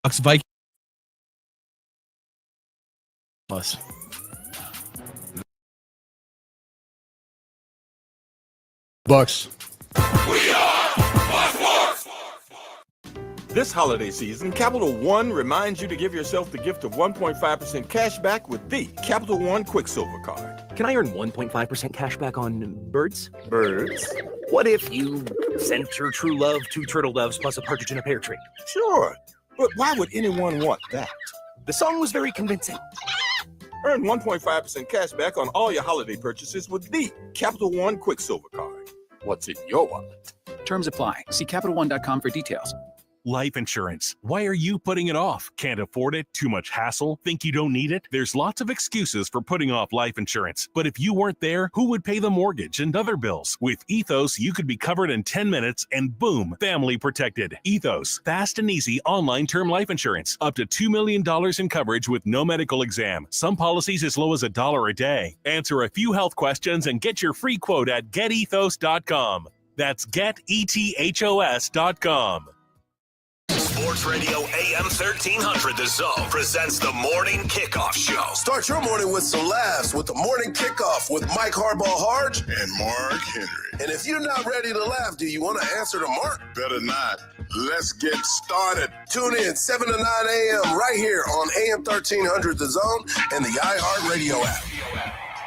Vikings. Bucks. This holiday season, Capital One reminds you to give yourself the gift of 1.5% cash back with the Capital One Quicksilver Card. Can I earn 1.5% cash back on birds? Birds? What if you sent your true love 2 turtle doves plus a partridge in a pear tree? Sure, but why would anyone want that? The song was very convincing. Earn 1.5% cash back on all your holiday purchases with the Capital One Quicksilver Card. What's in your wallet? Terms apply. See CapitalOne.com for details. Life insurance. Why are you putting it off? Can't afford it? Too much hassle? Think you don't need it? There's lots of excuses for putting off life insurance. But if you weren't there, who would pay the mortgage and other bills? With Ethos, you could be covered in 10 minutes and boom, family protected. Ethos, fast and easy online term life insurance. Up to $2 million in coverage with no medical exam. Some policies as low as $1 a day. Answer a few health questions and get your free quote at getethos.com. That's getethos.com. Sports Radio AM 1300 The Zone presents the Morning Kickoff Show. Start your morning with some laughs with the Morning Kickoff with Mike Harbaugh-Harge and Mark Henry. And if you're not ready to laugh, do you want to answer to Mark? Better not. Let's get started. Tune in 7 to 9 a.m. right here on AM 1300 The Zone and the iHeartRadio app.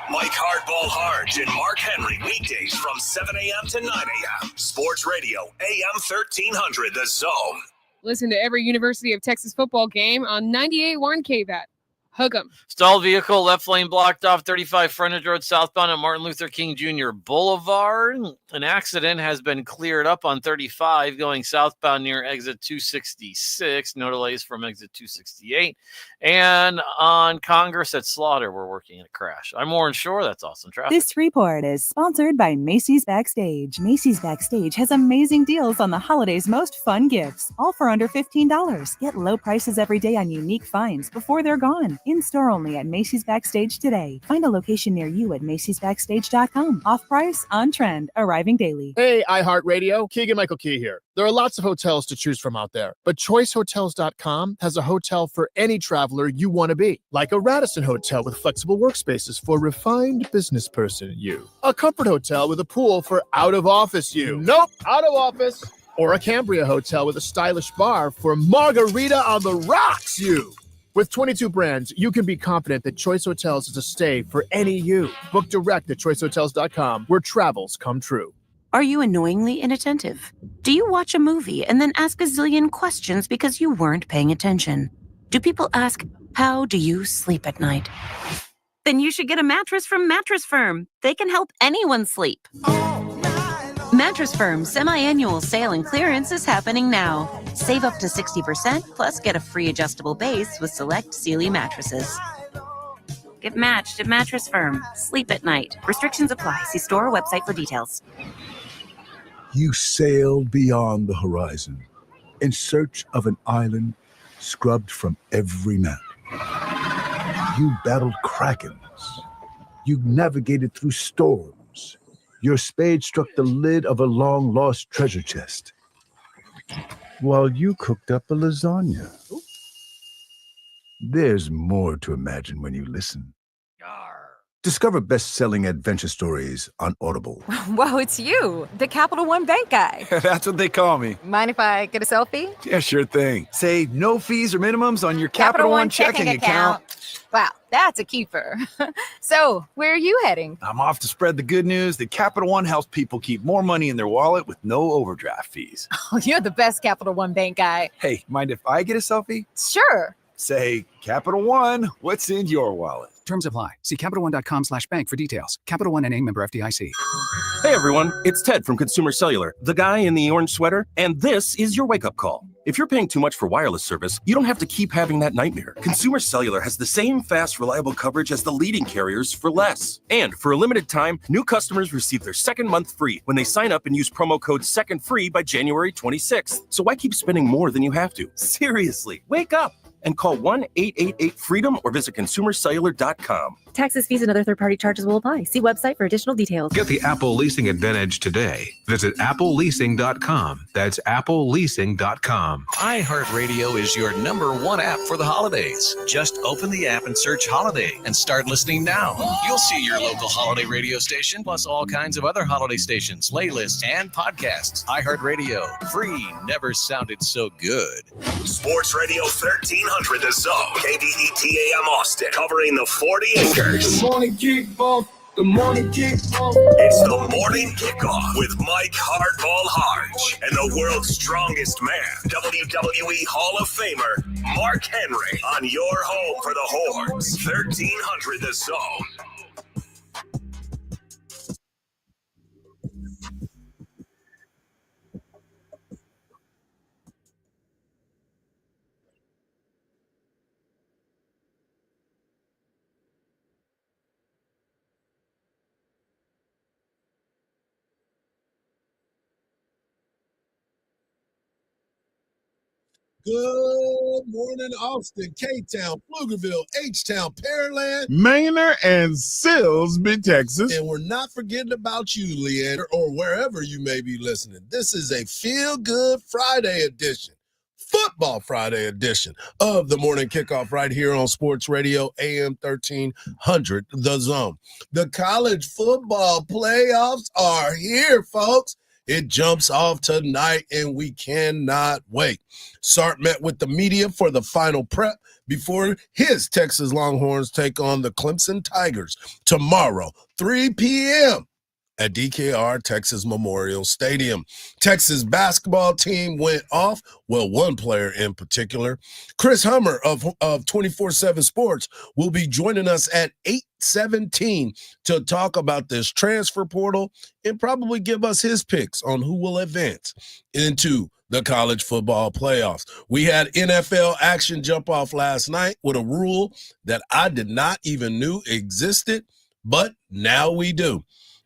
Mike Harbaugh-Harge and Mark Henry weekdays from 7 a.m. to 9 a.m. Sports Radio AM 1300 The Zone. Listen to every University of Texas football game on 98.1 KVAT. Hook 'em. Stalled vehicle, left lane blocked off, 35 frontage road southbound at Martin Luther King Jr. Boulevard. An accident has been cleared up on 35 going southbound near exit 266. No delays from exit 268. And on Congress at Slaughter, we're working at a crash. I'm Warren Shore. That's awesome traffic. This report is sponsored by Macy's Backstage. Macy's Backstage has amazing deals on the holidays' most fun gifts, all for under $15. Get low prices every day on unique finds before they're gone. In-store only at Macy's Backstage today. Find a location near you at macysbackstage.com. Off price, on trend, arriving daily. Hey, iHeartRadio. Keegan-Michael Key here. There are lots of hotels to choose from out there, but ChoiceHotels.com has a hotel for any traveler you want to be. Like a Radisson Hotel with flexible workspaces for refined business person you. A Comfort Hotel with a pool for out-of-office you. Nope, out of office. Or a Cambria Hotel with a stylish bar for margarita on the rocks you. With 22 brands, you can be confident that Choice Hotels is a stay for any you. Book direct at choicehotels.com, where travels come true. Are you annoyingly inattentive? Do you watch a movie and then ask a zillion questions because you weren't paying attention? Do people ask, how do you sleep at night? Then you should get a mattress from Mattress Firm. They can help anyone sleep. Mattress Firm's semi-annual sale and clearance is happening now. Save up to 60%, plus get a free adjustable base with select Sealy mattresses. Get matched at Mattress Firm. Sleep at night. Restrictions apply. See store or website for details. You sailed beyond the horizon in search of an island scrubbed from every map. You battled krakens. You navigated through storms. Your spade struck the lid of a long-lost treasure chest, while you cooked up a lasagna. There's more to imagine when you listen. Discover best-selling adventure stories on Audible. Whoa, it's you, the Capital One Bank guy. That's what they call me. Mind if I get a selfie? Yeah, sure thing. Say no fees or minimums on your Capital One checking account. Wow, that's a keeper. So, where are you heading? I'm off to spread the good news that Capital One helps people keep more money in their wallet with no overdraft fees. Oh, you're the best Capital One Bank guy. Hey, mind if I get a selfie? Sure. Say, Capital One, what's in your wallet? Terms apply. See CapitalOne.com/bank for details. Capital One NA, member FDIC. Hey everyone, it's Ted from Consumer Cellular, the guy in the orange sweater, and this is your wake-up call. If you're paying too much for wireless service, you don't have to keep having that nightmare. Consumer Cellular has the same fast, reliable coverage as the leading carriers for less. And for a limited time, new customers receive their second month free when they sign up and use promo code SECONDFREE by January 26th. So why keep spending more than you have to? Seriously, wake up and call 1-888-FREEDOM or visit consumercellular.com. Taxes, fees, and other third-party charges will apply. See website for additional details. Get the Apple Leasing Advantage today. Visit appleleasing.com. That's appleleasing.com. iHeartRadio is your #1 app for the holidays. Just open the app and search Holiday and start listening now. You'll see your local holiday radio station, plus all kinds of other holiday stations, playlists, and podcasts. iHeartRadio. Free never sounded so good. Sports Radio 1300 The Zone. KDET AM Austin. Covering the 40 acres. The morning kickoff. The morning kickoff. It's the morning kickoff with Mike Hardball Harge and the world's strongest man, WWE Hall of Famer, Mark Henry, on your home for the Horns. 1300 The Zone. Good morning, Austin, K-Town, Pflugerville, H-Town, Pearland, Manor, and Silsbee, Texas. And we're not forgetting about you, Leander, or wherever you may be listening. This is a Feel-Good Friday edition, Football Friday edition of the Morning Kickoff right here on Sports Radio AM 1300, The Zone. The college football playoffs are here, folks. It jumps off tonight, and we cannot wait. Sark met with the media for the final prep before his Texas Longhorns take on the Clemson Tigers tomorrow, 3 p.m. at DKR Texas Memorial Stadium. Texas basketball team went off, well, one player in particular. Chris Hummer of 24/7 Sports will be joining us at 8:17 to talk about this transfer portal and probably give us his picks on who will advance into the college football playoffs. We had NFL action jump off last night with a rule that I did not even knew existed, but now we do.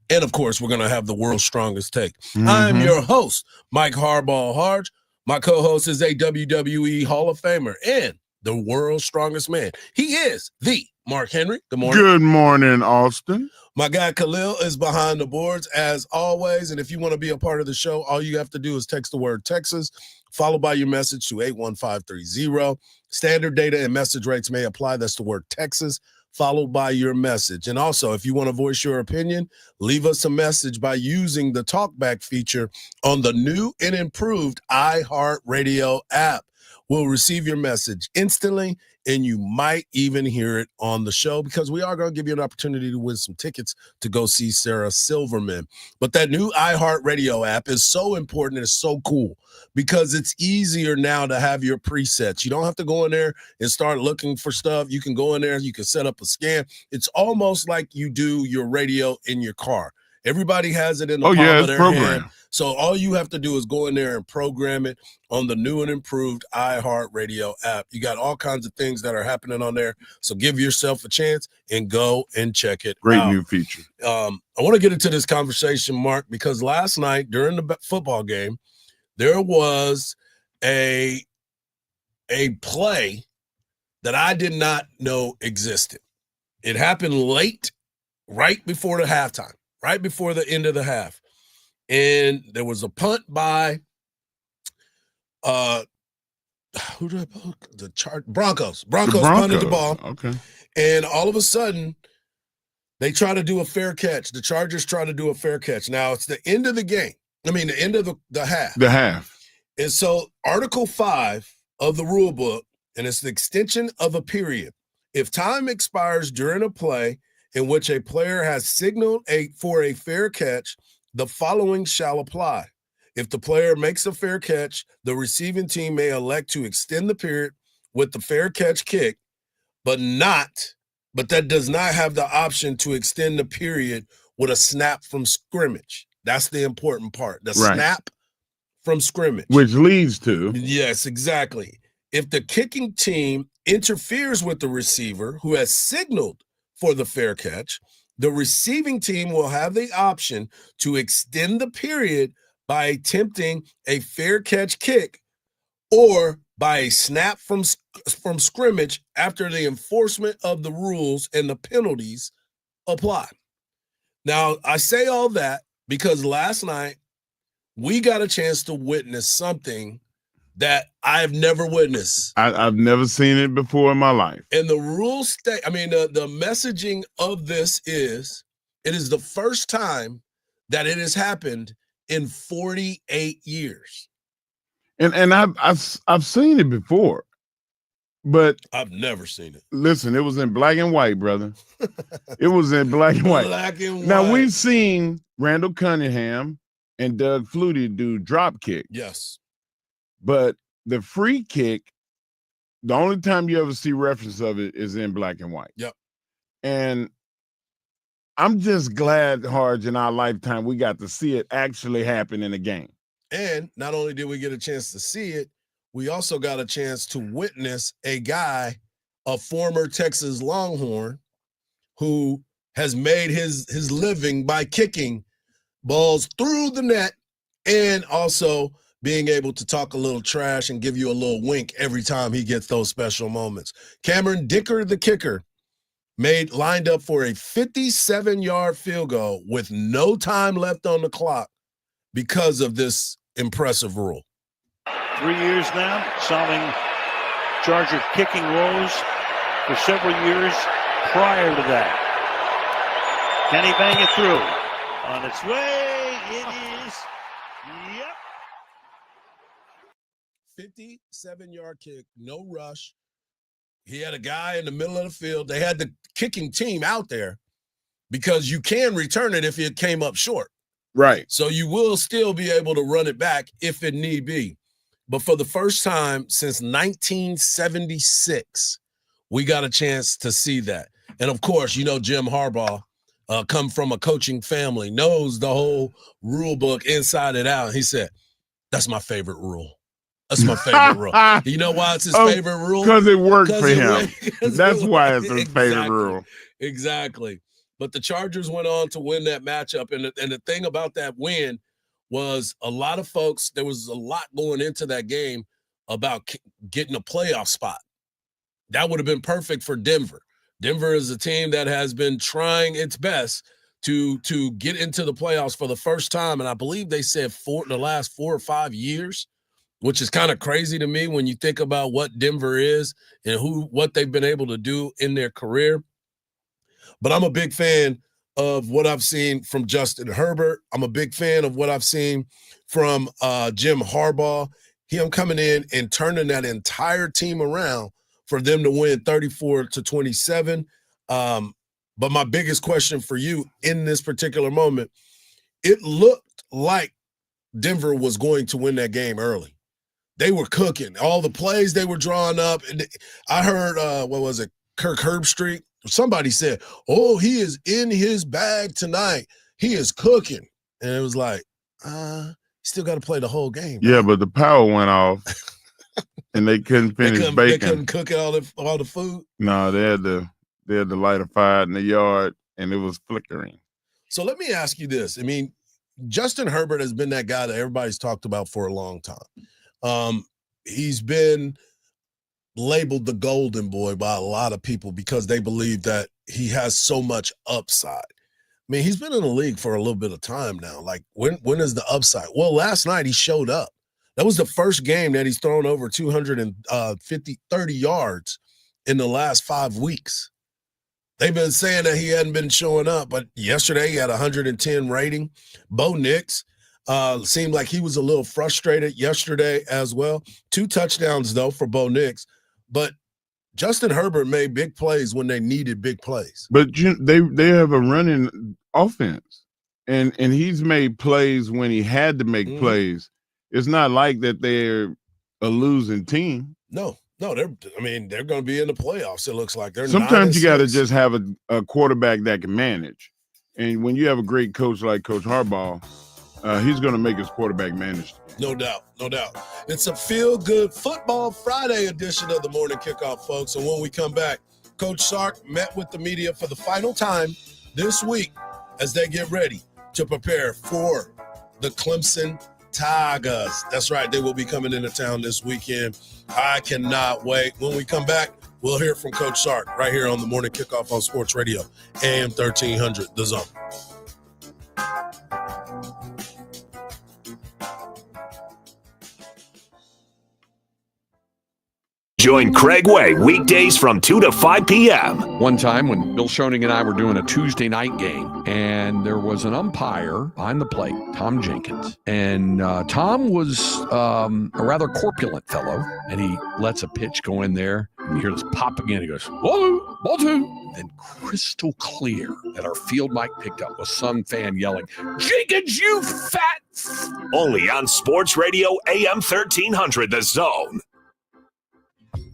And, of course, we're going to have the world's strongest take. Mm-hmm. I'm your host, Mike Hardball Harge. My co-host is a WWE Hall of Famer and the world's strongest man. He is the Mark Henry. Good morning. Good morning, Austin. My guy Khalil is behind the boards, as always. And if you want to be a part of the show, all you have to do is text the word Texas, followed by your message to 81530. Standard data and message rates may apply. That's the word Texas, followed by your message. And also, if you want to voice your opinion, leave us a message by using the talkback feature on the new and improved iHeartRadio app. We'll receive your message instantly, and you might even hear it on the show because we are going to give you an opportunity to win some tickets to go see Sarah Silverman. But that new iHeartRadio app is so important and it's so cool because it's easier now to have your presets. You don't have to go in there and start looking for stuff. You can go in there, you can set up a scan. It's almost like you do your radio in your car. Everybody has it in the palm of their hand. So all you have to do is go in there and program it on the new and improved iHeartRadio app. You got all kinds of things that are happening on there. So give yourself a chance and go and check it out. Great new feature. I want to get into this conversation, Mark, because last night during the football game, there was a play that I did not know existed. It happened late, right before the halftime, right before the end of the half. And there was a punt by who did I put? The Broncos. Broncos punted the ball. Okay. And all of a sudden, they try to do a fair catch. The Chargers try to do a fair catch. Now, it's the end of the game. I mean, the end of the half. The half. And so Article 5 of the rule book, and it's the extension of a period. If time expires during a play in which a player has signaled for a fair catch, the following shall apply. If the player makes a fair catch, the receiving team may elect to extend the period with the fair catch kick, but that does not have the option to extend the period with a snap from scrimmage. That's the important part. The snap from scrimmage. Which leads to. Yes, exactly. If the kicking team interferes with the receiver who has signaled for the fair catch, the receiving team will have the option to extend the period by attempting a fair catch kick or by a snap from scrimmage after the enforcement of the rules and the penalties apply. Now, I say all that because last night we got a chance to witness something that I've never witnessed. I've never seen it before in my life. And the rules state, the messaging of this is, it is the first time that it has happened in 48 years. And I've seen it before, but I've never seen it. Listen, it was in black and white, brother. It was in black and white. Black and white. Now, we've seen Randall Cunningham and Doug Flutie do drop kick. Yes. But the free kick, the only time you ever see reference of it is in black and white. Yep. And I'm just glad, Harge, in our lifetime, we got to see it actually happen in a game. And not only did we get a chance to see it, we also got a chance to witness a guy, a former Texas Longhorn, who has made his living by kicking balls through the net and also being able to talk a little trash and give you a little wink every time he gets those special moments. Cameron Dicker, the kicker, lined up for a 57-yard field goal with no time left on the clock because of this impressive rule. 3 years now, solving Charger kicking woes for several years prior to that. Can he bang it through? On its way, it is. Yep. 57-yard kick, no rush. He had a guy in the middle of the field. They had the kicking team out there because you can return it if it came up short. Right. So you will still be able to run it back if it need be. But for the first time since 1976, we got a chance to see that. And of course, Jim Harbaugh, come from a coaching family, knows the whole rule book inside and out. He said, "That's my favorite rule. That's my favorite rule." You know why it's his favorite rule? Because it worked for him. That's why it's his favorite rule. Exactly. But the Chargers went on to win that matchup. And the thing about that win was a lot of folks, there was a lot going into that game about getting a playoff spot. That would have been perfect for Denver. Denver is a team that has been trying its best to get into the playoffs for the first time. And I believe they said in the last 4 or 5 years, which is kind of crazy to me when you think about what Denver is and what they've been able to do in their career. But I'm a big fan of what I've seen from Justin Herbert. I'm a big fan of what I've seen from Jim Harbaugh. Him coming in and turning that entire team around for them to win 34-27. But my biggest question for you in this particular moment, it looked like Denver was going to win that game early. They were cooking. All the plays they were drawing up. And I heard, Kirk Herbstreit? Somebody said, "Oh, he is in his bag tonight. He is cooking." And it was like, still got to play the whole game. Yeah, but the power went off and they couldn't finish baking. They couldn't cook all the food. No, they had to light a fire in the yard and it was flickering. So let me ask you this. Justin Herbert has been that guy that everybody's talked about for a long time. He's been labeled the golden boy by a lot of people because they believe that he has so much upside. He's been in the league for a little bit of time now. Like, when is the upside? Well, last night he showed up. That was the first game that he's thrown over 30 yards in the last 5 weeks. They've been saying that he hadn't been showing up, but yesterday he had 110 rating. Bo Nix seemed like he was a little frustrated yesterday as well. 2 touchdowns, though, for Bo Nix. But Justin Herbert made big plays when they needed big plays. But they have a running offense, and he's made plays when he had to make plays. It's not like that they're a losing team. No, they're going to be in the playoffs. It looks like they're. Sometimes you got to just have a quarterback that can manage, and when you have a great coach like Coach Harbaugh, he's going to make his quarterback manage. No doubt. It's a feel-good Football Friday edition of the Morning Kickoff, folks. And when we come back, Coach Sark met with the media for the final time this week as they get ready to prepare for the Clemson Tigers. That's right. They will be coming into town this weekend. I cannot wait. When we come back, we'll hear from Coach Sark right here on the Morning Kickoff on Sports Radio, AM 1300, The Zone. Join Craig Way weekdays from 2 to 5 p.m. One time when Bill Schoening and I were doing a Tuesday night game, and there was an umpire behind the plate, Tom Jenkins. And Tom was a rather corpulent fellow, and he lets a pitch go in there. And you hear this pop again. He goes, ball two. And crystal clear that our field mic picked up was some fan yelling, Jenkins, you fat. Only on Sports Radio AM 1300, The Zone.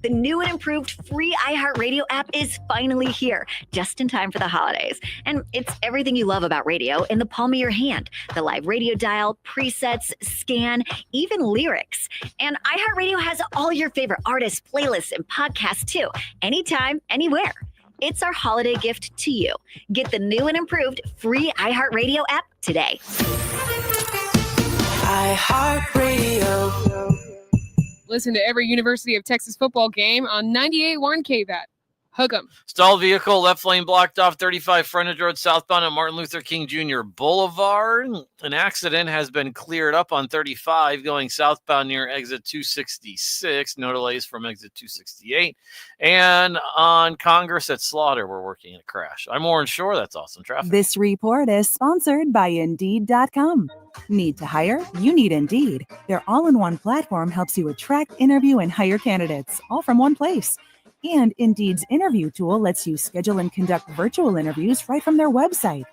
The new and improved free iHeartRadio app is finally here, just in time for the holidays. And it's everything you love about radio in the palm of your hand. The live radio dial, presets, scan, even lyrics. And iHeartRadio has all your favorite artists, playlists, and podcasts too, anytime, anywhere. It's our holiday gift to you. Get the new and improved free iHeartRadio app today. iHeartRadio. Listen to every University of Texas football game on 98.1 KVAT. Hook 'em. Stalled vehicle, left lane blocked off 35 frontage road southbound at Martin Luther King Jr. Boulevard. An accident has been cleared up on 35 going southbound near exit 266. No delays from exit 268. And on Congress at Slaughter, we're working a crash. I'm Warren Shore. That's awesome traffic. This report is sponsored by Indeed.com. Need to hire? You need Indeed. Their all-in-one platform helps you attract, interview, and hire candidates, all from one place. And Indeed's interview tool lets you schedule and conduct virtual interviews right from their website.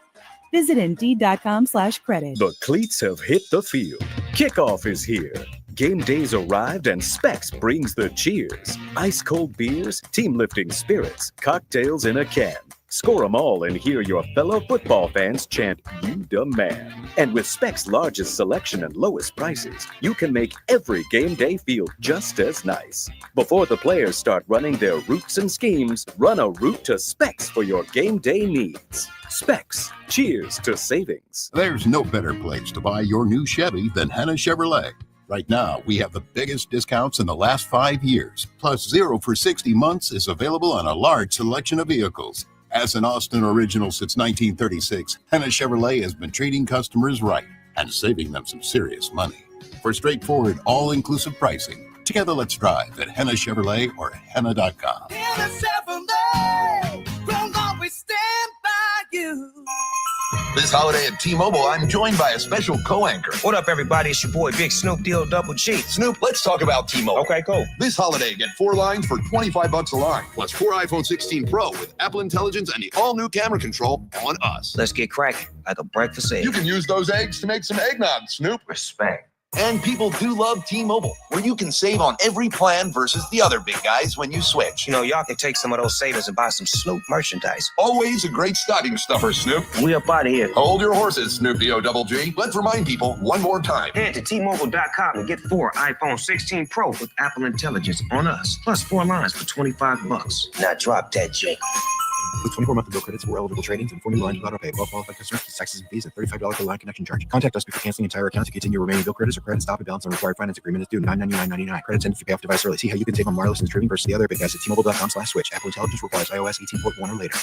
Visit Indeed.com/credit. The cleats have hit the field. Kickoff is here. Game day's arrived and Specs brings the cheers. Ice cold beers, team lifting spirits, cocktails in a can. Score 'em all and hear your fellow football fans chant, "You the man." And with Specs' largest selection and lowest prices, you can make every game day feel just as nice. Before the players start running their routes and schemes, run a route to Specs for your game day needs. Specs, cheers to savings. There's no better place to buy your new Chevy than Henna Chevrolet. Right now, we have the biggest discounts in the last 5 years. Plus, 0 for 60 months is available on a large selection of vehicles. As an Austin original since 1936, Henna Chevrolet has been treating customers right and saving them some serious money. For straightforward, all-inclusive pricing, together let's drive at Henna Chevrolet or Henna.com. Henna Chevrolet, we'll always stand by you. This holiday at T-Mobile, I'm joined by a special co-anchor. What up, everybody? It's your boy, Big Snoop Deal Double G. Snoop, let's talk about T-Mobile. Okay, cool. This holiday, get 4 lines for $25 a line, plus 4 iPhone 16 Pro with Apple Intelligence and the all-new camera control on us. Let's get cracking, like a breakfast egg. You can use those eggs to make some eggnog, Snoop. Respect. And people do love T-Mobile, where you can save on every plan versus the other big guys when you switch. You know, y'all can take some of those savings and buy some Snoop merchandise. Always a great stocking stuffer, Snoop. We up out of here. Hold your horses, Snoop D-O-double-G. Let's remind people one more time. Head to T-Mobile.com and get 4 iPhone 16 Pro with Apple Intelligence on us, plus 4 lines for $25. Now drop that J. With 24-month bill credits for eligible trade-ins and 4 new lines without auto pay. All qualified customers with taxes and fees at $35 per line connection charge. Contact us before canceling entire account to continue remaining bill credits or credit stop and balance on required finance agreement is due $999.99. Credits end if you pay off device early. See how you can save on wireless and streaming versus the other big guys at T-Mobile.com/switch. Apple Intelligence requires iOS 18.1 or later.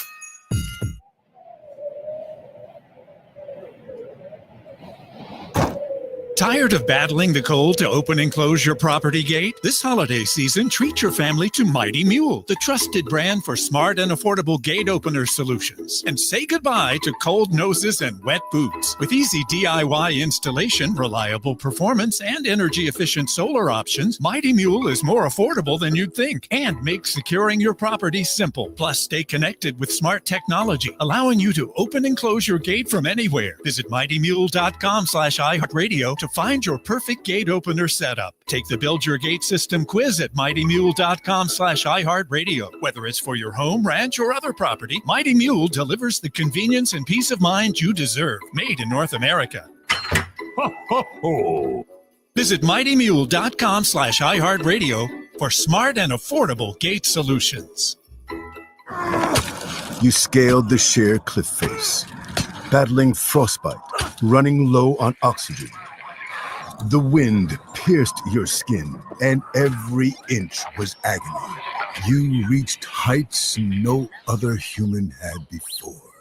Tired of battling the cold to open and close your property gate? This holiday season, treat your family to Mighty Mule, the trusted brand for smart and affordable gate opener solutions. And say goodbye to cold noses and wet boots. With easy DIY installation, reliable performance, and energy-efficient solar options, Mighty Mule is more affordable than you'd think and makes securing your property simple. Plus, stay connected with smart technology, allowing you to open and close your gate from anywhere. Visit MightyMule.com/iHeartRadio to find your perfect gate opener setup. Take the Build Your Gate System quiz at MightyMule.com/iHeartRadio. Whether it's for your home, ranch, or other property, Mighty Mule delivers the convenience and peace of mind you deserve. Made in North America. Ho, ho, ho. Visit MightyMule.com/iHeartRadio for smart and affordable gate solutions. You scaled the sheer cliff face, battling frostbite, running low on oxygen. The wind pierced your skin, and every inch was agony. You reached heights no other human had before,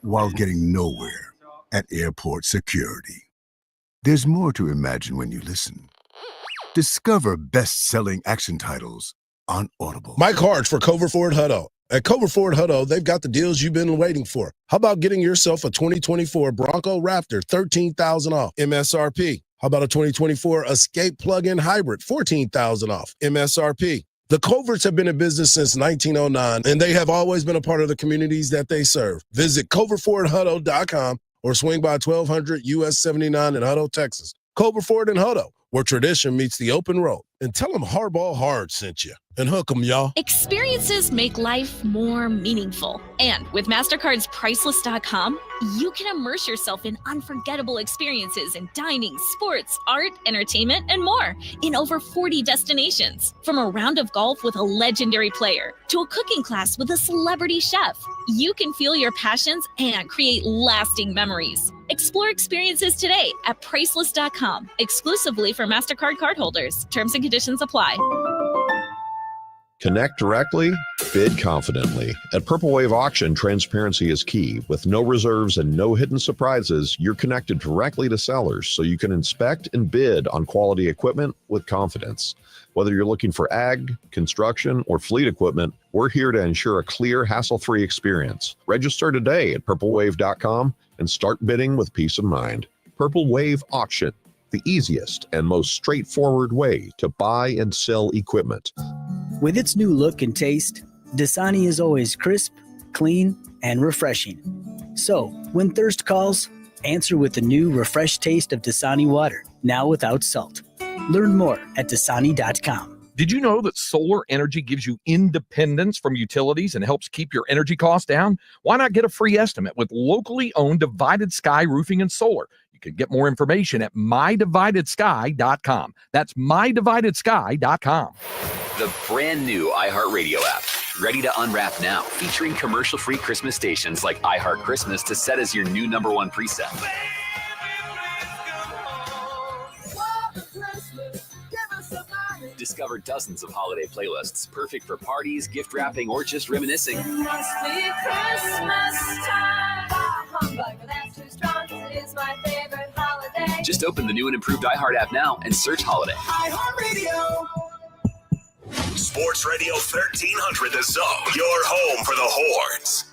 while getting nowhere at airport security. There's more to imagine when you listen. Discover best-selling action titles on Audible. Mike Harge for Cover Ford Hutto. At Cover Ford Hutto, they've got the deals you've been waiting for. How about getting yourself a 2024 Bronco Raptor, $13,000 off MSRP? How about a 2024 Escape plug-in hybrid, $14,000 off MSRP? The Coverts have been in business since 1909, and they have always been a part of the communities that they serve. Visit CoverFordHutto.com or swing by 1200 US 79 in Hutto, Texas. Cover Ford and Hutto, where tradition meets the open road. And tell them Hardball Hard sent you. And hook them, y'all. Experiences make life more meaningful. And with MasterCard's Priceless.com, you can immerse yourself in unforgettable experiences in dining, sports, art, entertainment, and more in over 40 destinations. From a round of golf with a legendary player to a cooking class with a celebrity chef, you can fuel your passions and create lasting memories. Explore experiences today at Priceless.com, exclusively for MasterCard cardholders. Terms and conditions apply. Connect directly, bid confidently. At Purple Wave Auction, transparency is key. With no reserves and no hidden surprises, you're connected directly to sellers so you can inspect and bid on quality equipment with confidence. Whether you're looking for ag, construction, or fleet equipment, we're here to ensure a clear, hassle-free experience. Register today at purplewave.com and start bidding with peace of mind. Purple Wave Auction, the easiest and most straightforward way to buy and sell equipment. With its new look and taste, Dasani is always crisp, clean, and refreshing. So, when thirst calls, answer with the new refreshed taste of Dasani water, now without salt. Learn more at Dasani.com. Did you know that solar energy gives you independence from utilities and helps keep your energy costs down? Why not get a free estimate with locally owned Divided Sky Roofing and Solar? You can get more information at mydividedsky.com. That's mydividedsky.com. The brand new iHeartRadio app. Ready to unwrap now, featuring commercial-free Christmas stations like iHeart Christmas to set as your new #1 preset. Discover dozens of holiday playlists, perfect for parties, gift wrapping, or just reminiscing. It must be Christmas time. Humbug, that's too strong. It is my favorite holiday. Just open the new and improved iHeart app now and search holiday. iHeartRadio. Sports Radio 1300 The Zone, your home for the Horns.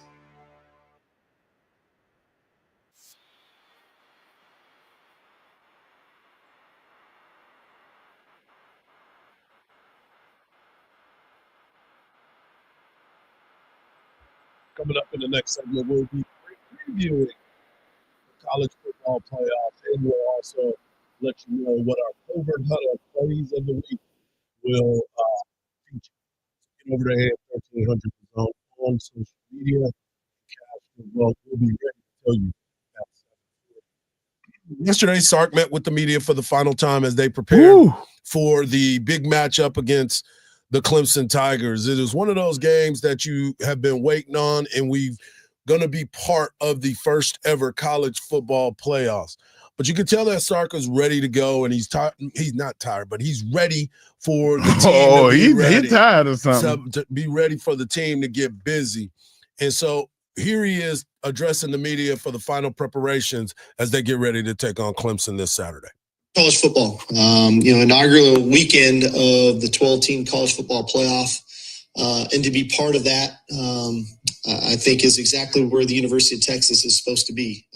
Coming up in the next segment, we'll be previewing the college football playoffs, and we'll also let you know what our Covert Hutto plays of the week will feature. Get over to AM 1300 Zone on social media. We'll be ready to tell you. Yesterday, Sark met with the media for the final time as they prepared for the big matchup against the Clemson Tigers. It is one of those games that you have been waiting on, and we're going to be part of the first ever college football playoffs. But you can tell that Sark is ready to go, and he's not tired, but he's ready for the team. He's tired of something. To be ready for the team to get busy. And so here he is addressing the media for the final preparations as they get ready to take on Clemson this Saturday. College football, inaugural weekend of the 12-team college football playoff, and to be part of that, I think is exactly where the University of Texas is supposed to be.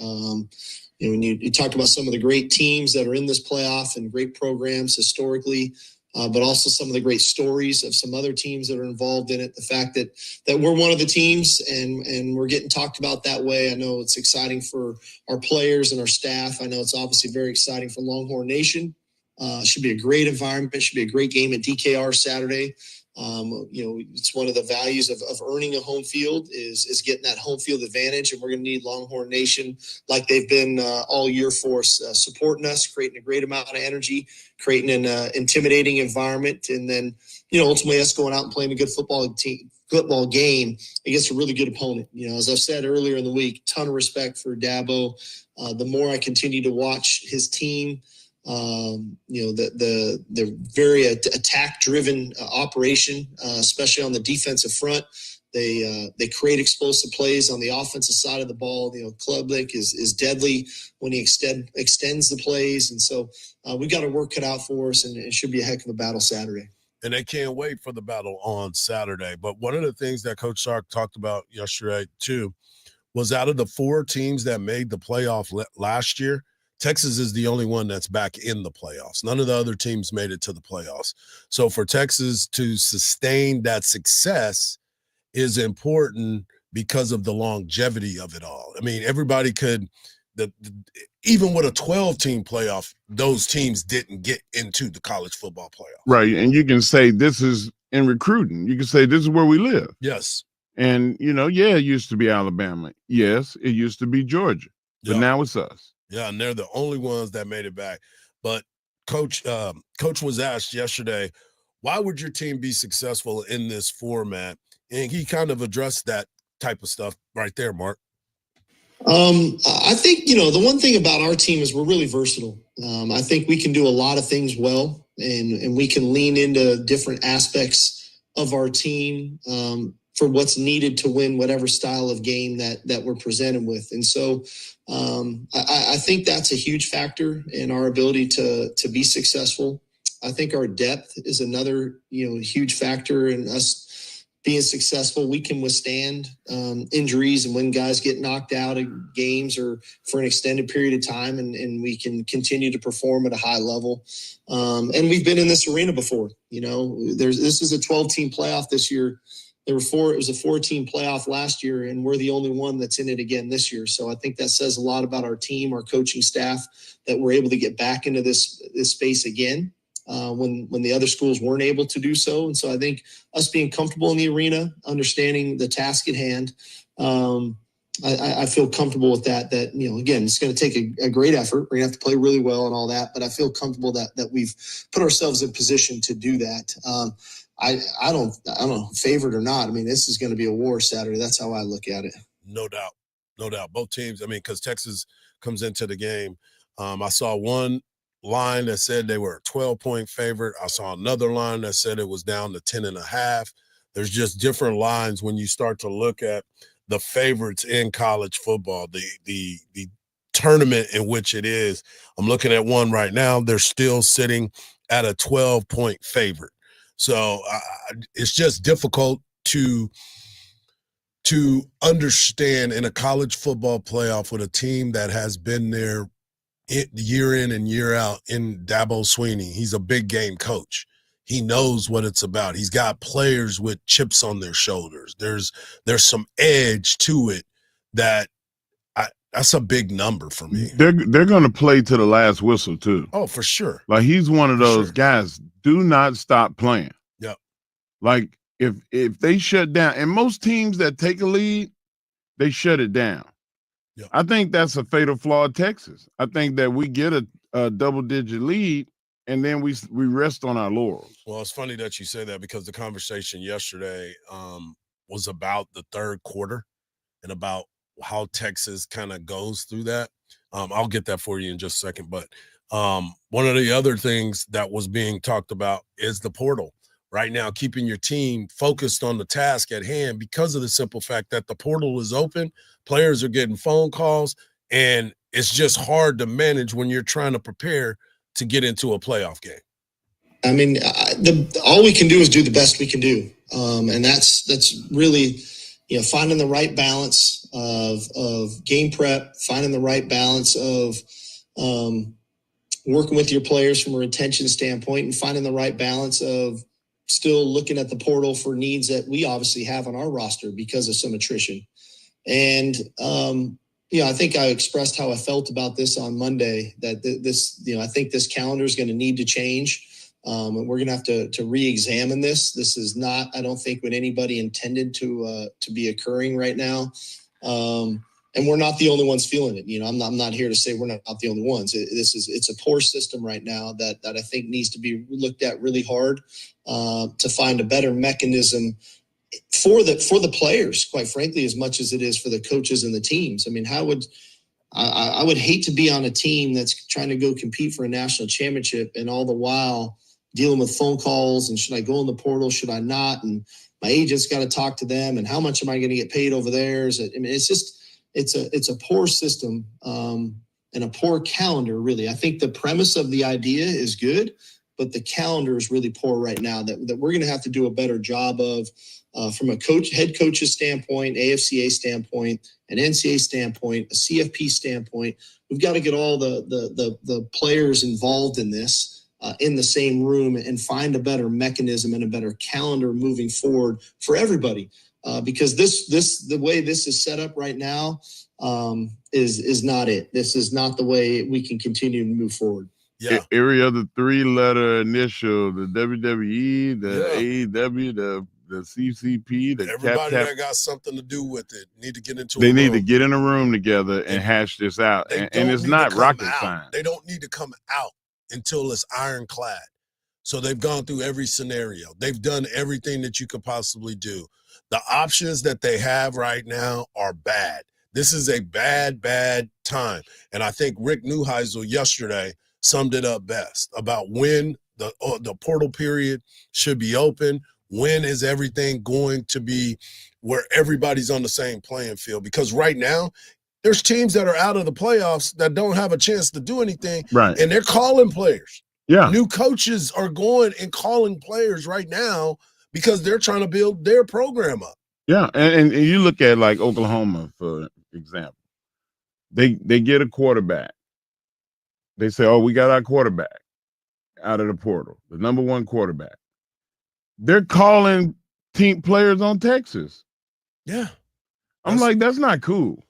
When you talked about some of the great teams that are in this playoff and great programs historically, but also some of the great stories of some other teams that are involved in it. The fact that we're one of the teams and we're getting talked about that way. I know it's exciting for our players and our staff. I know it's obviously very exciting for Longhorn Nation. Should be a great environment. Should be a great game at DKR Saturday. It's one of the values of earning a home field is getting that home field advantage. And we're going to need Longhorn Nation, like they've been all year for us, supporting us, creating a great amount of energy, creating an intimidating environment. And then, ultimately us going out and playing a good football game against a really good opponent. As I've said earlier in the week, ton of respect for Dabo. The more I continue to watch his team, the very attack-driven operation, especially on the defensive front. They create explosive plays on the offensive side of the ball. Klubnik is deadly when he extends the plays, and so we've got a work cut out for us, and it should be a heck of a battle Saturday. And they can't wait for the battle on Saturday. But one of the things that Coach Sark talked about yesterday too was out of the 4 teams that made the playoff last year, Texas is the only one that's back in the playoffs. None of the other teams made it to the playoffs. So for Texas to sustain that success is important because of the longevity of it all. I mean, everybody could even with a 12-team playoff, those teams didn't get into the college football playoff. Right, and you can say this is in recruiting. You can say this is where we live. Yes. And, it used to be Alabama. Yes, it used to be Georgia. But now it's us. Yeah, and they're the only ones that made it back. But Coach was asked yesterday, why would your team be successful in this format? And he kind of addressed that type of stuff right there, Mark. I think, the one thing about our team is we're really versatile. I think we can do a lot of things well, and we can lean into different aspects of our team for what's needed to win whatever style of game that we're presented with. And so I think that's a huge factor in our ability to be successful. I think our depth is another, huge factor in us being successful. We can withstand injuries and when guys get knocked out of games or for an extended period of time, and we can continue to perform at a high level. And we've been in this arena before. This is a 12-team playoff this year. It was a 4-team playoff last year, and we're the only one that's in it again this year. So I think that says a lot about our team, our coaching staff, that we're able to get back into this space again when the other schools weren't able to do so. And so I think us being comfortable in the arena, understanding the task at hand, I feel comfortable with that, again, it's going to take a great effort. We're going to have to play really well and all that, but I feel comfortable that we've put ourselves in position to do that. I don't know, favored or not. I mean, this is going to be a war Saturday. That's how I look at it. No doubt. Both teams, because Texas comes into the game. I saw one line that said they were a 12-point favorite. I saw another line that said it was down to 10.5. There's just different lines when you start to look at the favorites in college football, the tournament in which it is. I'm looking at one right now. They're still sitting at a 12-point favorite. So it's just difficult to understand in a college football playoff with a team that has been there year in and year out in Dabo Swinney. He's a big game coach. He knows what it's about. He's got players with chips on their shoulders. There's some edge to it that's a big number for me. They're going to play to the last whistle too. Oh, for sure. Like he's one of those guys. Do not stop playing. Yep. Like if they shut down, and most teams that take a lead, they shut it down. Yep. I think that's a fatal flaw of Texas. I think that we get a double-digit lead, and then we rest on our laurels. Well, it's funny that you say that because the conversation yesterday was about the third quarter and about how Texas kind of goes through that. I'll get that for you in just a second. But one of the other things that was being talked about is the portal. Right now, keeping your team focused on the task at hand because of the simple fact that the portal is open, players are getting phone calls, and it's just hard to manage when you're trying to prepare to get into a playoff game. I mean, all we can do is do the best we can do, and that's really, finding the right balance of game prep, finding the right balance of working with your players from a retention standpoint, and finding the right balance of still looking at the portal for needs that we obviously have on our roster because of some attrition. And, I think I expressed how I felt about this on Monday, that I think this calendar is going to need to change. And we're going to have to re-examine this. This is not, I don't think, what anybody intended to be occurring right now. And we're not the only ones feeling it. I'm not here to say we're not the only ones. It's a poor system right now that I think needs to be looked at really hard to find a better mechanism for the players, quite frankly, as much as it is for the coaches and the teams. I mean, I would hate to be on a team that's trying to go compete for a national championship and all the while dealing with phone calls and should I go in the portal, should I not? And my agent's got to talk to them and how much am I going to get paid over there? It's a poor system and a poor calendar, really. I think the premise of the idea is good, but the calendar is really poor right now that we're going to have to do a better job of from a head coach's standpoint, AFCA standpoint, an NCAA standpoint, a CFP standpoint. We've got to get all the players involved in this in the same room and find a better mechanism and a better calendar moving forward for everybody. Because the way this is set up right now is not it. This is not the way we can continue to move forward. Yeah. Every other 3-letter initial, the WWE, the AEW, the CCP, the everybody that got something to do with it need to get into. They need to get in a room together and hash this out. And it's not rocket science. They don't need to come out until it's ironclad. So they've gone through every scenario. They've done everything that you could possibly do. The options that they have right now are bad. This is a bad time. And I think Rick Neuheisel yesterday summed it up best about when the portal period should be open. When is everything going to be where everybody's on the same playing field? Because right now, there's teams that are out of the playoffs that don't have a chance to do anything. Right. And they're calling players. Yeah. New coaches are going and calling players right now because they're trying to build their program up. Yeah. And you look at like Oklahoma, for example. They get a quarterback. They say, oh, we got our quarterback out of the portal, the number one quarterback. They're calling team players on Texas. Yeah. I'm like, that's not cool.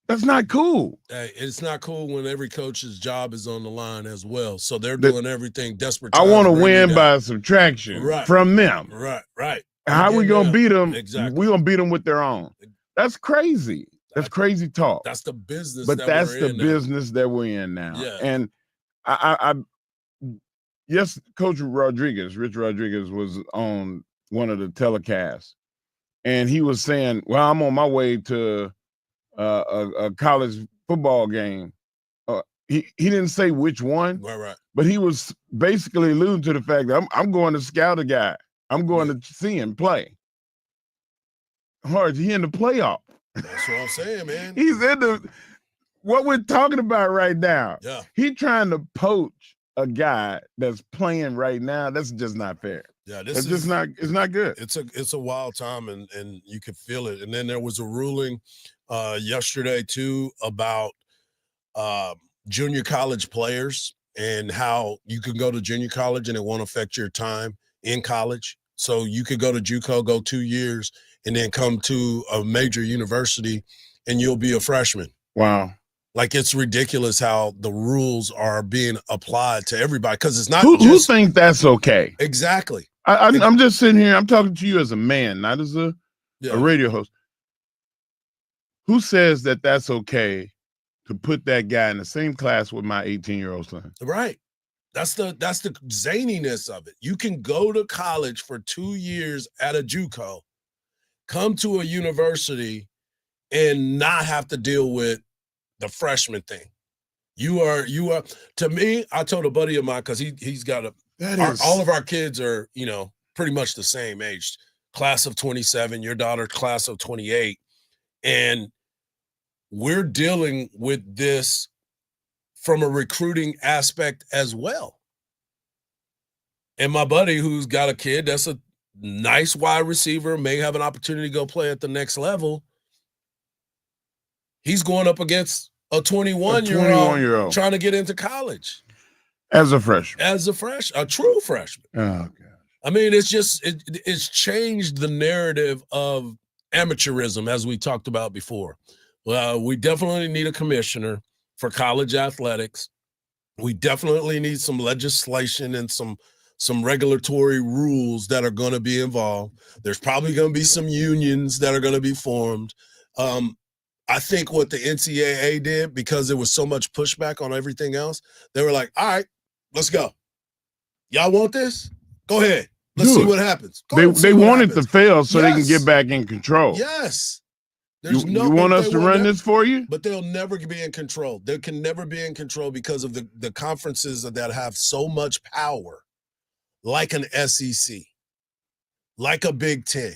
That's not cool. Hey, it's not cool when every coach's job is on the line as well. So they're doing everything desperate. I want to win by subtraction from them. Right. How we going to beat them? Exactly. We're going to beat them with their own. That's crazy. That's crazy talk. That's the business. But that that's we're the in business that we're in now. Yeah. And I yes, Coach Rich Rodriguez was on one of the telecasts, and he was saying, well, I'm on my way to a college football game. He didn't say which one, right. But he was basically alluding to the fact that I'm going to scout a guy. I'm going to see him play. He in the playoff. That's what I'm saying, man. He's in what we're talking about right now. Yeah. He trying to poach a guy that's playing right now. That's just not fair. Yeah, it's not good. It's a wild time and you could feel it. And then there was a ruling yesterday too about junior college players and how you can go to junior college and it won't affect your time in college. So you could go to JUCO, go 2 years, and then come to a major university and you'll be a freshman. Wow. Like, it's ridiculous how the rules are being applied to everybody because it's not who thinks that's okay. Exactly. I'm just sitting here. I'm talking to you as a man, not as a radio host. Who says that that's okay to put that guy in the same class with my 18-year-old son? Right. That's the zaniness of it. You can go to college for 2 years at a JUCO, come to a university, and not have to deal with the freshman thing. You are to me, I told a buddy of mine, because he's got all of our kids are, pretty much the same age, class of 27, your daughter class of 28. And we're dealing with this from a recruiting aspect as well. And my buddy who's got a kid that's a nice wide receiver, may have an opportunity to go play at the next level. He's going up against a 21-year-old trying to get into college. As a freshman. A true freshman. Oh, God. I mean, it's changed the narrative of amateurism, as we talked about before. Well, we definitely need a commissioner for college athletics. We definitely need some legislation and some some regulatory rules that are going to be involved. There's probably going to be some unions that are going to be formed. I think what the NCAA did, because there was so much pushback on everything else, they were like, all right, let's go. Y'all want this? Go ahead. Let's see what happens. They want it to fail so they can get back in control. Yes. You want us to run this for you? But they'll never be in control. They can never be in control because of the conferences that have so much power, like an SEC, like a Big Ten.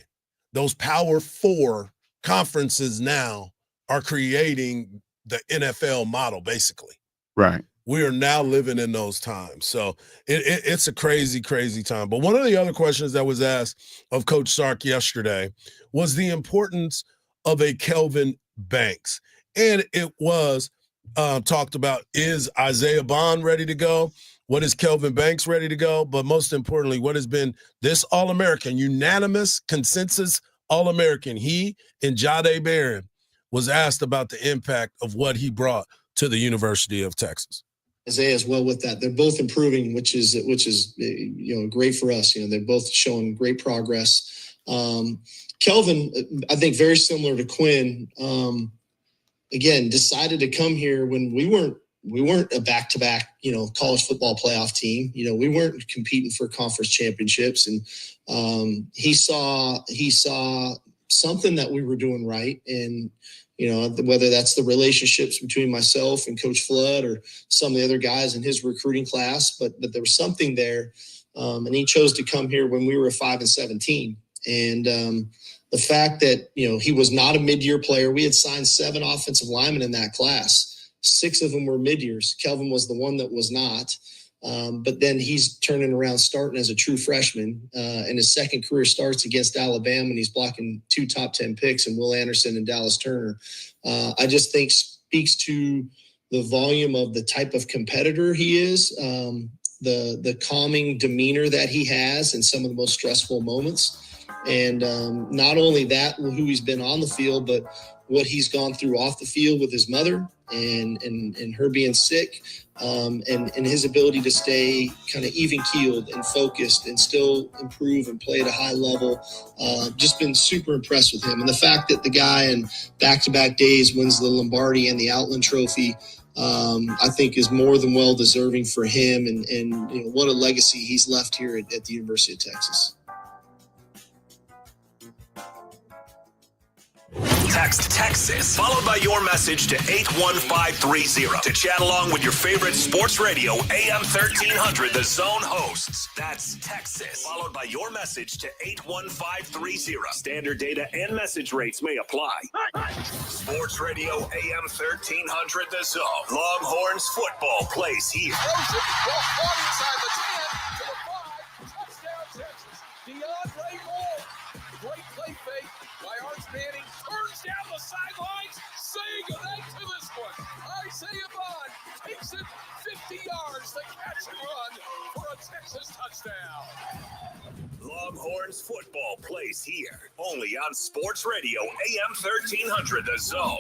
Those Power 4 conferences now are creating the NFL model, basically. Right. We are now living in those times. So it's a crazy, crazy time. But one of the other questions that was asked of Coach Sark yesterday was the importance of a Kelvin Banks. And it was talked about, is Isaiah Bond ready to go? What is Kelvin Banks ready to go? But most importantly, what has been this All-American, unanimous consensus All-American, he and Jahdae Barron, was asked about the impact of what he brought to the University of Texas. Isaiah as well with that. They're both improving, which is great for us. They're both showing great progress. Kelvin, I think very similar to Quinn, again, decided to come here when we weren't a back-to-back, college football playoff team. We weren't competing for conference championships, and he saw something that we were doing right. And whether that's the relationships between myself and Coach Flood or some of the other guys in his recruiting class, but there was something there. And he chose to come here when we were 5-17. And the fact that, he was not a mid-year player, we had signed 7 offensive linemen in that class. 6 of them were mid-years. Kelvin was the one that was not. But then he's turning around, starting as a true freshman, and his second career starts against Alabama, and he's blocking 2 top 10 picks and Will Anderson and Dallas Turner. I just think speaks to the volume of the type of competitor he is, the calming demeanor that he has in some of the most stressful moments. And not only that, who he's been on the field, but what he's gone through off the field with his mother and her being sick, and his ability to stay kind of even keeled and focused and still improve and play at a high level. Just been super impressed with him. And the fact that the guy in back-to-back days wins the Lombardi and the Outland Trophy, I think is more than well deserving for him. And what a legacy he's left here at the University of Texas. Text Texas, followed by your message to 81530 to chat along with your favorite sports radio AM 1300 The Zone hosts. That's Texas, followed by your message to 81530. Standard data and message rates may apply. Sports radio AM 1300 The Zone. Longhorns football plays here. DeAndre Moore. Great play fake by Arch Manning. Turns down the sidelines. Say goodnight to this one. Isaiah Bond takes it 50 yards to catch and run for a Texas touchdown. Longhorns football plays here. Only on Sports Radio AM 1300 The Zone.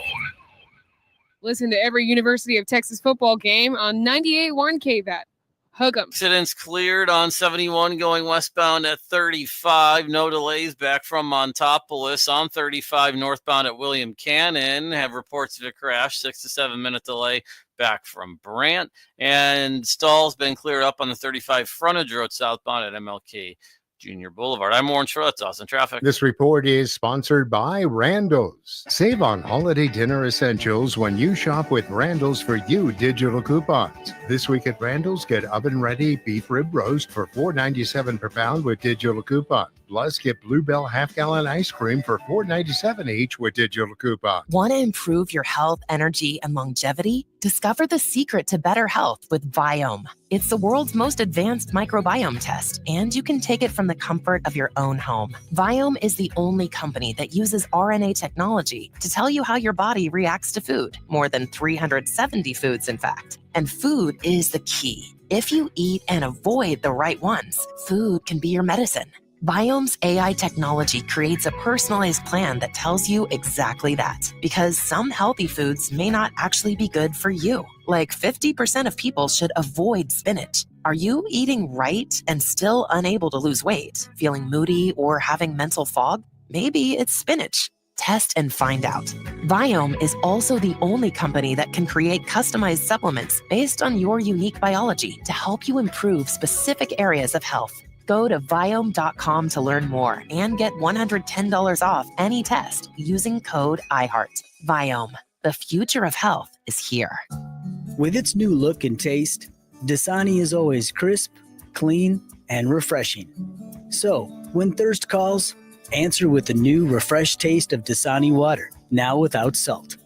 Listen to every University of Texas football game on 98.1 KVAT. Hug 'em. Accidents cleared on 71 going westbound at 35. No delays back from Montopolis on 35 northbound at William Cannon. Have reports of a crash, 6 to 7 minute delay back from Brant. And stalls been cleared up on the 35 frontage road southbound at MLK Junior Boulevard. I'm Warren Schultz, Austin Traffic. This report is sponsored by Randall's. Save on holiday dinner essentials when you shop with Randall's For You digital coupons. This week at Randall's, get oven-ready beef rib roast for $4.97 per pound with digital coupon. Plus, get Bluebell half-gallon ice cream for $4.97 each with digital coupon. Want to improve your health, energy, and longevity? Discover the secret to better health with Viome. It's the world's most advanced microbiome test, and you can take it from the comfort of your own home. Viome is the only company that uses RNA technology to tell you how your body reacts to food. More than 370 foods, in fact. And food is the key. If you eat and avoid the right ones, food can be your medicine. Viome's AI technology creates a personalized plan that tells you exactly that, because some healthy foods may not actually be good for you. Like 50% of people should avoid spinach. Are you eating right and still unable to lose weight? Feeling moody or having mental fog? Maybe it's spinach. Test and find out. Viome is also the only company that can create customized supplements based on your unique biology to help you improve specific areas of health. Go to Viome.com to learn more and get $110 off any test using code IHEART. Viome, the future of health is here. With its new look and taste, Dasani is always crisp, clean, and refreshing. So, when thirst calls, answer with the new refreshed taste of Dasani water, now without salt.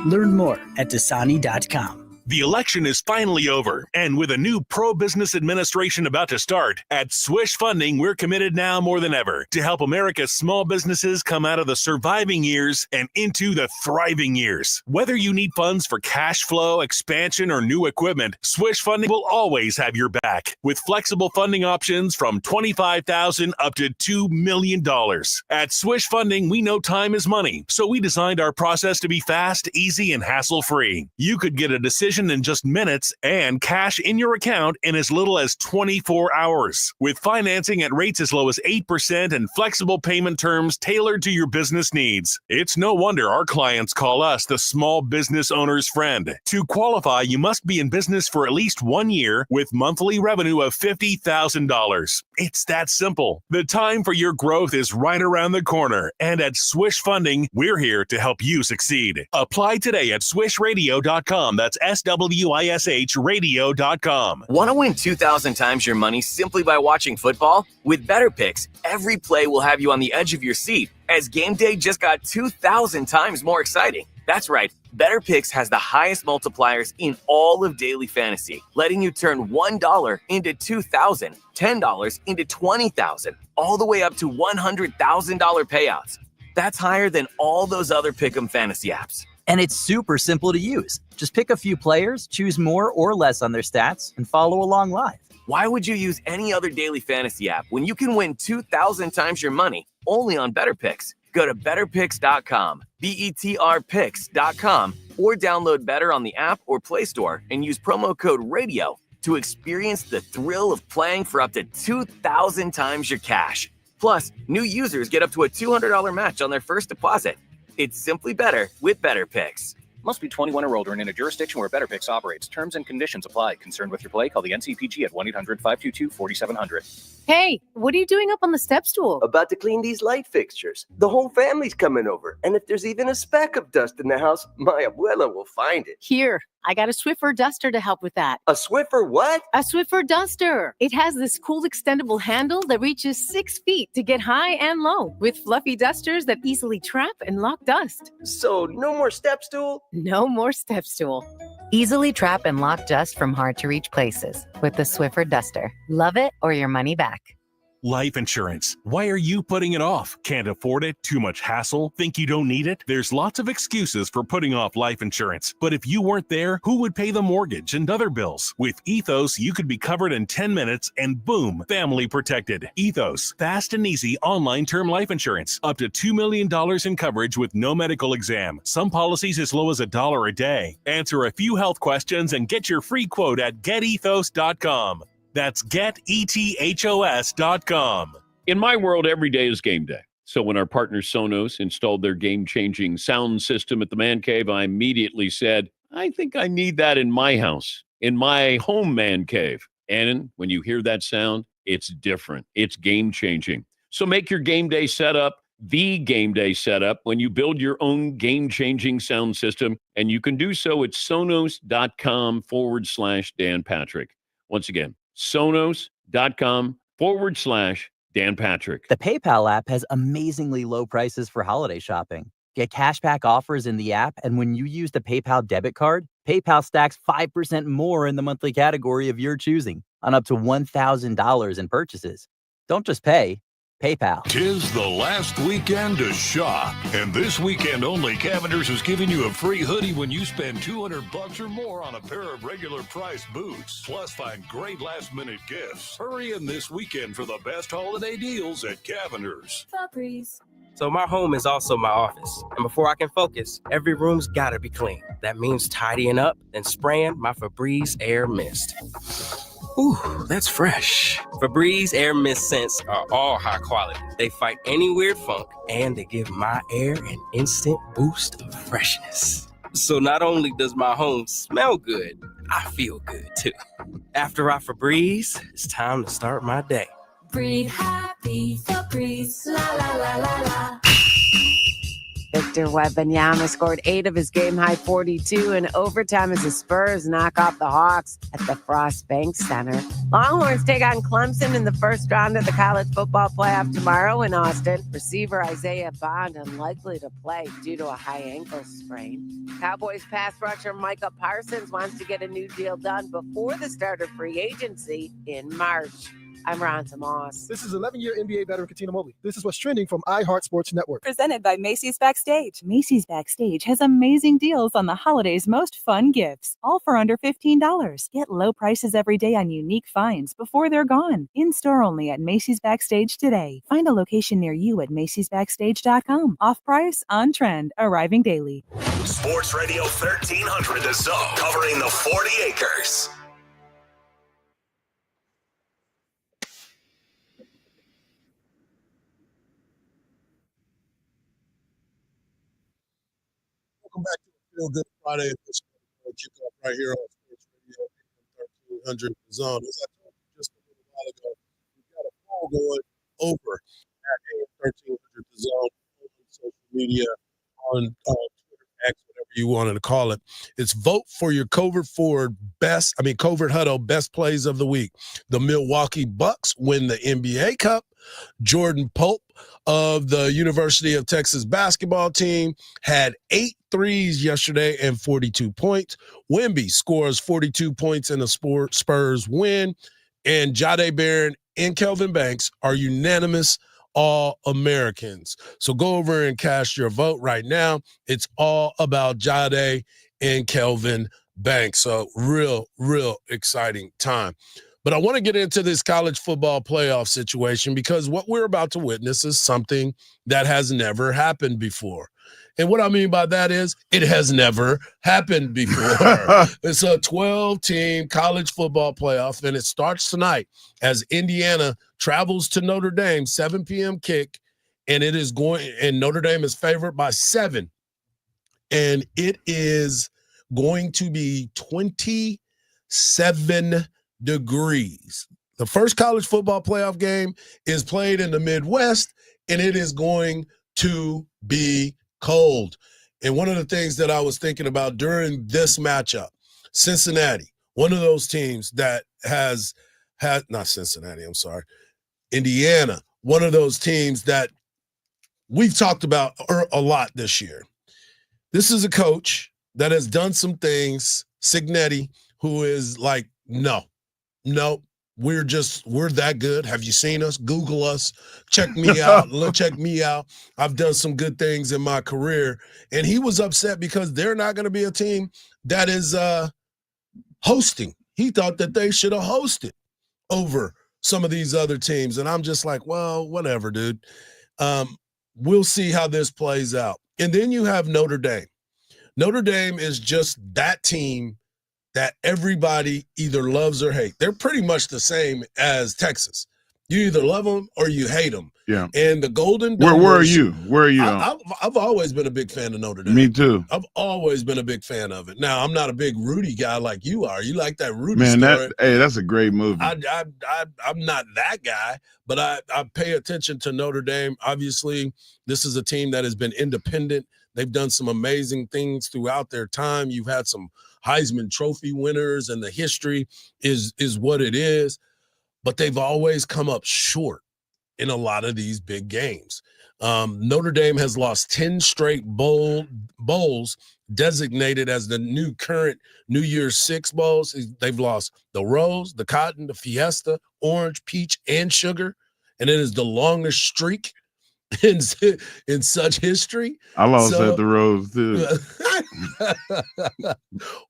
Learn more at Dasani.com. The election is finally over, and with a new pro-business administration about to start, at Swish Funding, we're committed now more than ever to help America's small businesses come out of the surviving years and into the thriving years. Whether you need funds for cash flow, expansion, or new equipment, Swish Funding will always have your back, with flexible funding options from $25,000 up to $2 million. At Swish Funding, we know time is money, so we designed our process to be fast, easy, and hassle-free. You could get a decision in just minutes and cash in your account in as little as 24 hours. With financing at rates as low as 8% and flexible payment terms tailored to your business needs. It's no wonder our clients call us the small business owner's friend. To qualify, you must be in business for at least 1 year with monthly revenue of $50,000. It's that simple. The time for your growth is right around the corner, and at Swish Funding, we're here to help you succeed. Apply today at swishradio.com. That's SWISH radio.com. Want to win 2,000 times your money simply by watching football? With Better Picks, every play will have you on the edge of your seat, as game day just got 2,000 times more exciting. That's right, Better Picks has the highest multipliers in all of daily fantasy, letting you turn $1 into $2,000, $10 into $20,000, all the way up to $100,000 payouts. That's higher than all those other Pick'em fantasy apps. And it's super simple to use. Just pick a few players, choose more or less on their stats, and follow along live. Why would you use any other daily fantasy app when you can win 2,000 times your money only on Better Picks? Go to betterpicks.com, BETRPicks.com, or download Better on the app or Play Store and use promo code RADIO to experience the thrill of playing for up to 2,000 times your cash. Plus, new users get up to a $200 match on their first deposit. It's simply better with Better Picks. Must be 21 or older and in a jurisdiction where Better Picks operates. Terms and conditions apply. Concerned with your play? Call the NCPG at 1-800-522-4700. Hey, what are you doing up on the step stool? About to clean these light fixtures. The whole family's coming over. And if there's even a speck of dust in the house, my abuela will find it. Here, I got a Swiffer duster to help with that. A Swiffer what? A Swiffer duster. It has this cool extendable handle that reaches 6 feet to get high and low, with fluffy dusters that easily trap and lock dust. So no more step stool? No more step stool. Easily trap and lock dust from hard-to-reach places with the Swiffer duster. Love it or your money back. Life insurance. Why are you putting it off? Can't afford it? Too much hassle? Think you don't need it? There's lots of excuses for putting off life insurance. But if you weren't there, who would pay the mortgage and other bills? With Ethos, you could be covered in 10 minutes and boom, family protected. Ethos, fast and easy online term life insurance. Up to $2 million in coverage with no medical exam. Some policies as low as $1 a day. Answer a few health questions and get your free quote at getethos.com. That's getethos.com. In my world, every day is game day. So when our partner Sonos installed their game-changing sound system at the Man Cave, I immediately said, I think I need that in my house, in my home man cave. And when you hear that sound, it's different. It's game-changing. So make your game day setup the game day setup when you build your own game-changing sound system. And you can do so at sonos.com/Dan Patrick. Once again, sonos.com/Dan Patrick. The PayPal app has amazingly low prices for holiday shopping. Get cashback offers in the app, and when you use the PayPal debit card, PayPal stacks 5% more in the monthly category of your choosing on up to $1,000 in purchases. Don't just pay, PayPal. 'Tis the last weekend to shop, and this weekend only, Cavender's is giving you a free hoodie when you spend $200 or more on a pair of regular price boots. Plus, find great last-minute gifts. Hurry in this weekend for the best holiday deals at Cavender's. Febreze. So my home is also my office, and before I can focus, every room's gotta be clean. That means tidying up and spraying my Febreze Air Mist. Ooh, that's fresh. Febreze Air Mist scents are all high quality. They fight any weird funk, and they give my air an instant boost of freshness. So not only does my home smell good, I feel good too. After I Febreze, it's time to start my day. Breathe happy, Febreze, la la la la la. Victor Wembanyama scored 8 of his game-high 42 in overtime as the Spurs knock off the Hawks at the Frost Bank Center. Longhorns take on Clemson in the first round of the college football playoff tomorrow in Austin. Receiver Isaiah Bond unlikely to play due to a high ankle sprain. Cowboys pass rusher Micah Parsons wants to get a new deal done before the start of free agency in March. I'm Ron Tomas. This is 11-year NBA veteran Katina Mobley. This is what's trending from iHeart Sports Network. Presented by Macy's Backstage. Macy's Backstage has amazing deals on the holidays' most fun gifts, all for under $15. Get low prices every day on unique finds before they're gone. In-store only at Macy's Backstage today. Find a location near you at macy'sbackstage.com. Off price, on trend, arriving daily. Sports Radio 1300 The Zone, covering the 40 acres. Welcome back to the Feel Good Friday edition of Kickoff right here on Sports Radio 1300 The Zone. As I told you just a little while ago, we've got a poll going over at AM 1300 The Zone on social media, on Twitter, X, whatever you wanted to call it. It's vote for your Covert Huddle best plays of the week. The Milwaukee Bucks win the NBA Cup. Jordan Pope of the University of Texas basketball team had 8 threes yesterday and 42 points. Wemby scores 42 points in a Spurs win. And Jahdae Barron and Kelvin Banks are unanimous All-Americans. So go over and cast your vote right now. It's all about Jahdae and Kelvin Banks. So real exciting time. But I want to get into this college football playoff situation because what we're about to witness is something that has never happened before. And what I mean by that is it has never happened before. It's a 12-team college football playoff, and it starts tonight as Indiana travels to Notre Dame, 7 p.m. kick, and Notre Dame is favored by 7. And it is going to be 27 degrees. The first college football playoff game is played in the Midwest, and it is going to be cold. And one of the things that I was thinking about during this matchup, Cincinnati, one of those teams that has had, not Cincinnati, I'm sorry, Indiana, one of those teams that we've talked about a lot this year. This is a coach that has done some things, Cignetti, who is like, no, we're that good. Have you seen us? Google us. Check me out. Check me out. I've done some good things in my career. And he was upset because they're not going to be a team that is hosting. He thought that they should have hosted over some of these other teams. And I'm just like, well, whatever, dude. We'll see how this plays out. And then you have Notre Dame. Notre Dame is just that team that everybody either loves or hates. They're pretty much the same as Texas. You either love them or you hate them. Yeah. And the Golden Domers, Where are you? Where are you? I've always been a big fan of Notre Dame. Me too. I've always been a big fan of it. Now, I'm not a big Rudy guy like you are. You like that Rudy Man, story. that's a great movie. I'm not that guy, but I pay attention to Notre Dame. Obviously, this is a team that has been independent. They've done some amazing things throughout their time. You've had some Heisman Trophy winners, and the history is what it is. But they've always come up short in a lot of these big games. Notre Dame has lost 10 straight bowls designated as the current New Year's Six bowls. They've lost the Rose, the Cotton, the Fiesta, Orange, Peach, and Sugar. And it is the longest streak in such history. I lost at the Rose too.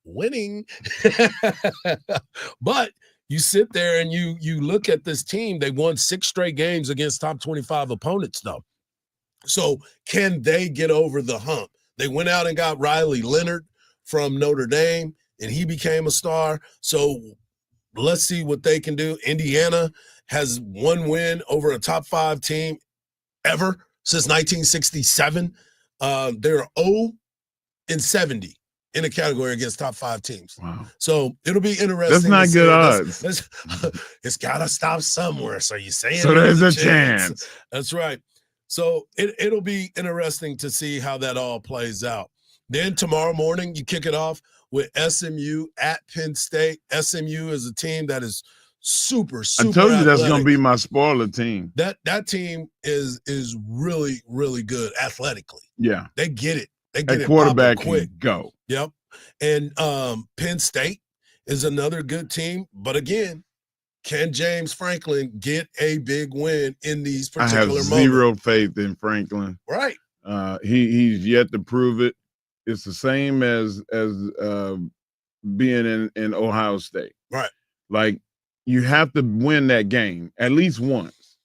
Winning. But you sit there and you look at this team. They won 6 straight games against top 25 opponents, though. So can they get over the hump? They went out and got Riley Leonard from Notre Dame, and he became a star. So let's see what they can do. Indiana has one win over a top 5 team ever since 1967. They're 0-70 in a category against top 5 teams. Wow. So it'll be interesting. That's not good odds. It's got to stop somewhere. So you're saying So there's a chance. That's right. So it'll be interesting to see how that all plays out. Then tomorrow morning, you kick it off with SMU at Penn State. SMU is a team that is super I told you athletic. that's going to be my spoiler team. That team is really, really good athletically. Yeah. They get it. They get That it quarterback popping quick. can go. Yep. And Penn State is another good team. But again, can James Franklin get a big win in these particular moments? I have zero faith in Franklin. Right. He's yet to prove it. It's the same as being in Ohio State. Right. Like, you have to win that game at least once.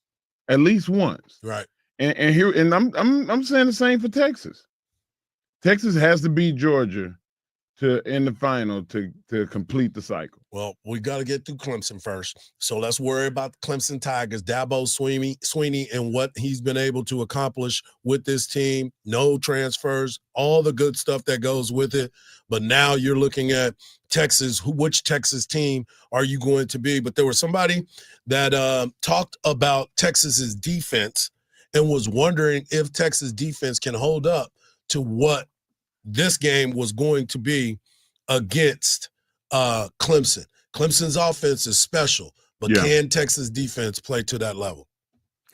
At least once. Right. And I'm saying the same for Texas. Texas has to beat Georgia in the final to complete the cycle. Well, we got to get through Clemson first. So let's worry about the Clemson Tigers, Dabo Swinney, and what he's been able to accomplish with this team. No transfers, all the good stuff that goes with it. But now you're looking at Texas. Which Texas team are you going to be? But there was somebody that talked about Texas's defense and was wondering if Texas defense can hold up to what this game was going to be against Clemson. Clemson's offense is special, but can Texas defense play to that level?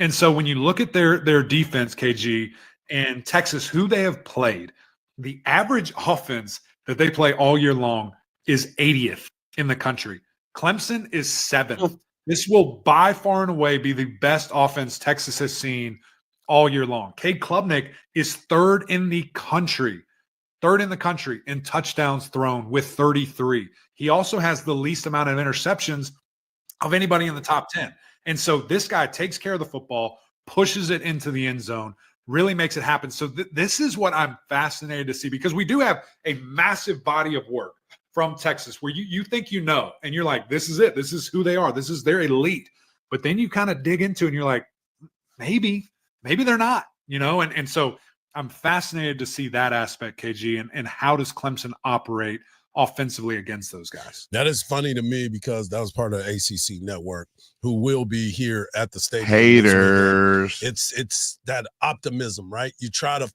And so when you look at their defense, KG, and Texas, who they have played, the average offense that they play all year long is 80th in the country. Clemson is 7th. This will by far and away be the best offense Texas has seen all year long. Cade Klubnik is 3rd in the country. 3rd in the country in touchdowns thrown with 33. He also has the least amount of interceptions of anybody in the top 10. And so this guy takes care of the football, pushes it into the end zone, really makes it happen. So this is what I'm fascinated to see, because we do have a massive body of work from Texas where you think you know, and you're like, this is it. This is who they are. This is their elite. But then you kind of dig into it and you're like, maybe they're not, and so I'm fascinated to see that aspect, KG, and how does Clemson operate offensively against those guys. That is funny to me because that was part of the ACC network, who will be here at the stadium. Haters. It's that optimism, right? You try to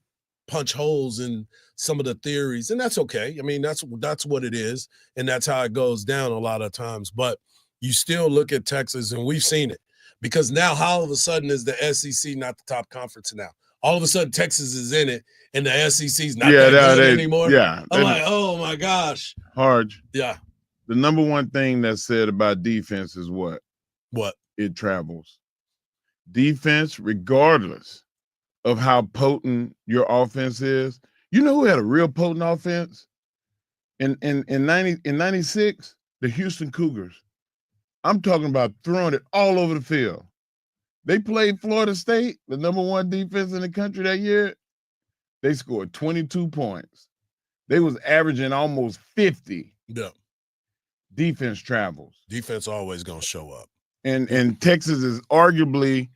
punch holes in some of the theories, and that's okay. I mean, that's what it is, and that's how it goes down a lot of times. But you still look at Texas, and we've seen it, because now all of a sudden is the SEC not the top conference now? All of a sudden, Texas is in it, and the SEC's not that good anymore. Yeah. I'm like, oh, my gosh. Harge. Yeah. The number one thing that's said about defense is what? What? It travels. Defense, regardless of how potent your offense is. You know who had a real potent offense? In 96, the Houston Cougars. I'm talking about throwing it all over the field. They played Florida State, the number 1 defense in the country that year. They scored 22 points. They was averaging almost 50. Yeah. Defense travels. Defense always going to show up. And Texas is arguably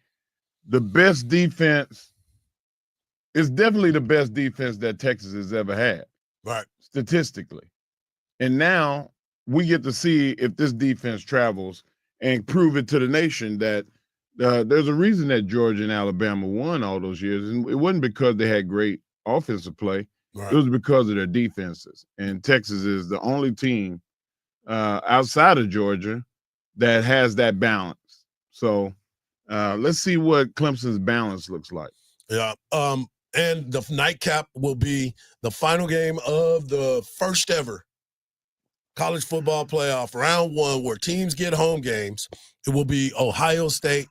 the best defense. It's definitely the best defense that Texas has ever had. Right. Statistically. And now we get to see if this defense travels and prove it to the nation that there's a reason that Georgia and Alabama won all those years, and it wasn't because they had great offensive play. Right. It was because of their defenses. And Texas is the only team outside of Georgia that has that balance. So let's see what Clemson's balance looks like. Yeah. And the nightcap will be the final game of the first ever college football playoff, round 1, where teams get home games. It will be Ohio State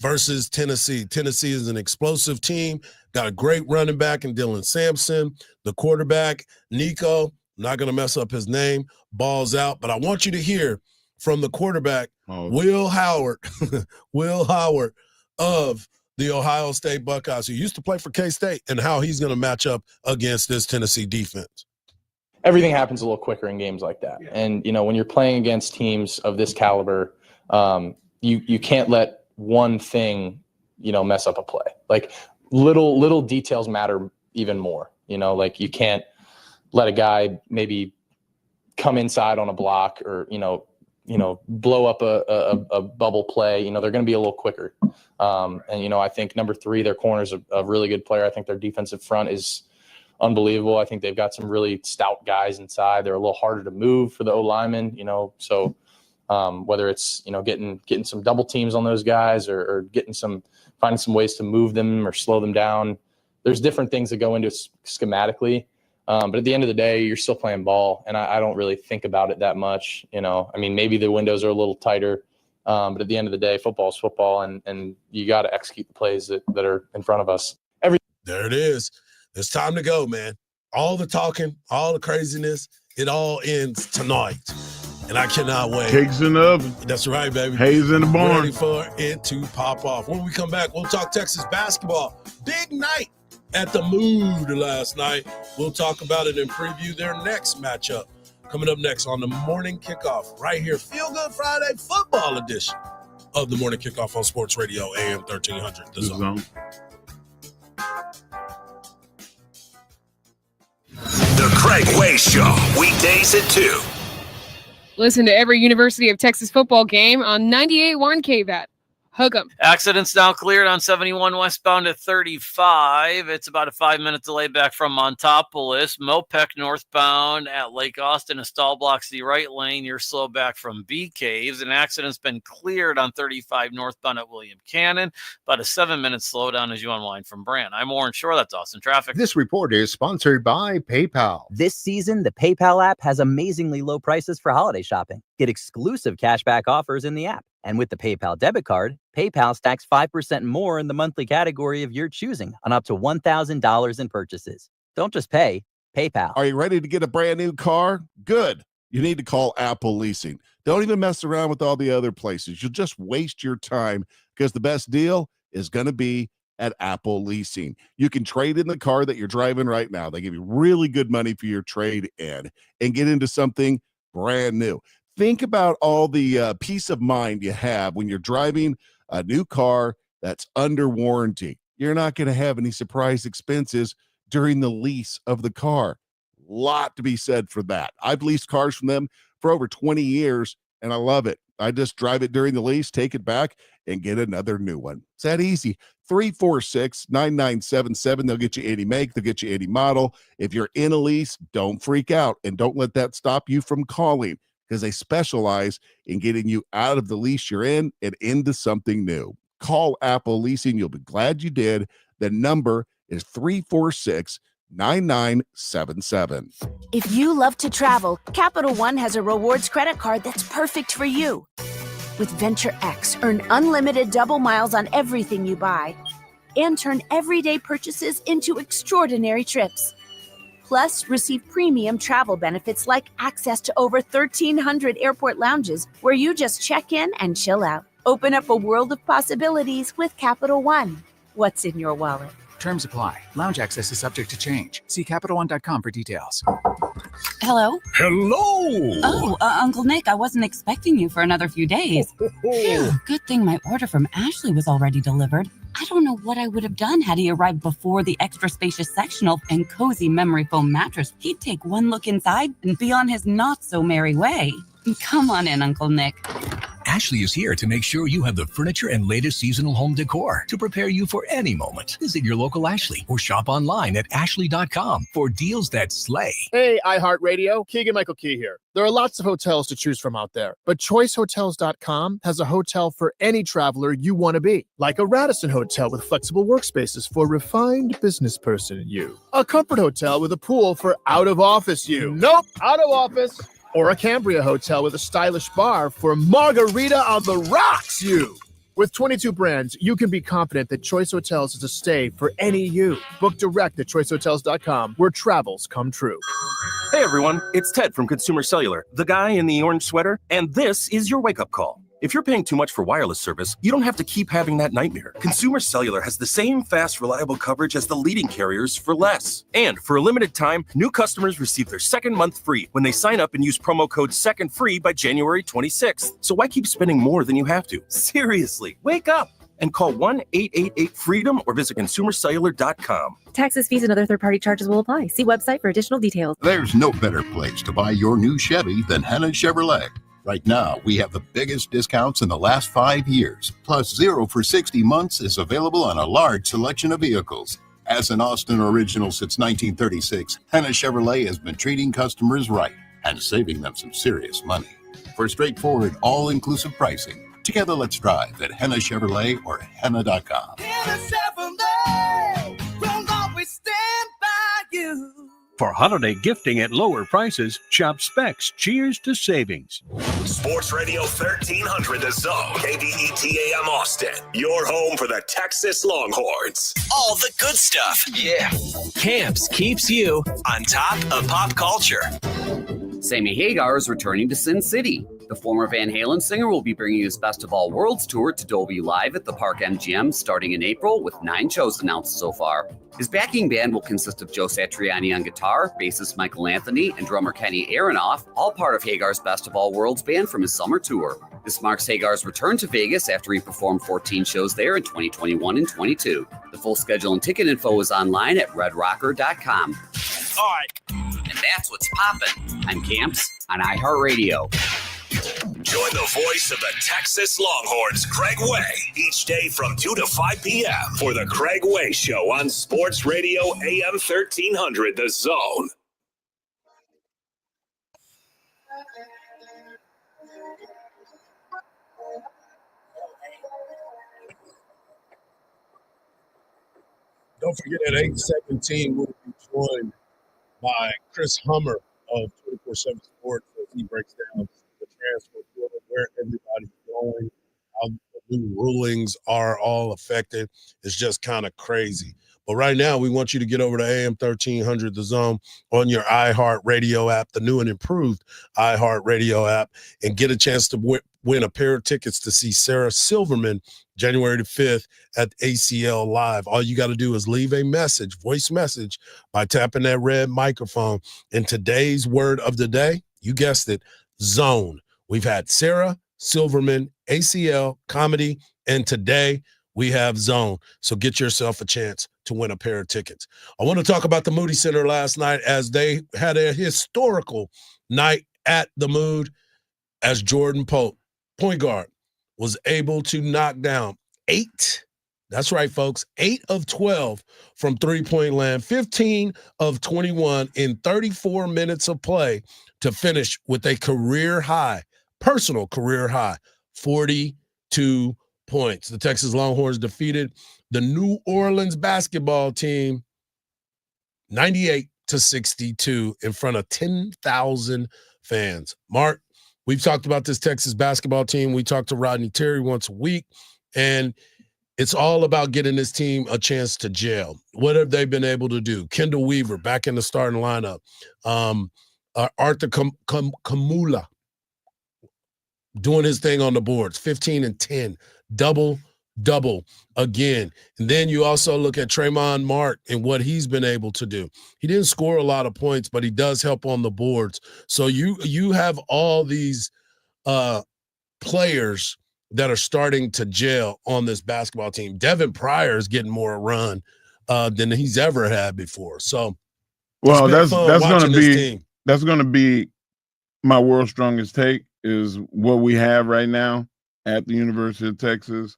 versus Tennessee. Tennessee is an explosive team, got a great running back in Dylan Sampson. The quarterback, Nico, I'm not going to mess up his name, balls out. But I want you to hear from the quarterback, Will Howard, Will Howard of the Ohio State Buckeyes, who used to play for K-State, and how he's going to match up against this Tennessee defense. everything happens a little quicker in games like that. And, when you're playing against teams of this caliber, you can't let one thing, mess up a play. Like little details matter even more, like you can't let a guy maybe come inside on a block or, blow up a bubble play. They're going to be a little quicker. And, I think number 3, their corner's a really good player. I think their defensive front is unbelievable. I think they've got some really stout guys inside. They're a little harder to move for the O-linemen, so whether it's, getting some double teams on those guys or finding some ways to move them or slow them down. There's different things that go into it schematically. But at the end of the day, you're still playing ball, and I don't really think about it that much. Maybe the windows are a little tighter, but at the end of the day, football is football, and you got to execute the plays that are in front of us. There it is. It's time to go, man. All the talking, all the craziness, it all ends tonight. And I cannot wait. Cakes in the oven. That's right, baby. Hayes in the barn. Ready for it to pop off. When we come back, we'll talk Texas basketball. Big night at the Mood last night. We'll talk about it and preview their next matchup. Coming up next on the Morning Kickoff right here. Feel Good Friday football edition of the Morning Kickoff on Sports Radio AM 1300. The Zone. The Craig Way Show, weekdays at 2. Listen to every University of Texas football game on 98.1 KVAT. Hook 'em. Accidents now cleared on 71 westbound at 35. It's about a 5-minute delay back from Montopolis. Mopec northbound at Lake Austin. A stall blocks the right lane. You're slow back from Bee Caves. An accident's been cleared on 35 northbound at William Cannon. About a 7-minute slowdown as you unwind from Brand. I'm Warren Shore. That's Austin Traffic. This report is sponsored by PayPal. This season, the PayPal app has amazingly low prices for holiday shopping. Get exclusive cashback offers in the app. And with the PayPal debit card, PayPal stacks 5% more in the monthly category of your choosing on up to $1,000 in purchases. Don't just pay, PayPal. Are you ready to get a brand new car? Good. You need to call Apple Leasing. Don't even mess around with all the other places. You'll just waste your time because the best deal is going to be at Apple Leasing. You can trade in the car that you're driving right now. They give you really good money for your trade in and get into something brand new. Think about all the peace of mind you have when you're driving a new car that's under warranty. You're not going to have any surprise expenses during the lease of the car. Lot to be said for that. I've leased cars from them for over 20 years, and I love it. I just drive it during the lease, take it back, and get another new one. It's that easy. 346-9977. They'll get you any make. They'll get you any model. If you're in a lease, don't freak out, and don't let that stop you from calling, because they specialize in getting you out of the lease you're in and into something new. Call Apple Leasing. You'll be glad you did. The number is 346-9977. If you love to travel, Capital One has a rewards credit card that's perfect for you. With Venture X, earn unlimited double miles on everything you buy and turn everyday purchases into extraordinary trips. Plus, receive premium travel benefits like access to over 1,300 airport lounges where you just check in and chill out. Open up a world of possibilities with Capital One. What's in your wallet? Terms apply. Lounge access is subject to change. See CapitalOne.com for details. Hello? Hello! Oh, Uncle Nick, I wasn't expecting you for another few days. Phew, good thing my order from Ashley was already delivered. I don't know what I would have done had he arrived before the extra spacious sectional and cozy memory foam mattress. He'd take one look inside and be on his not-so-merry way. Come on in, Uncle Nick. Ashley is here to make sure you have the furniture and latest seasonal home decor to prepare you for any moment. Visit your local Ashley or shop online at ashley.com for deals that slay. Hey, iHeartRadio, Keegan-Michael Key here. There are lots of hotels to choose from out there, but ChoiceHotels.com has a hotel for any traveler you want to be, like a Radisson hotel with flexible workspaces for refined business person you, a Comfort hotel with a pool for out-of-office you. Nope, out of office. Or a Cambria hotel with a stylish bar for margarita on the rocks you. With 22 brands, you can be confident that Choice Hotels is a stay for any you. Book direct at choicehotels.com, where travels come true. Hey everyone, it's Ted from Consumer Cellular, the guy in the orange sweater, and this is your wake-up call. If you're paying too much for wireless service, you don't have to keep having that nightmare. Consumer Cellular has the same fast, reliable coverage as the leading carriers for less. And for a limited time, new customers receive their second month free when they sign up and use promo code SECONDFREE by January 26th. So why keep spending more than you have to? Seriously, wake up and call 1-888-FREEDOM or visit consumercellular.com. Taxes, fees, and other third-party charges will apply. See website for additional details. There's no better place to buy your new Chevy than Henna Chevrolet. Right now, we have the biggest discounts in the last 5 years. Plus, 0 for 60 months is available on a large selection of vehicles. As an Austin original since 1936, Henna Chevrolet has been treating customers right and saving them some serious money. For straightforward, all-inclusive pricing, together let's drive at Henna Chevrolet or Henna.com. For holiday gifting at lower prices, shop Specs. Cheers to savings. Sports Radio 1300 The Zone, KDET-AM Austin, your home for the Texas Longhorns. All the good stuff. Yeah. Camps keeps you on top of pop culture. Sammy Hagar is returning to Sin City. The former Van Halen singer will be bringing his Best of All Worlds tour to Dolby Live at the Park MGM starting in April, with 9 shows announced so far. His backing band will consist of Joe Satriani on guitar, bassist Michael Anthony, and drummer Kenny Aronoff, all part of Hagar's Best of All Worlds band from his summer tour. This marks Hagar's return to Vegas after he performed 14 shows there in 2021 and 22. The full schedule and ticket info is online at redrocker.com. All right. And that's what's poppin'. I'm Camps on iHeartRadio. Join the voice of the Texas Longhorns, Craig Way, each day from 2 to 5 p.m. for the Craig Way Show on Sports Radio AM 1300 The Zone. Don't forget that 8-17 will be joined by Chris Hummer of 24/7 Sports as he breaks down the transfer portal, where everybody's going, how the new rulings are all affected. It's just kind of crazy. But right now, we want you to get over to AM 1300 The Zone on your iHeartRadio app, the new and improved iHeartRadio app, and get a chance to win a pair of tickets to see Sarah Silverman January the 5th at ACL Live. All you got to do is leave a message, voice message, by tapping that red microphone. And today's word of the day, you guessed it, zone. We've had Sarah Silverman, ACL, comedy, and today we have zone. So get yourself a chance to win a pair of tickets. I want to talk about the Moody Center last night as they had a historical night at the Mood as Jordan Pope, point guard, was able to knock down 8. That's right, folks. 8 of 12 from three-point land, 15 of 21 in 34 minutes of play to finish with a career high, personal career high, 42 points. The Texas Longhorns defeated the New Orleans basketball team 98-62 in front of 10,000 fans. Mark, we've talked about this Texas basketball team. We talk to Rodney Terry once a week, and it's all about getting this team a chance to gel. What have they been able to do? Kendall Weaver back in the starting lineup. Arthur Kamula doing his thing on the boards, 15 and 10, double again. And then you also look at Tremont Mark and what he's been able to do. He didn't score a lot of points, but he does help on the boards. So you have all these players that are starting to gel on this basketball team. Devin Pryor is getting more run than he's ever had before. So, well, that's going to be my world's strongest take is what we have right now at the University of Texas.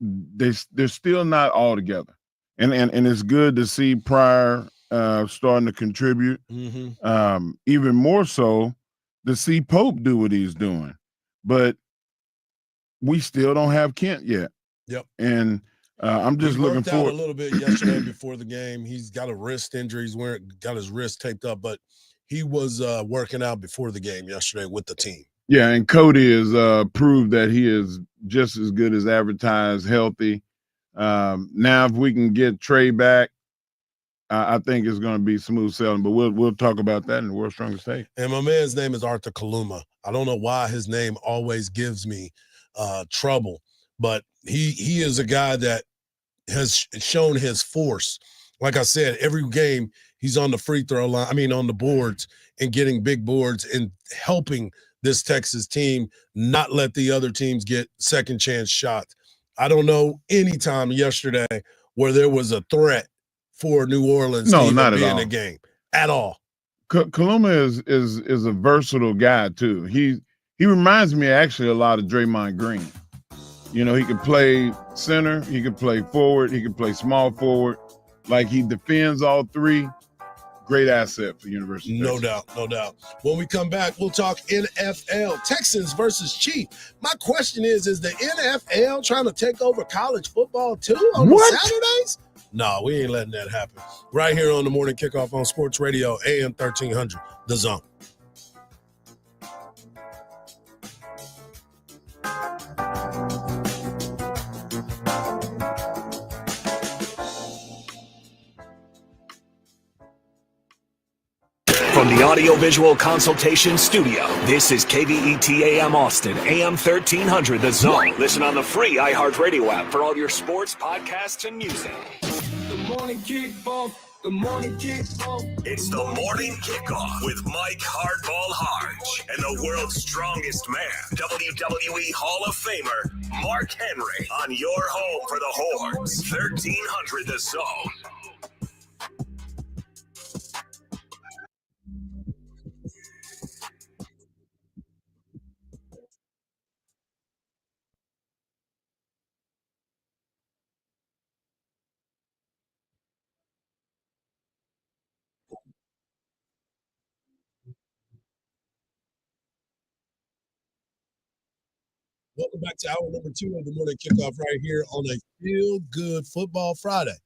They're still not all together, and it's good to see Pryor starting to contribute. Mm-hmm. Even more so to see Pope do what he's doing. But we still don't have Kent yet. Yep. And I'm just looking forward. A little bit yesterday before the game. He's got a wrist injury. He's got his wrist taped up, but he was working out before the game yesterday with the team. Yeah, and Cody has proved that he is just as good as advertised, healthy. Now, if we can get Trey back, I think it's going to be smooth sailing. But we'll talk about that in the World's Strongest Take. And my man's name is Arthur Kaluma. I don't know why his name always gives me trouble, but he is a guy that has shown his force. Like I said, every game he's on the free throw line, on the boards and getting big boards and helping this Texas team not let the other teams get second chance shots. I don't know any time yesterday where there was a threat for New Orleans to even be in the game at all. Kaluma is a versatile guy too. He reminds me actually a lot of Draymond Green. You know, he can play center, he can play forward, he can play small forward. Like, he defends all three. Great asset for University of Texas. No doubt. When we come back, we'll talk NFL, Texans versus Chiefs. My question is the NFL trying to take over college football too on Saturdays? No, we ain't letting that happen. Right here on the Morning Kickoff on Sports Radio, AM 1300, The Zone. From the Audiovisual Consultation Studio, this is KVET AM Austin, AM 1300, The Zone. Listen on the free iHeartRadio app for all your sports, podcasts, and music. The morning kickoff. The morning kickoff. It's the morning kickoff with Mike Hardball Harge and the world's strongest man, WWE Hall of Famer Mark Henry, on your home for the Horns, 1300 The Zone. Welcome back to hour number 2 of the morning kickoff right here on a Feel Good Football Friday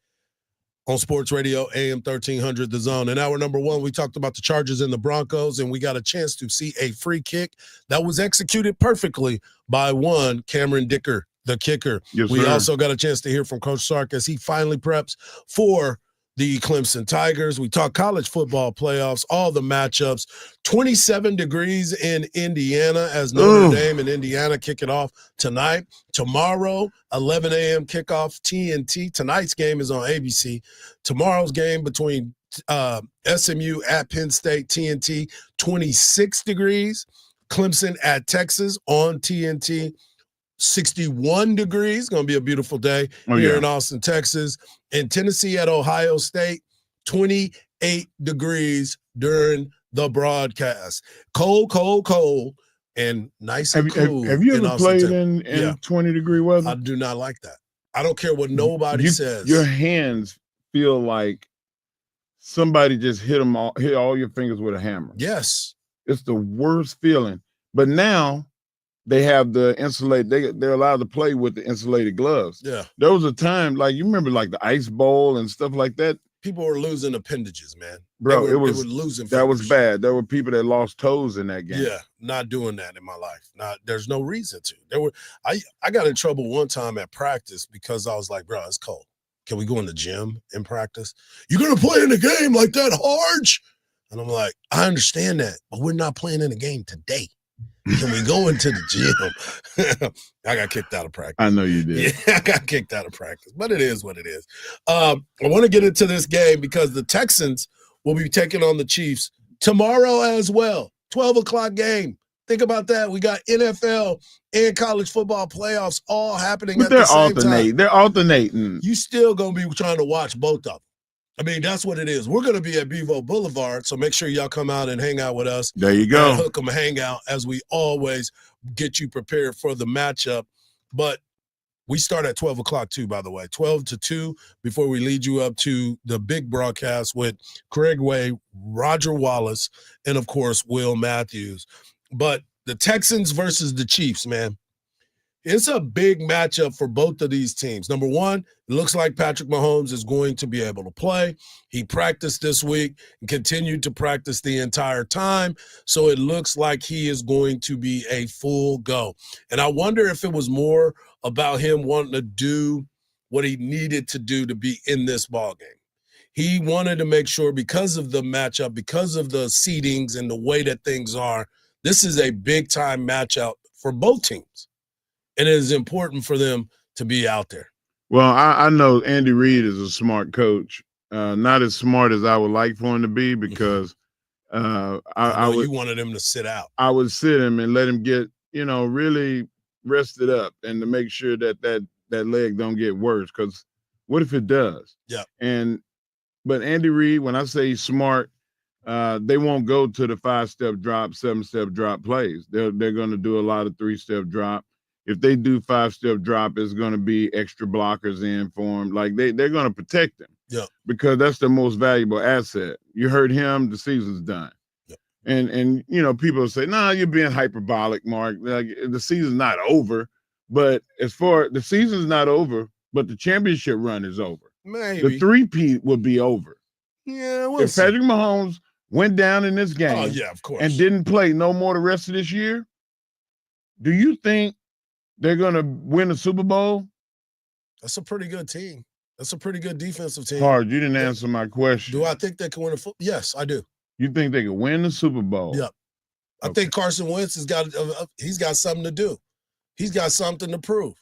on Sports Radio AM 1300 The Zone. In hour number 1, we talked about the Chargers and the Broncos, and we got a chance to see a free kick that was executed perfectly by one Cameron Dicker, the kicker. Yes, we sir. also got a chance to hear from Coach Sark as he finally preps for the Clemson Tigers. We talk college football playoffs, all the matchups. 27 degrees in Indiana as Notre Dame and Indiana kick it off tonight. Tomorrow, 11 a.m. kickoff, TNT. Tonight's game is on ABC. Tomorrow's game between SMU at Penn State, TNT, 26 degrees. Clemson at Texas on TNT. 61 degrees. Going to be a beautiful day here in Austin, Texas. And Tennessee at Ohio State, 28 degrees during the broadcast. Cold, and nice and cool. Have you ever Austin, played Texas. in 20-degree weather? I do not like that. I don't care what nobody says. Your hands feel like somebody just hit all your fingers with a hammer. Yes. It's the worst feeling. But now they have the insulated, they're allowed to play with the insulated gloves. Yeah. There was a time, like, you remember like the ice bowl and stuff like that? People were losing appendages, man. Bro, they were losing that was fingers. bad. There were people that lost toes in that game. Yeah, not doing that in my life. There's no reason to. I got in trouble one time at practice because I was like, bro, it's cold. Can we go in the gym and practice? You're gonna play in the game like that, Harge? And I'm like, I understand that, but we're not playing in the game today. Can we go into the gym? I got kicked out of practice. I know you did. Yeah, I got kicked out of practice, but it is what it is. I want to get into this game because the Texans will be taking on the Chiefs tomorrow as well. 12 o'clock game. Think about that. We got NFL and college football playoffs all happening But at the same time. They're alternating. You still going to be trying to watch both of them. I mean, that's what it is. We're going to be at Bevo Boulevard, so make sure y'all come out and hang out with us. There you go. Hook 'em Hangout, as we always get you prepared for the matchup. But we start at 12 o'clock too, by the way, 12 to 2 before we lead you up to the big broadcast with Craig Way, Roger Wallace, and, of course, Will Matthews. But the Texans versus the Chiefs, man. It's a big matchup for both of these teams. Number one, it looks like Patrick Mahomes is going to be able to play. He practiced this week and continued to practice the entire time. So it looks like he is going to be a full go. And I wonder if it was more about him wanting to do what he needed to do to be in this ballgame. He wanted to make sure, because of the matchup, because of the seedings and the way that things are, This is a big-time matchup for both teams, and it is important for them to be out there. Well, I know Andy Reid is a smart coach. Not as smart as I would like for him to be because you wanted him to sit out. I would sit him and let him get, really rested up and to make sure that leg don't get worse. Because what if it does? Yeah. But Andy Reid, when I say he's smart, they won't go to the 5-step drop, 7-step drop plays. They're going to do a lot of 3-step drop. If they do 5-step drop, it's going to be extra blockers in for him. Like they're going to protect him. Yeah. Because that's the most valuable asset. You hurt him, the season's done. Yeah. And people say, nah, you're being hyperbolic, Mark. Like the season's not over. But the season's not over, but the championship run is over. Maybe. The 3-peat would be over. Yeah, we'll if see. Patrick Mahomes went down in this game of course. and didn't play no more the rest of this year, do you think they're going to win the Super Bowl? That's a pretty good team. That's a pretty good defensive team. Hard, you didn't answer my question. Do I think they can win a football? Yes, I do. You think they can win the Super Bowl? Yep. I think Carson Wentz has got he's got something to do. He's got something to prove.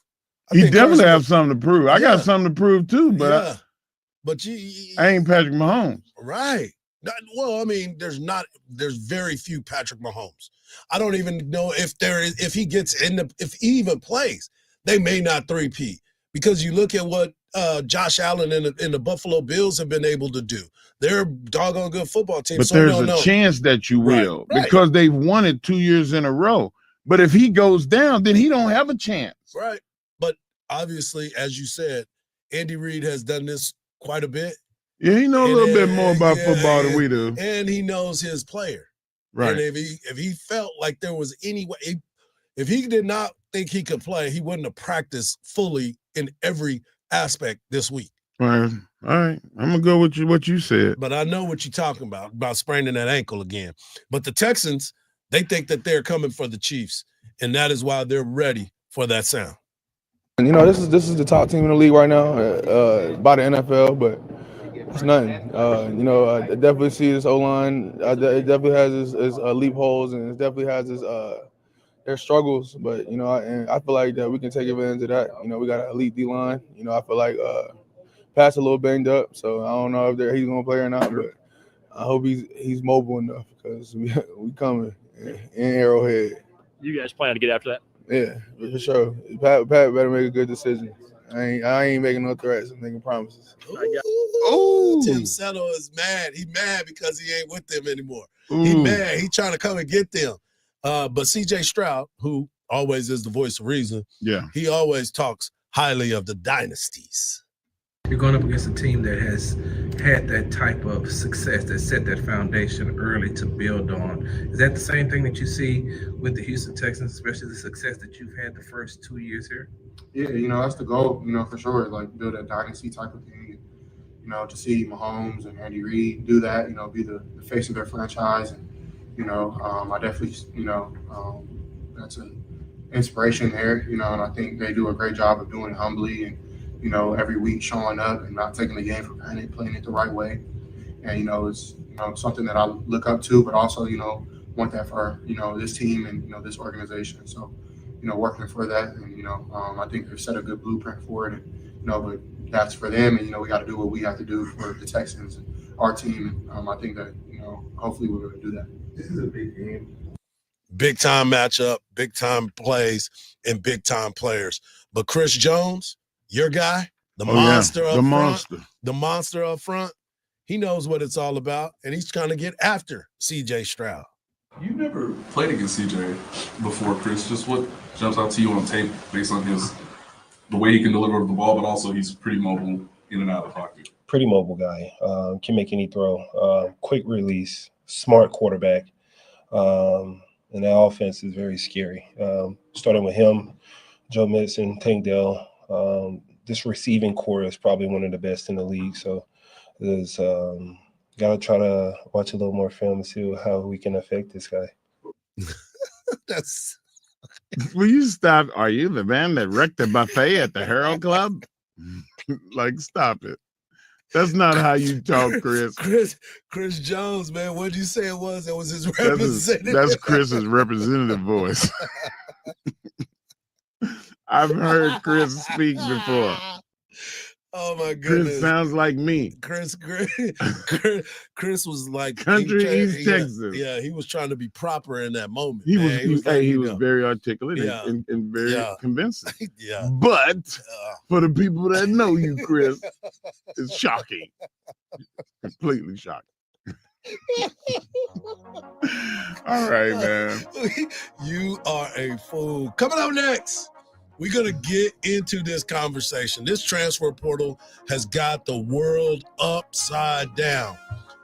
He definitely has something to prove. I got something to prove too, but I ain't Patrick Mahomes. Right. There's very few Patrick Mahomes. I don't even know if he even plays. They may not 3-peat because you look at what Josh Allen and the Buffalo Bills have been able to do. They're a doggone good football team. But so there's I don't a know. chance that you will Right. because they've won it 2 years in a row. But if he goes down, then he don't have a chance. Right. But obviously, as you said, Andy Reid has done this quite a bit. Yeah, he knows a little bit more about football than we do. And he knows his player. Right. And if he felt like there was any way, if he did not think he could play, he wouldn't have practiced fully in every aspect this week. All right. I'm gonna go with what you said. But I know what you're talking about spraining that ankle again. But the Texans, they think that they're coming for the Chiefs, and that is why they're ready for that sound. And this is the top team in the league right now by the NFL, but it's nothing. I definitely see this O-line. It definitely has its loopholes, and it definitely has its their struggles. But and I feel like that we can take advantage of that. We got an elite D-line. I feel like Pat's a little banged up, so I don't know if he's gonna play or not. But I hope he's mobile enough because we coming in Arrowhead. You guys plan to get after that? Yeah, for sure. Pat better make a good decision. I ain't making no threats. I'm making promises. Ooh. Tim Settle is mad. He mad because he ain't with them anymore. He mad. He trying to come and get them. But C.J. Stroud, who always is the voice of reason, he always talks highly of the dynasties. You're going up against a team that has had that type of success, that set that foundation early to build on. Is that the same thing that you see with the Houston Texans, especially the success that you've had the first 2 years here? Yeah, that's the goal, for sure, like build a dynasty type of thing. And, to see Mahomes and Andy Reid do that, be the face of their franchise. And, I definitely, that's an inspiration there, and I think they do a great job of doing it humbly and, every week showing up and not taking the game for granted, playing it the right way. And, it's, something that I look up to, but also, want that for, this team and, this organization. So, working for that. And, I think they've set a good blueprint for it. And, but that's for them. And, we got to do what we have to do for the Texans and our team. And I think that, hopefully we're going to do that. This is a big game. Big time matchup, big time plays, and big time players. But Chris Jones, your guy, the monster up front, he knows what it's all about, and he's trying to get after C.J. Stroud. You never played against C.J. before, Chris. Just what jumps out to you on tape based on the way he can deliver the ball, but also he's pretty mobile in and out of the pocket. Pretty mobile guy, can make any throw, quick release, smart quarterback, and that offense is very scary. Starting with him, Joe Mixon, Tank Dell, this receiving core is probably one of the best in the league. So there's got to try to watch a little more film and see how we can affect this guy. That's. Will you stop? Are you the man that wrecked the buffet at the Herald Club? Like, stop it. That's not how you talk, Chris. Chris Jones, man. What did you say it was? That was his That's representative. Chris's representative voice. I've heard Chris speak before. Oh my goodness. Chris sounds like me. Chris was like Country East Texas. Yeah, he was trying to be proper in that moment. He man. was like, very articulate and very convincing. Yeah. But for the people that know you, Chris, it's shocking. Completely shocking. All right, man. You are a fool. Coming up next, we're going to get into this conversation. This transfer portal has got the world upside down.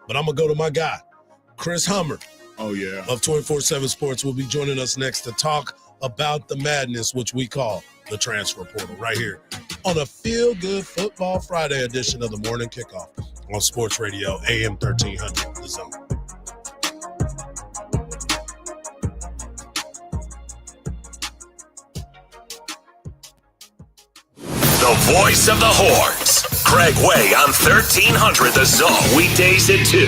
But I'm going to go to my guy, Chris Hummer. Oh, yeah. Of 24/7 Sports will be joining us next to talk about the madness, which we call the transfer portal, right here on a Feel Good Football Friday edition of the Morning Kickoff on Sports Radio AM 1300, The Zone. The voice of the Horns. Craig Way on 1300 The Zone. Weekdays at 2.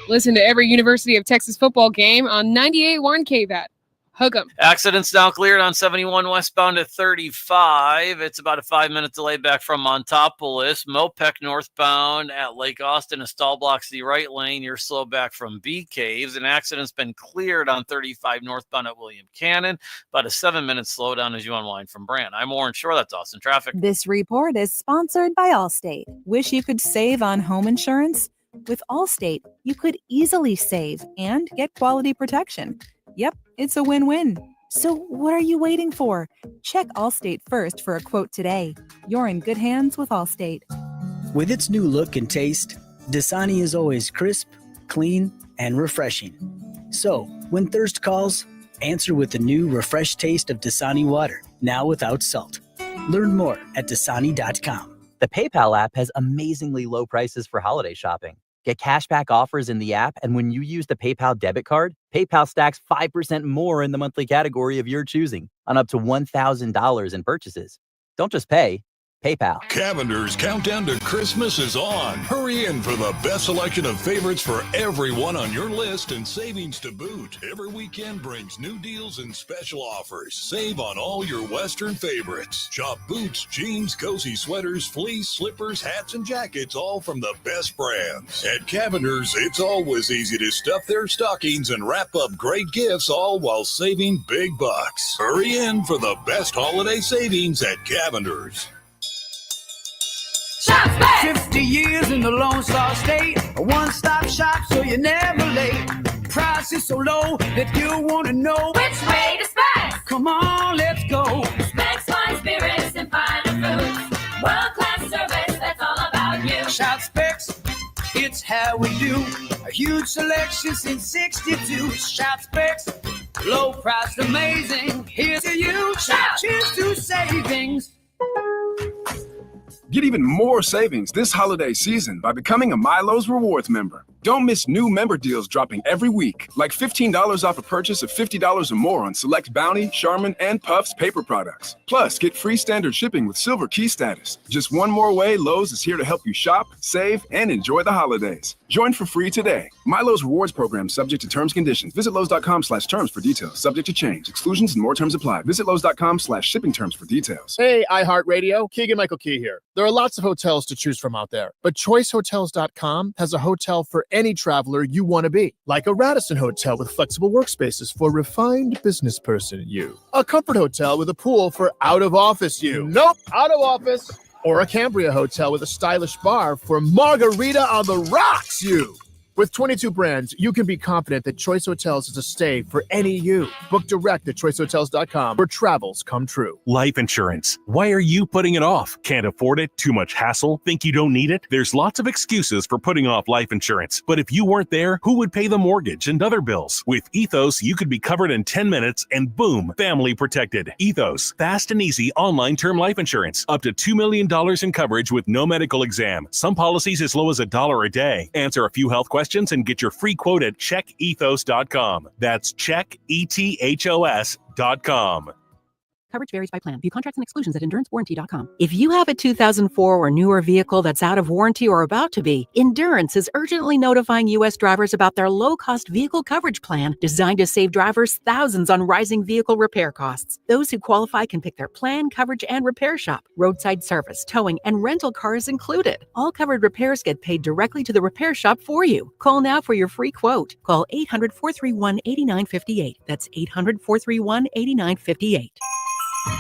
Listen to every University of Texas football game on 98.1 KVAT. Hook 'em. Accidents now cleared on 71 westbound at 35. It's about a 5-minute delay back from Montopolis. Mopec northbound at Lake Austin. A stall blocks the right lane. You're slow back from Bee Caves. An accident's been cleared on 35 northbound at William Cannon. About a 7-minute slowdown as you unwind from Brand. I'm Warren Shore. That's Austin Traffic. This report is sponsored by Allstate. Wish you could save on home insurance? With Allstate, you could easily save and get quality protection. Yep, it's a win-win. So what are you waiting for? Check Allstate first for a quote today. You're in good hands with Allstate. With its new look and taste, Dasani is always crisp, clean, and refreshing. So, when thirst calls, answer with the new refreshed taste of Dasani water, now without salt. Learn more at Dasani.com. The PayPal app has amazingly low prices for holiday shopping. Get cashback offers in the app, and when you use the PayPal debit card, PayPal stacks 5% more in the monthly category of your choosing on up to $1,000 in purchases. Don't just pay, PayPal. Cavender's countdown to Christmas is on. Hurry in for the best selection of favorites for everyone on your list and savings to boot. Every weekend brings new deals and special offers. Save on all your Western favorites. Shop boots, jeans, cozy sweaters, fleece, slippers, hats, and jackets, all from the best brands. At Cavender's, it's always easy to stuff their stockings and wrap up great gifts, all while saving big bucks. Hurry in for the best holiday savings at Cavender's. 50 years in the Lone Star State, a one-stop shop so you're never late. Price is so low that you want to know which way to Specs. Come on, let's go. Specs fine spirits and finer foods. World-class service, that's all about you. Shop Specs, it's how we do. A huge selection since 62. Shop Specs, low price, amazing. Here's to you. Cheers to savings. Get even more savings this holiday season by becoming a Milo's Rewards member. Don't miss new member deals dropping every week, like $15 off a purchase of $50 or more on select Bounty, Charmin, and Puffs paper products. Plus, get free standard shipping with Silver Key status. Just one more way Lowe's is here to help you shop, save, and enjoy the holidays. Join for free today. Milo's Rewards program subject to terms and conditions. Visit Lowe's.com/terms for details. Subject to change. Exclusions and more terms apply. Visit Lowe's.com/shipping terms for details. Hey, iHeartRadio, Keegan-Michael Key here. There are lots of hotels to choose from out there, but ChoiceHotels.com has a hotel for any traveler you want to be, like a Radisson hotel with flexible workspaces for refined business person you, a Comfort hotel with a pool for out-of-office you. Nope, out of office. Or a Cambria hotel with a stylish bar for margarita on the rocks you. With 22 brands, you can be confident that Choice Hotels is a stay for any you. Book direct at choicehotels.com where travels come true. Life insurance. Why are you putting it off? Can't afford it? Too much hassle? Think you don't need it? There's lots of excuses for putting off life insurance. But if you weren't there, who would pay the mortgage and other bills? With Ethos, you could be covered in 10 minutes and boom, family protected. Ethos, fast and easy online term life insurance. Up to $2 million in coverage with no medical exam. Some policies as low as $1 a day. Answer a few health questions and get your free quote at checkethos.com. That's checkethos.com. Coverage varies by plan. View contracts and exclusions at endurancewarranty.com. If you have a 2004 or newer vehicle that's out of warranty or about to be, Endurance is urgently notifying U.S. drivers about their low-cost vehicle coverage plan designed to save drivers thousands on rising vehicle repair costs. Those who qualify can pick their plan, coverage, and repair shop. Roadside service, towing, and rental cars included. All covered repairs get paid directly to the repair shop for you. Call now for your free quote. Call 800-431-8958. That's 800-431-8958.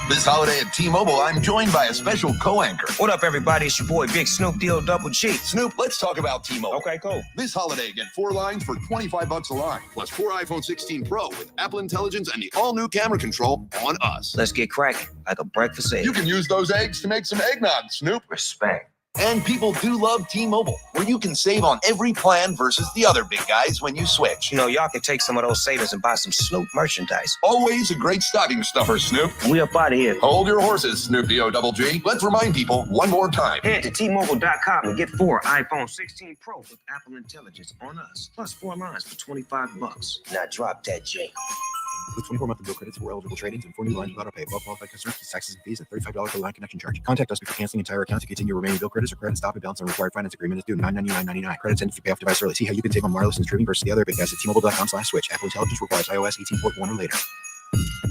This holiday at T-Mobile, I'm joined by a special co-anchor. What up, everybody? It's your boy, Big Snoop Deal Double G. Snoop, let's talk about T-Mobile. Okay, cool. This holiday, get 4 lines for $25 a line, plus 4 iPhone 16 Pro with Apple Intelligence and the all-new camera control on us. Let's get cracking, like a breakfast egg. You can use those eggs to make some eggnog, Snoop. Respect. And people do love T-Mobile, where you can save on every plan versus the other big guys when you switch. You know, y'all can take some of those savings and buy some Snoop merchandise. Always a great stocking stuffer, Snoop. We up out of here. Hold your horses, Snoop D-O-double G. Let's remind people one more time. Head to T-Mobile.com and get 4 iPhone 16 Pro with Apple Intelligence on us, plus 4 lines for $25. Now drop that J. With 24-month bill credits for eligible tradings and 4 new lines without a pay. Above qualified customers, taxes and fees, and $35 per line connection charge. Contact us before canceling entire account to continue remaining bill credits or credit stop and balance on required finance agreement is due $999.99. Credits end if you pay off device early. See how you can save on wireless and streaming versus the other big guys at T-Mobile.com/switch. Apple Intelligence requires iOS 18.1 or later.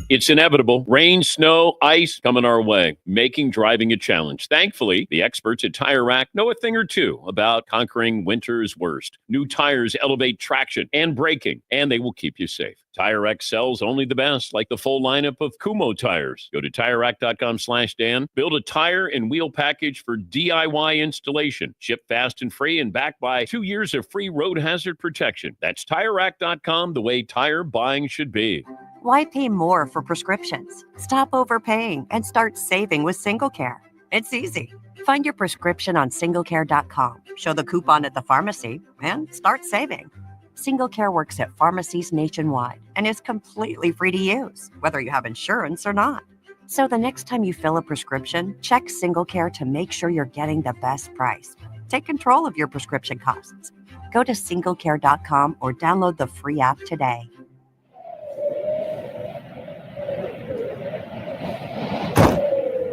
It's inevitable. Rain, snow, ice coming our way, making driving a challenge. Thankfully, the experts at Tire Rack know a thing or two about conquering winter's worst. New tires elevate traction and braking, and they will keep you safe. Tire Rack sells only the best, like the full lineup of Kumho tires. Go to TireRack.com/Dan. Build a tire and wheel package for DIY installation. Ship fast and free and backed by 2 years of free road hazard protection. That's TireRack.com, the way tire buying should be. Why pay more for prescriptions? Stop overpaying and start saving with SingleCare. It's easy. Find your prescription on SingleCare.com. Show the coupon at the pharmacy and start saving. SingleCare works at pharmacies nationwide and is completely free to use, whether you have insurance or not. So the next time you fill a prescription, check SingleCare to make sure you're getting the best price. Take control of your prescription costs. Go to SingleCare.com or download the free app today.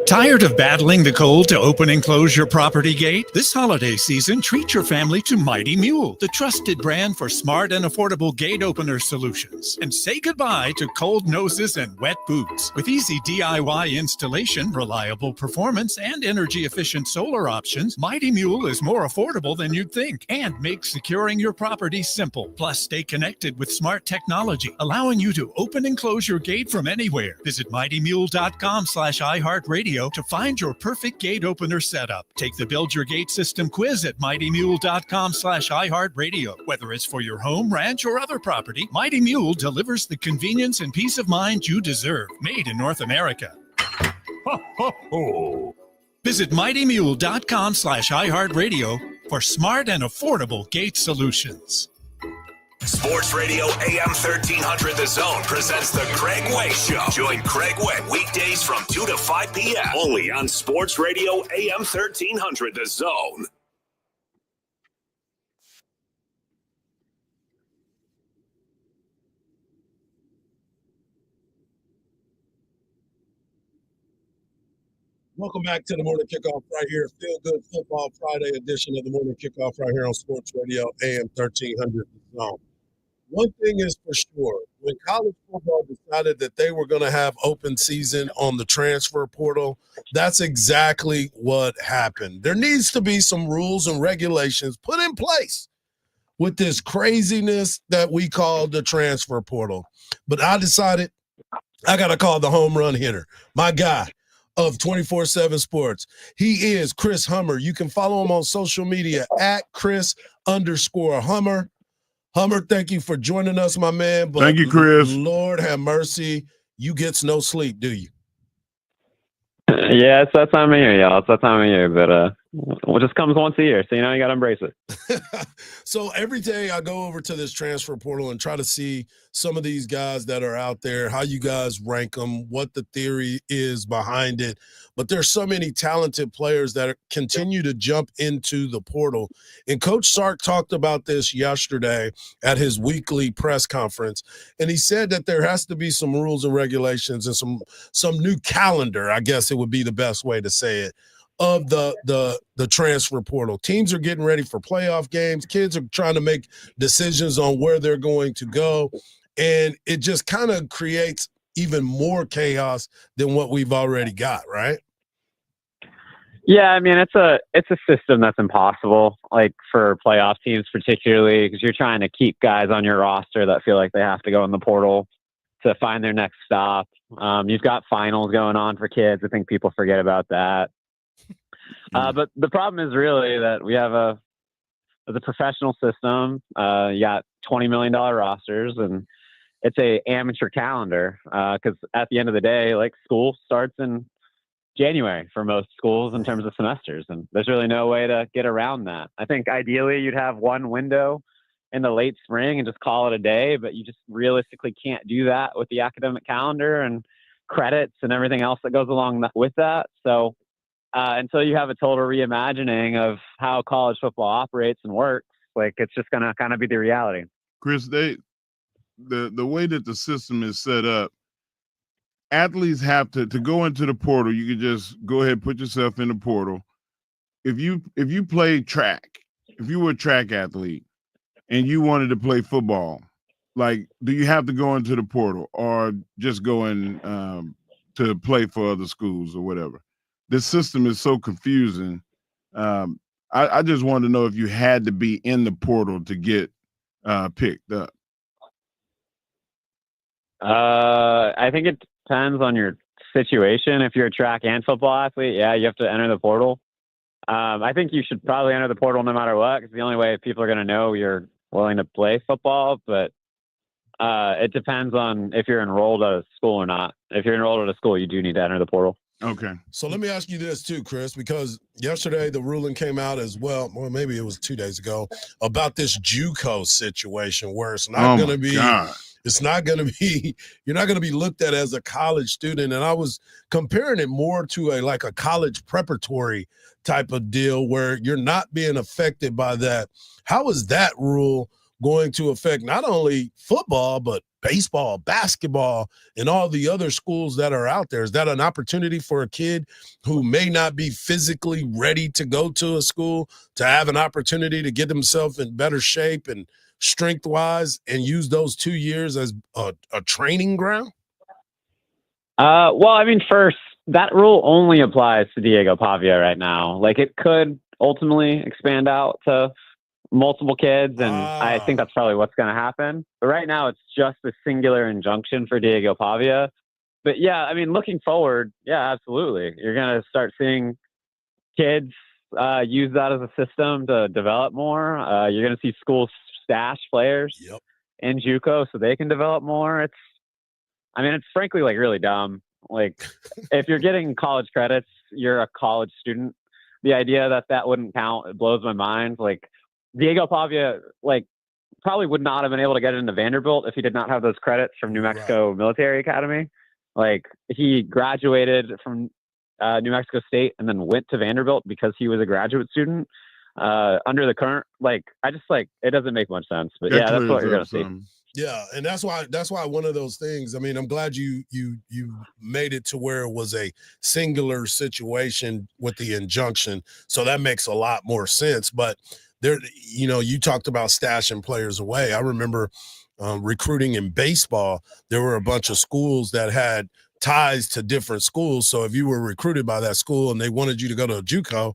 Tired of battling the cold to open and close your property gate? This holiday season, treat your family to Mighty Mule, the trusted brand for smart and affordable gate opener solutions. And say goodbye to cold noses and wet boots. With easy DIY installation, reliable performance, and energy-efficient solar options, Mighty Mule is more affordable than you'd think and makes securing your property simple. Plus, stay connected with smart technology, allowing you to open and close your gate from anywhere. Visit MightyMule.com/iHeartRadio to find your perfect gate opener setup. Take the Build Your Gate System quiz at MightyMule.com/iHeartRadio. Whether it's for your home, ranch, or other property, Mighty Mule delivers the convenience and peace of mind you deserve. Made in North America. Ho, ho, ho. Visit MightyMule.com/iHeartRadio for smart and affordable gate solutions. Sports Radio AM 1300 The Zone presents the Craig Way Show. Join Craig Way weekdays from 2 to 5 p.m. only on Sports Radio AM 1300 The Zone. Welcome back to the Morning Kickoff right here. Feel Good Football Friday edition of the Morning Kickoff right here on Sports Radio AM 1300 The Zone. One thing is for sure, when college football decided that they were going to have open season on the transfer portal, that's exactly what happened. There needs to be some rules and regulations put in place with this craziness that we call the transfer portal. But I decided I got to call the home run hitter, my guy of 24/7 Sports. He is Chris Hummer. You can follow him on social media at Chris_Hummer. Hummer, thank you for joining us, my man. But thank you, Chris. Lord have mercy, you gets no sleep, do you? Yeah, it's that time of year, y'all. It's that time of year, but it just comes once a year, so you got to embrace it. So every day I go over to this transfer portal and try to see some of these guys that are out there, how you guys rank them, what the theory is behind it. But there's so many talented players that continue to jump into the portal. And Coach Sark talked about this yesterday at his weekly press conference. And he said that there has to be some rules and regulations and some new calendar, I guess it would be the best way to say it, of the transfer portal. Teams are getting ready for playoff games. Kids are trying to make decisions on where they're going to go. And it just kind of creates even more chaos than what we've already got, right? Yeah, I mean, it's a system that's impossible, like for playoff teams particularly, because you're trying to keep guys on your roster that feel like they have to go in the portal to find their next stop. You've got finals going on for kids. I think people forget about that. But the problem is really that we have a professional system. You got $20 million rosters, and it's a amateur calendar because at the end of the day, like, school starts in January for most schools in terms of semesters, and there's really no way to get around that. I think ideally you'd have one window in the late spring and just call it a day, but you just realistically can't do that with the academic calendar and credits and everything else that goes along with that. So until you have a total reimagining of how college football operates and works, like, it's just going to kind of be the reality. Chris, the way that the system is set up, athletes have to go into the portal. You can just go ahead and put yourself in the portal. If you play track, if you were a track athlete and you wanted to play football, like, do you have to go into the portal or just go in to play for other schools or whatever? This system is so confusing. I just wanted to know if you had to be in the portal to get picked up. I think it depends on your situation. If you're a track and football athlete, yeah, you have to enter the portal. I think you should probably enter the portal no matter what, because the only way people are going to know you're willing to play football. But it depends on if you're enrolled at a school or not. If you're enrolled at a school, you do need to enter the portal. Okay. So let me ask you this too, Chris, because yesterday the ruling came out as well, or maybe it was 2 days ago, about this JUCO situation where it's not going to be – it's not going to be – you're not going to be looked at as a college student. And I was comparing it more to a college preparatory type of deal where you're not being affected by that. How is that rule going to affect not only football but baseball, basketball, and all the other schools that are out there? Is that an opportunity for a kid who may not be physically ready to go to a school to have an opportunity to get themselves in better shape and strength-wise and use those 2 years as a training ground? Well, I mean, first, that rule only applies to Diego Pavia right now. Like, it could ultimately expand out to multiple kids, and I think that's probably what's going to happen. But right now, it's just a singular injunction for Diego Pavia. But yeah, I mean, looking forward, yeah, absolutely. You're going to start seeing kids use that as a system to develop more. You're going to see schools stash players in JUCO so they can develop more. It's frankly, like, really dumb. Like, if you're getting college credits, you're a college student. The idea that wouldn't count, it blows my mind. Like, Diego Pavia, like, probably would not have been able to get into Vanderbilt if he did not have those credits from New Mexico Military Academy. Like, he graduated from New Mexico State and then went to Vanderbilt because he was a graduate student. Under the current, like, it doesn't make much sense. But yeah, that's what you're going to see. Yeah, and that's why one of those things, I mean, I'm glad you made it to where it was a singular situation with the injunction. So that makes a lot more sense. But there, you talked about stashing players away. I remember recruiting in baseball. There were a bunch of schools that had ties to different schools. So if you were recruited by that school and they wanted you to go to a JUCO,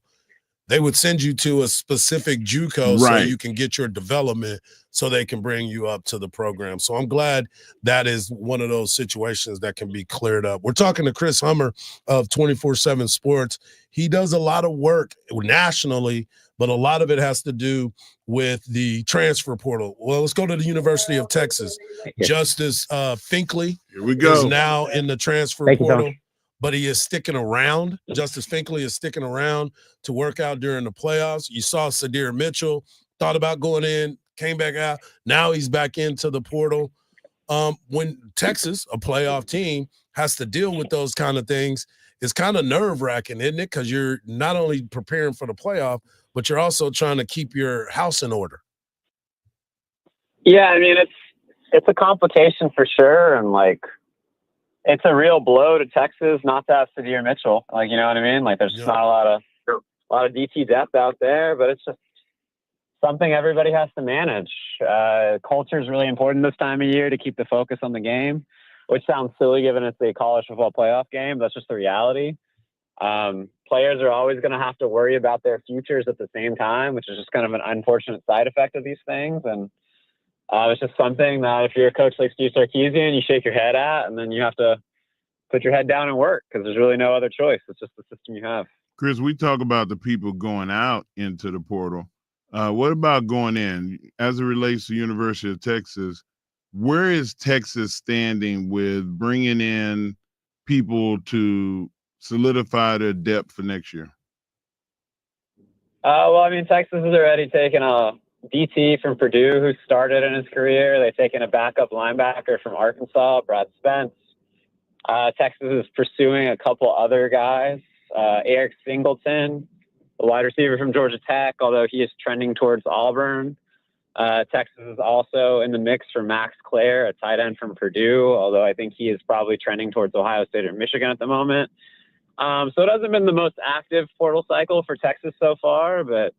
they would send you to a specific JUCO so you can get your development so they can bring you up to the program. So I'm glad that is one of those situations that can be cleared up. We're talking to Chris Hummer of 24/7 Sports. He does a lot of work nationally, but a lot of it has to do with the transfer portal. Well, let's go to the University of Texas. Justice Finkley is now in the transfer portal. But he is sticking around. Justice Finkley is sticking around to work out during the playoffs. You saw Sadir Mitchell thought about going in, came back out. Now he's back into the portal. When Texas, a playoff team, has to deal with those kind of things, it's kind of nerve-wracking, isn't it? Because you're not only preparing for the playoff, but you're also trying to keep your house in order. Yeah, I mean, it's a complication for sure, and like it's a real blow to Texas not to have Sadir Mitchell. Like, you know what I mean? Like, there's just not a lot of DT depth out there, but it's just something everybody has to manage. Culture is really important this time of year to keep the focus on the game, which sounds silly given it's a college football playoff game. That's just the reality. Players are always going to have to worry about their futures at the same time, which is just kind of an unfortunate side effect of these things. And it's just something that if you're a coach like Steve Sarkisian, you shake your head at, and then you have to put your head down and work because there's really no other choice. It's just the system you have. Chris, we talk about the people going out into the portal. What about going in? As it relates to University of Texas, where is Texas standing with bringing in people to solidify their depth for next year? Well, I mean, Texas has already taken a DT from Purdue who started in his career. They've taken a backup linebacker from Arkansas, Brad Spence. Texas is pursuing a couple other guys. Eric Singleton, a wide receiver from Georgia Tech, although he is trending towards Auburn. Texas is also in the mix for Max Clare, a tight end from Purdue, although I think he is probably trending towards Ohio State or Michigan at the moment. So it hasn't been the most active portal cycle for Texas so far, but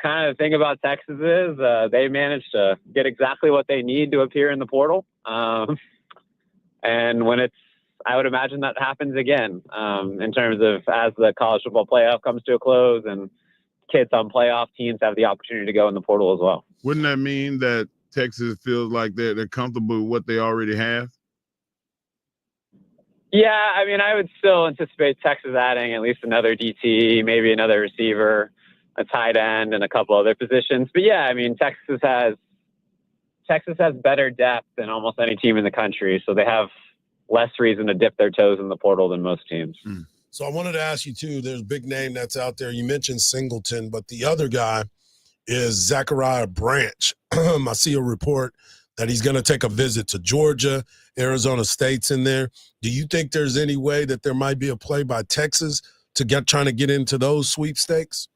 kind of the thing about Texas is they managed to get exactly what they need to appear in the portal. And when I would imagine that happens again in terms of as the college football playoff comes to a close and kids on playoff teams have the opportunity to go in the portal as well. Wouldn't that mean that Texas feels like they're comfortable with what they already have? Yeah, I mean, I would still anticipate Texas adding at least another DT, maybe another receiver, a tight end, and a couple other positions. But yeah, I mean, Texas has better depth than almost any team in the country, so they have less reason to dip their toes in the portal than most teams. So I wanted to ask you, too, there's a big name that's out there. You mentioned Singleton, but the other guy is Zachariah Branch. I see a report that he's going to take a visit to Georgia. Arizona State's in there. Do you think there's any way that there might be a play by Texas trying to get into those sweepstakes?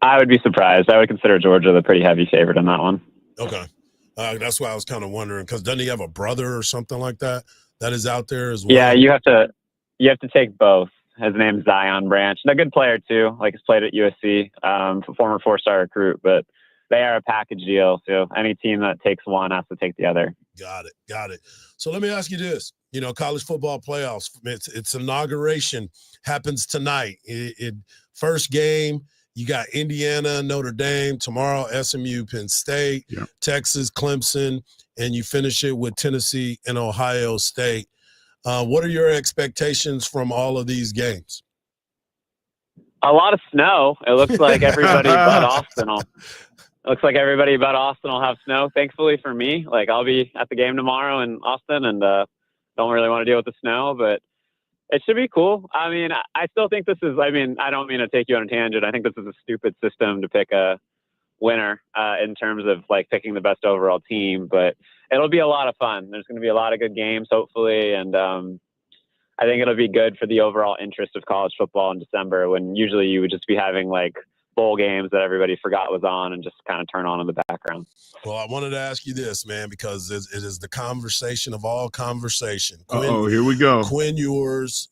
I would be surprised. I would consider Georgia the pretty heavy favorite in that one. Okay. That's why I was kind of wondering, because doesn't he have a brother or something like that is out there as well? Yeah, you have to take both. His name's Zion Branch. And a good player, too. Like, he's played at USC, former four-star recruit, but they are a package deal. So any team that takes one has to take the other. Got it. So let me ask you this. You know, college football playoffs, its inauguration happens tonight. First game, you got Indiana, Notre Dame, tomorrow SMU, Penn State, Texas, Clemson, and you finish it with Tennessee and Ohio State. What are your expectations from all of these games? A lot of snow. It looks like everybody but Austin will have snow. Thankfully for me, like I'll be at the game tomorrow in Austin and don't really want to deal with the snow, but it should be cool. I mean, I still think I don't mean to take you on a tangent. I think this is a stupid system to pick a winner in terms of like picking the best overall team, but it'll be a lot of fun. There's going to be a lot of good games, hopefully. And I think it'll be good for the overall interest of college football in December when usually you would just be having like bowl games that everybody forgot was on and just kind of turn on in the background. Well, I wanted to ask you this, man, because it is the conversation of all conversation. Here we go. Quinn Ewers,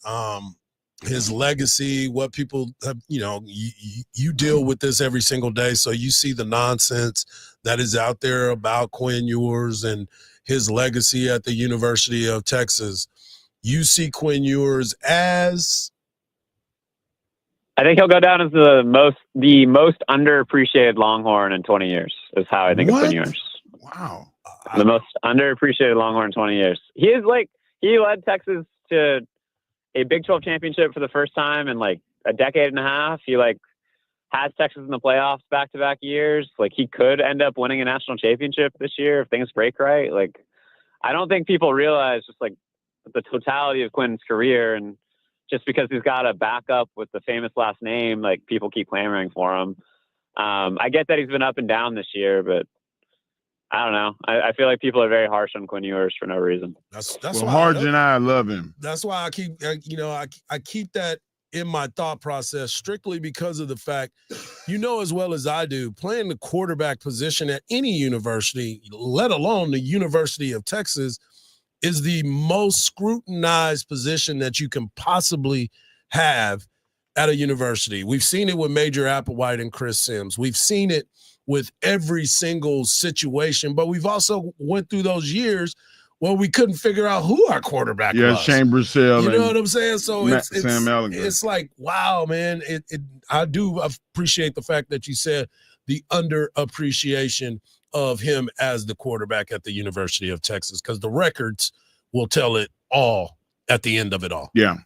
his legacy, what people have, you deal with this every single day. So you see the nonsense that is out there about Quinn Ewers and his legacy at the University of Texas. You see Quinn Ewers as? I think he'll go down as the most underappreciated Longhorn in 20 years is how I think of Quinn Ewers. Wow. The most underappreciated Longhorn in 20 years. He led Texas to a Big 12 championship for the first time in like a decade and a half. He has Texas in the playoffs back-to-back years. Like he could end up winning a national championship this year if things break right. Like I don't think people realize just like the totality of Quinn's career, and just because he's got a backup with the famous last name, like people keep clamoring for him. I get that he's been up and down this year, but I don't know. I feel like people are very harsh on Quinn Ewers for no reason. That's Well, why Harge and I love him. That's why I keep, I keep that in my thought process strictly because of the fact, as well as I do, playing the quarterback position at any university, let alone the University of Texas, is the most scrutinized position that you can possibly have at a university. We've seen it with Major Applewhite and Chris Sims. We've seen it with every single situation, but we've also went through those years where we couldn't figure out who our quarterback was. Yeah, Shane Brissell. You know what I'm saying? So Sam Ehlinger. it's like, wow, man. I do appreciate the fact that you said the underappreciation of him as the quarterback at the University of Texas, because the records will tell it all at the end of it all. Yeah.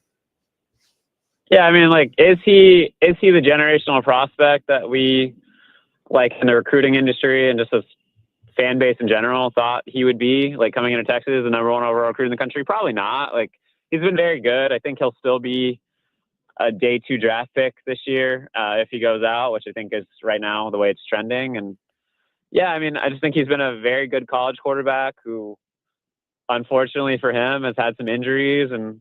Yeah, I mean, like, is he the generational prospect that we, like, in the recruiting industry and just as fan base in general thought he would be, like, coming into Texas, the number one overall recruit in the country? Probably not. Like, he's been very good. I think he'll still be a day 2 draft pick this year if he goes out, which I think is right now the way it's trending. And yeah, I mean, I just think he's been a very good college quarterback who, unfortunately for him, has had some injuries and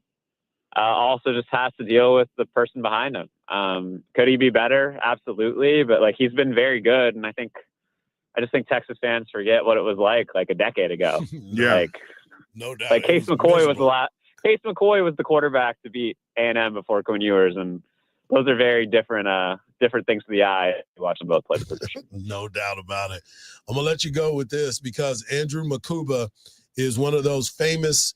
also just has to deal with the person behind him. Could he be better? Absolutely. But, like, he's been very good. And I just think Texas fans forget what it was like a decade ago. Yeah. Like, no doubt. Like, Case McCoy was Case McCoy was the quarterback to beat A&M before Quinn Ewers, and those are very different things to the eye if you watch them both play the position. No doubt about it. I'm going to let you go with this because Andrew Makuba is one of those famous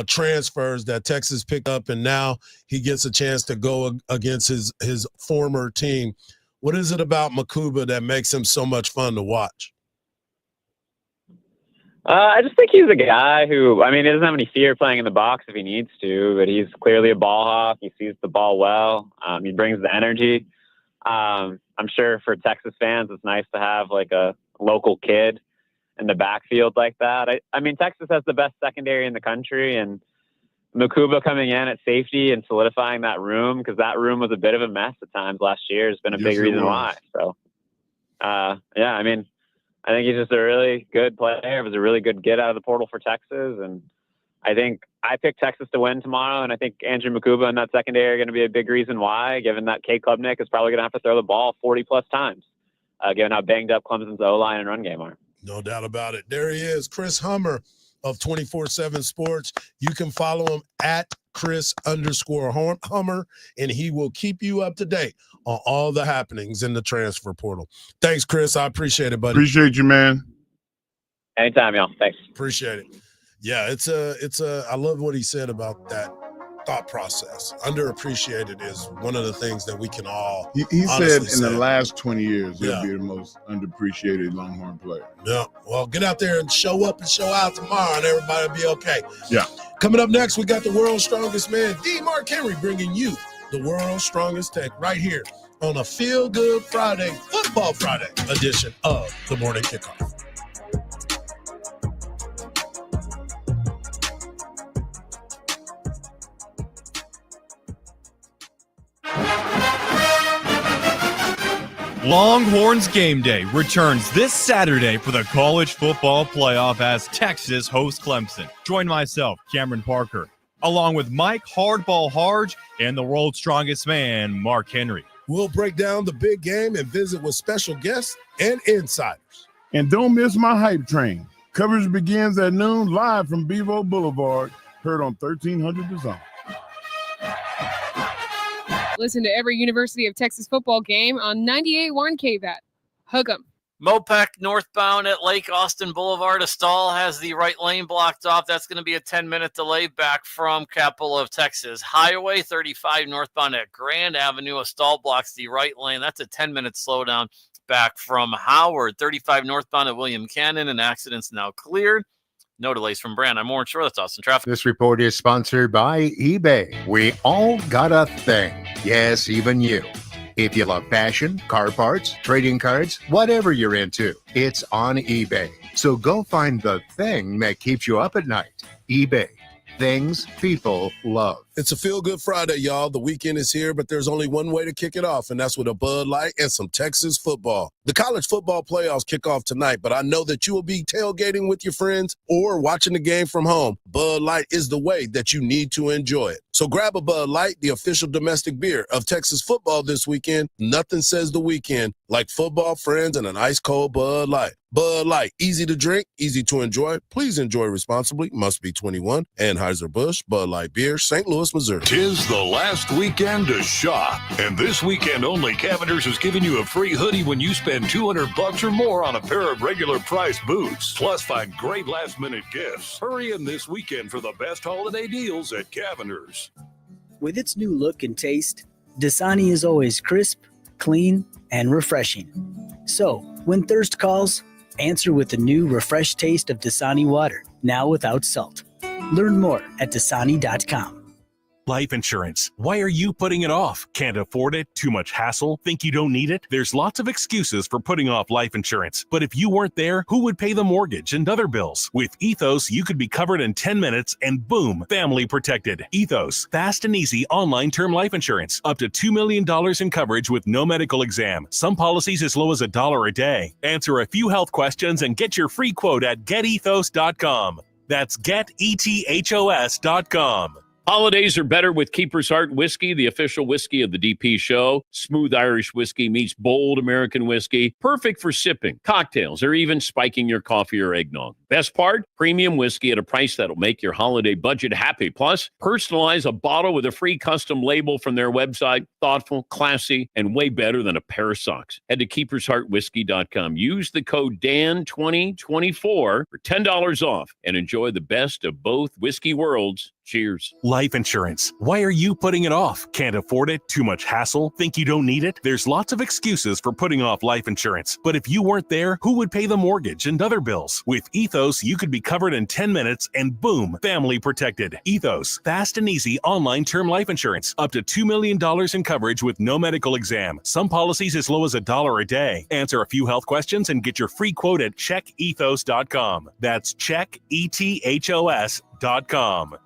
transfers that Texas picked up, and now he gets a chance to go against his former team. What is it about Makuba that makes him so much fun to watch? I just think he's a guy who, I mean, he doesn't have any fear playing in the box if he needs to, but he's clearly a ball hawk. He sees the ball well. He brings the energy. I'm sure for Texas fans, it's nice to have like a local kid in the backfield like that. I mean, Texas has the best secondary in the country, and Makuba coming in at safety and solidifying that room, because that room was a bit of a mess at times last year, has been a big reason why. So, yeah, I mean, I think he's just a really good player. It was a really good get out of the portal for Texas. And I think I picked Texas to win tomorrow. And I think Andrew Makuba and that secondary are going to be a big reason why, given that Cade Klubnik is probably going to have to throw the ball 40-plus times, given how banged up Clemson's O-line and run game are. No doubt about it. There he is, Chris Hummer of 24/7 Sports. You can follow him at Chris_Hummer, and he will keep you up to date on all the happenings in the transfer portal. Thanks, Chris. I appreciate it, buddy. Appreciate you, man. Anytime, y'all. Thanks. Appreciate it. Yeah, I love what he said about that thought process. Underappreciated is one of the things that we can all He said in say. the last 20 years, he'll Yeah. be the most underappreciated Longhorn player. Yeah. Well, get out there and show up and show out tomorrow, and everybody will be okay. Yeah. Coming up next, we got the world's strongest man, D. Mark Henry, bringing you the world's strongest tech right here on a Feel Good Friday, Football Friday edition of the Morning Kickoff. Longhorns Game Day returns this Saturday for the College Football Playoff as Texas hosts Clemson. Join myself, Cameron Parker, along with Mike Hardball Harge and the world's strongest man, Mark Henry. We'll break down the big game and visit with special guests and insiders. And don't miss my hype train. Coverage begins at noon live from Bevo Boulevard, heard on 1300 The Zone. Listen to every University of Texas football game on 98.1 KVAT. Hook 'em. Mopec northbound at Lake Austin Boulevard. A stall has the right lane blocked off. That's going to be a 10-minute delay back from capital of Texas. Highway 35 northbound at Grand Avenue. A stall blocks the right lane. That's a 10-minute slowdown back from Howard. 35 northbound at William Cannon. An accident's now cleared. No delays from Brand. I'm Warren Shore. That's Austin Traffic. This report is sponsored by eBay. We all got a thing. Yes, even you. If you love fashion, car parts, trading cards, whatever you're into, it's on eBay. So go find the thing that keeps you up at night. eBay. Things people love. It's a feel-good Friday, y'all. The weekend is here, but there's only one way to kick it off, and that's with a Bud Light and some Texas football. The college football playoffs kick off tonight, but I know that you will be tailgating with your friends or watching the game from home. Bud Light is the way that you need to enjoy it. So grab a Bud Light, the official domestic beer of Texas football this weekend. Nothing says the weekend like football, friends, and an ice-cold Bud Light. Bud Light, easy to drink, easy to enjoy. Please enjoy responsibly. Must be 21. Anheuser-Busch, Bud Light Beer, St. Louis, Missouri. 'Tis the last weekend to shop. And this weekend only, Cavender's is giving you a free hoodie when you spend $200 or more on a pair of regular price boots. Plus, find great last-minute gifts. Hurry in this weekend for the best holiday deals at Cavender's. With its new look and taste, Dasani is always crisp, clean, and refreshing. So, when thirst calls, answer with the new refreshed taste of Dasani water, now without salt. Learn more at Dasani.com. Life insurance. Why are you putting it off? Can't afford it? Too much hassle? Think you don't need it? There's lots of excuses for putting off life insurance. But if you weren't there, who would pay the mortgage and other bills? With Ethos, you could be covered in 10 minutes and boom, family protected. Ethos, fast and easy online term life insurance. Up to $2 million in coverage with no medical exam. Some policies as low as $1 a day. Answer a few health questions and get your free quote at getethos.com. That's getethos.com. Holidays are better with Keeper's Heart Whiskey, the official whiskey of the DP show. Smooth Irish whiskey meets bold American whiskey. Perfect for sipping, cocktails, or even spiking your coffee or eggnog. Best part? Premium whiskey at a price that'll make your holiday budget happy. Plus, personalize a bottle with a free custom label from their website. Thoughtful, classy, and way better than a pair of socks. Head to keepersheartwhiskey.com. Use the code DAN2024 for $10 off and enjoy the best of both whiskey worlds. Cheers. Life insurance. Why are you putting it off? Can't afford it? Too much hassle? Think you don't need it? There's lots of excuses for putting off life insurance. But if you weren't there, who would pay the mortgage and other bills? With Ethos, you could be covered in 10 minutes and boom, family protected. Ethos, fast and easy online term life insurance. Up to $2 million in coverage with no medical exam. Some policies as low as $1 a day. Answer a few health questions and get your free quote at checkethos.com. That's checkethos.com.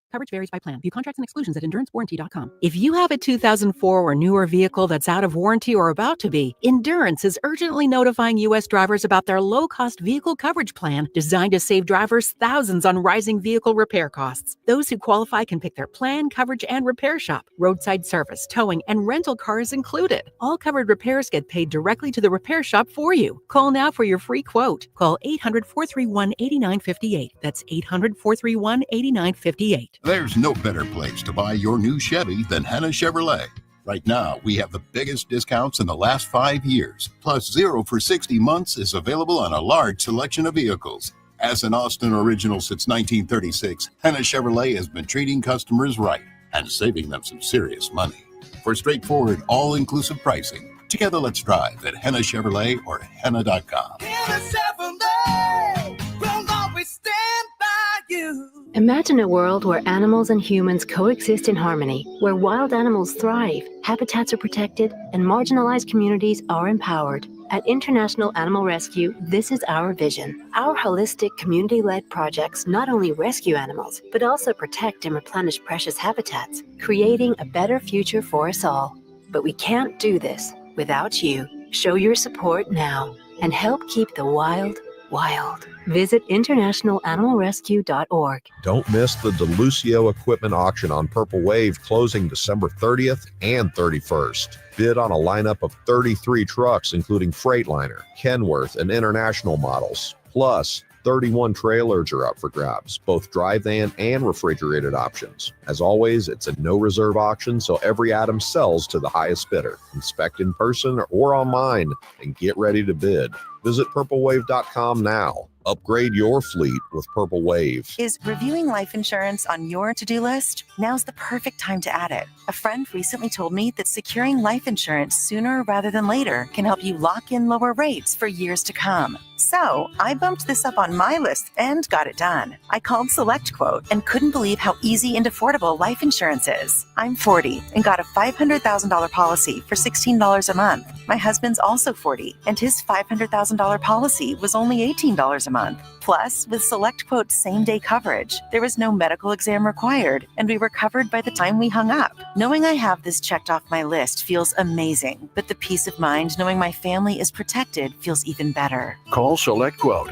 Coverage varies by plan. View contracts and exclusions at endurancewarranty.com. If you have a 2004 or newer vehicle that's out of warranty or about to be, Endurance is urgently notifying U.S. drivers about their low-cost vehicle coverage plan designed to save drivers thousands on rising vehicle repair costs. Those who qualify can pick their plan, coverage, and repair shop. Roadside service, towing, and rental cars included. All covered repairs get paid directly to the repair shop for you. Call now for your free quote. Call 800-431-8958. That's 800-431-8958. There's no better place to buy your new Chevy than Henna Chevrolet. Right now, we have the biggest discounts in the last 5 years. Plus, 0 for 60 months is available on a large selection of vehicles. As an Austin original since 1936, Henna Chevrolet has been treating customers right and saving them some serious money. For straightforward, all-inclusive pricing, together let's drive at Henna Chevrolet or Henna.com. Henna Chevrolet, we'll always stand by you. Imagine a world where animals and humans coexist in harmony, where wild animals thrive, habitats are protected, and marginalized communities are empowered. At International Animal Rescue, this is our vision. Our holistic, community-led projects not only rescue animals, but also protect and replenish precious habitats, creating a better future for us all. But we can't do this without you. Show your support now and help keep the wild, wild. Visit internationalanimalrescue.org. Don't miss the DeLucio Equipment Auction on Purple Wave closing December 30th and 31st. Bid on a lineup of 33 trucks, including Freightliner, Kenworth, and International models. Plus, 31 trailers are up for grabs, both dry van and refrigerated options. As always, it's a no-reserve auction, so every item sells to the highest bidder. Inspect in person or online and get ready to bid. Visit purplewave.com now. Upgrade your fleet with Purple Wave. Is reviewing life insurance on your to-do list? Now's the perfect time to add it. A friend recently told me that securing life insurance sooner rather than later can help you lock in lower rates for years to come. So I bumped this up on my list and got it done. I called SelectQuote and couldn't believe how easy and affordable life insurance is. I'm 40 and got a $500,000 policy for $16 a month. My husband's also 40 and his $500,000 policy was only $18 a month. month. Plus, with SelectQuote same-day coverage, there was no medical exam required, and we were covered by the time we hung up. Knowing I have this checked off my list feels amazing, but the peace of mind knowing my family is protected feels even better. Call SelectQuote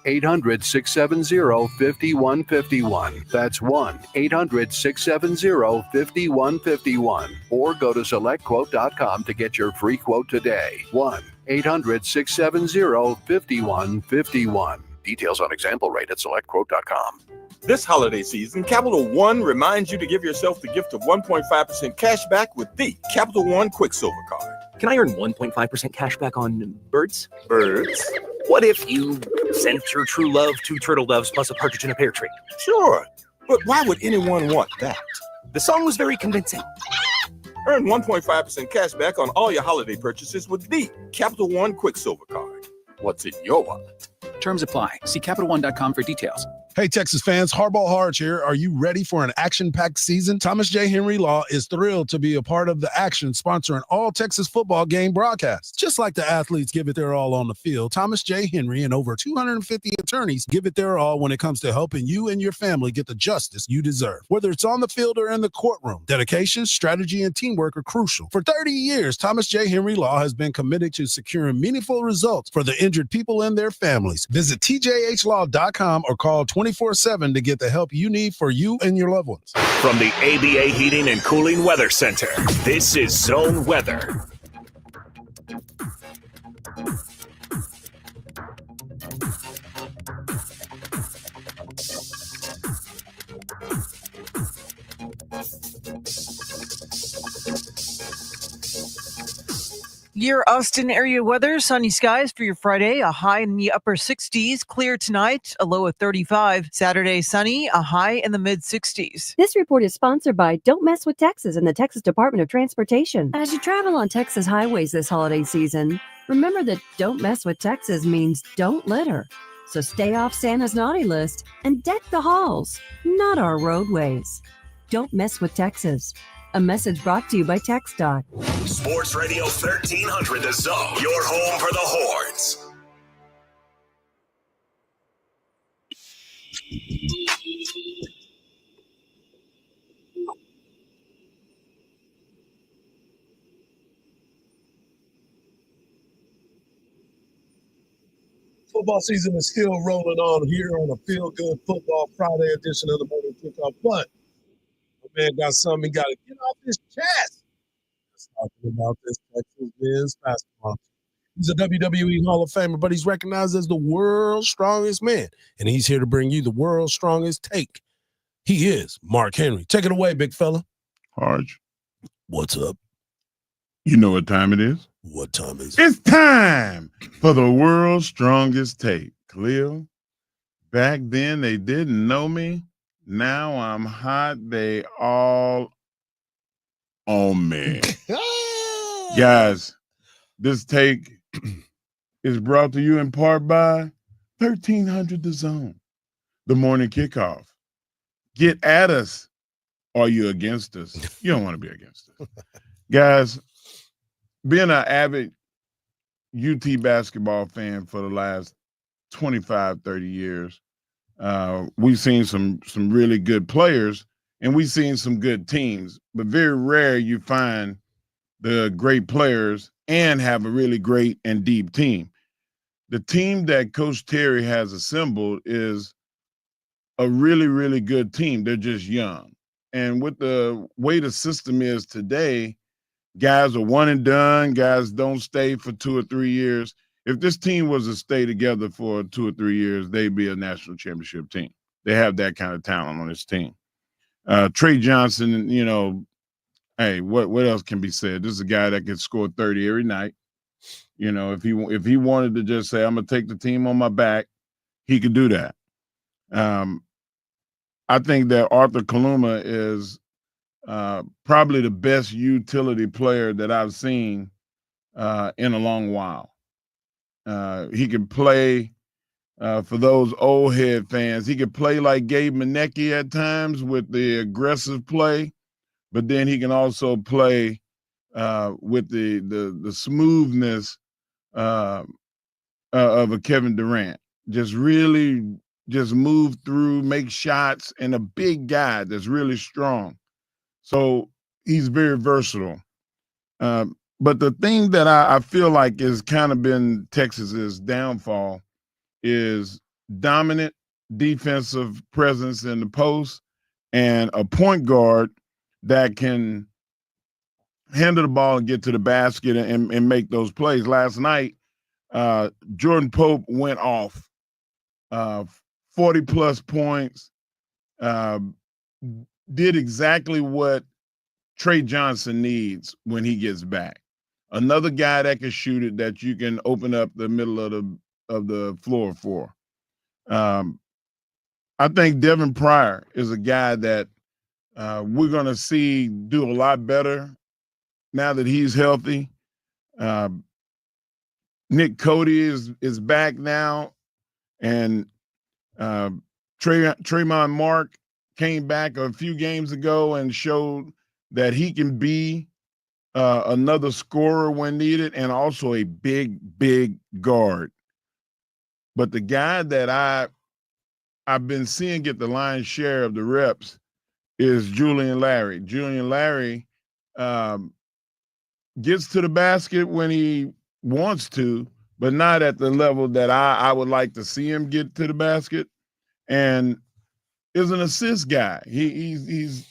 1-800-670-5151. That's 1-800-670-5151. Or go to SelectQuote.com to get your free quote today. 1-800-670-5151. Details on example rate at SelectQuote.com. This holiday season, Capital One reminds you to give yourself the gift of 1.5% cash back with the Capital One Quicksilver Card. Can I earn 1.5% cash back on birds? Birds? What if you sent your true love 2 turtle doves plus a partridge in a pear tree? Sure, but why would anyone want that? The song was very convincing. Earn 1.5% cash back on all your holiday purchases with the Capital One Quicksilver Card. What's in your wallet? Terms apply. See CapitalOne.com for details. Hey, Texas fans, Hardball Harge here. Are you ready for an action-packed season? Thomas J. Henry Law is thrilled to be a part of the action, sponsoring all Texas football game broadcasts. Just like the athletes give it their all on the field, Thomas J. Henry and over 250 attorneys give it their all when it comes to helping you and your family get the justice you deserve. Whether it's on the field or in the courtroom, dedication, strategy, and teamwork are crucial. For 30 years, Thomas J. Henry Law has been committed to securing meaningful results for the injured people and their families. Visit tjhlaw.com or call 24/7 to get the help you need for you and your loved ones. From the ABA Heating and Cooling Weather Center, this is Zone Weather. Your Austin area weather, sunny skies for your Friday, a high in the upper 60s, clear tonight, a low of 35. Saturday, sunny, a high in the mid 60s. This report is sponsored by Don't Mess with Texas and the Texas Department of Transportation. As you travel on Texas highways this holiday season, remember that Don't Mess with Texas means don't litter. So stay off Santa's naughty list and deck the halls, not our roadways. Don't mess with Texas. A message brought to you by TxDOT. Sports Radio 1300 The Zone, your home for the Horns. Football season is still rolling on here on a Feel Good Football Friday edition of the Morning Kickoff. But my man got something he got to get off his chest. Let's talk about this Texas men's basketball. He's a WWE Hall of Famer, but he's recognized as the world's strongest man. And he's here to bring you the world's strongest take. He is Mark Henry. Take it away, big fella. Harge. What's up? You know what time it is? What time is it? It's time for the world's strongest take. Cleo, back then they didn't know me. Now I'm hot. They all on me. Guys, this take is brought to you in part by 1300 The Zone, the morning kickoff. Get at us. Are you against us? You don't want to be against us. Guys, being an avid UT basketball fan for the last 25, 30 years, we've seen some really good players and we've seen some good teams, but very rare you find the great players and have a really great and deep team. The team that Coach Terry has assembled is a really, really good team. They're just young. And with the way the system is today, guys are one and done. Guys don't stay for 2 or 3 years. If this team was to stay together for 2 or 3 years, they'd be a national championship team. They have that kind of talent on this team. Trey Johnson, you know, hey, what else can be said? This is a guy that can score 30 every night. You know, if he wanted to just say, I'm going to take the team on my back, he could do that. I think that Arthur Kaluma is probably the best utility player that I've seen in a long while. He can play, for those old head fans, he could play like Gabe Manecki at times with the aggressive play, but then he can also play with the smoothness of a Kevin Durant. just really just move through, make shots, and a big guy that's really strong. So he's very versatile. But the thing that I feel like has kind of been Texas's downfall is dominant defensive presence in the post and a point guard that can handle the ball and get to the basket and make those plays. Last night, Jordan Pope went off 40-plus points, did exactly what Trey Johnson needs when he gets back. Another guy that can shoot it that you can open up the middle of the floor for. I think Devin Pryor is a guy that we're going to see do a lot better now that he's healthy. Nick Cody is back now, and Trayvon Mark came back a few games ago and showed that he can be another scorer when needed, and also a big guard. But the guy that I've been seeing get the lion's share of the reps is Julian Larry. Julian Larry gets to the basket when he wants to, but not at the level that I would like to see him get to the basket, and is an assist guy. He's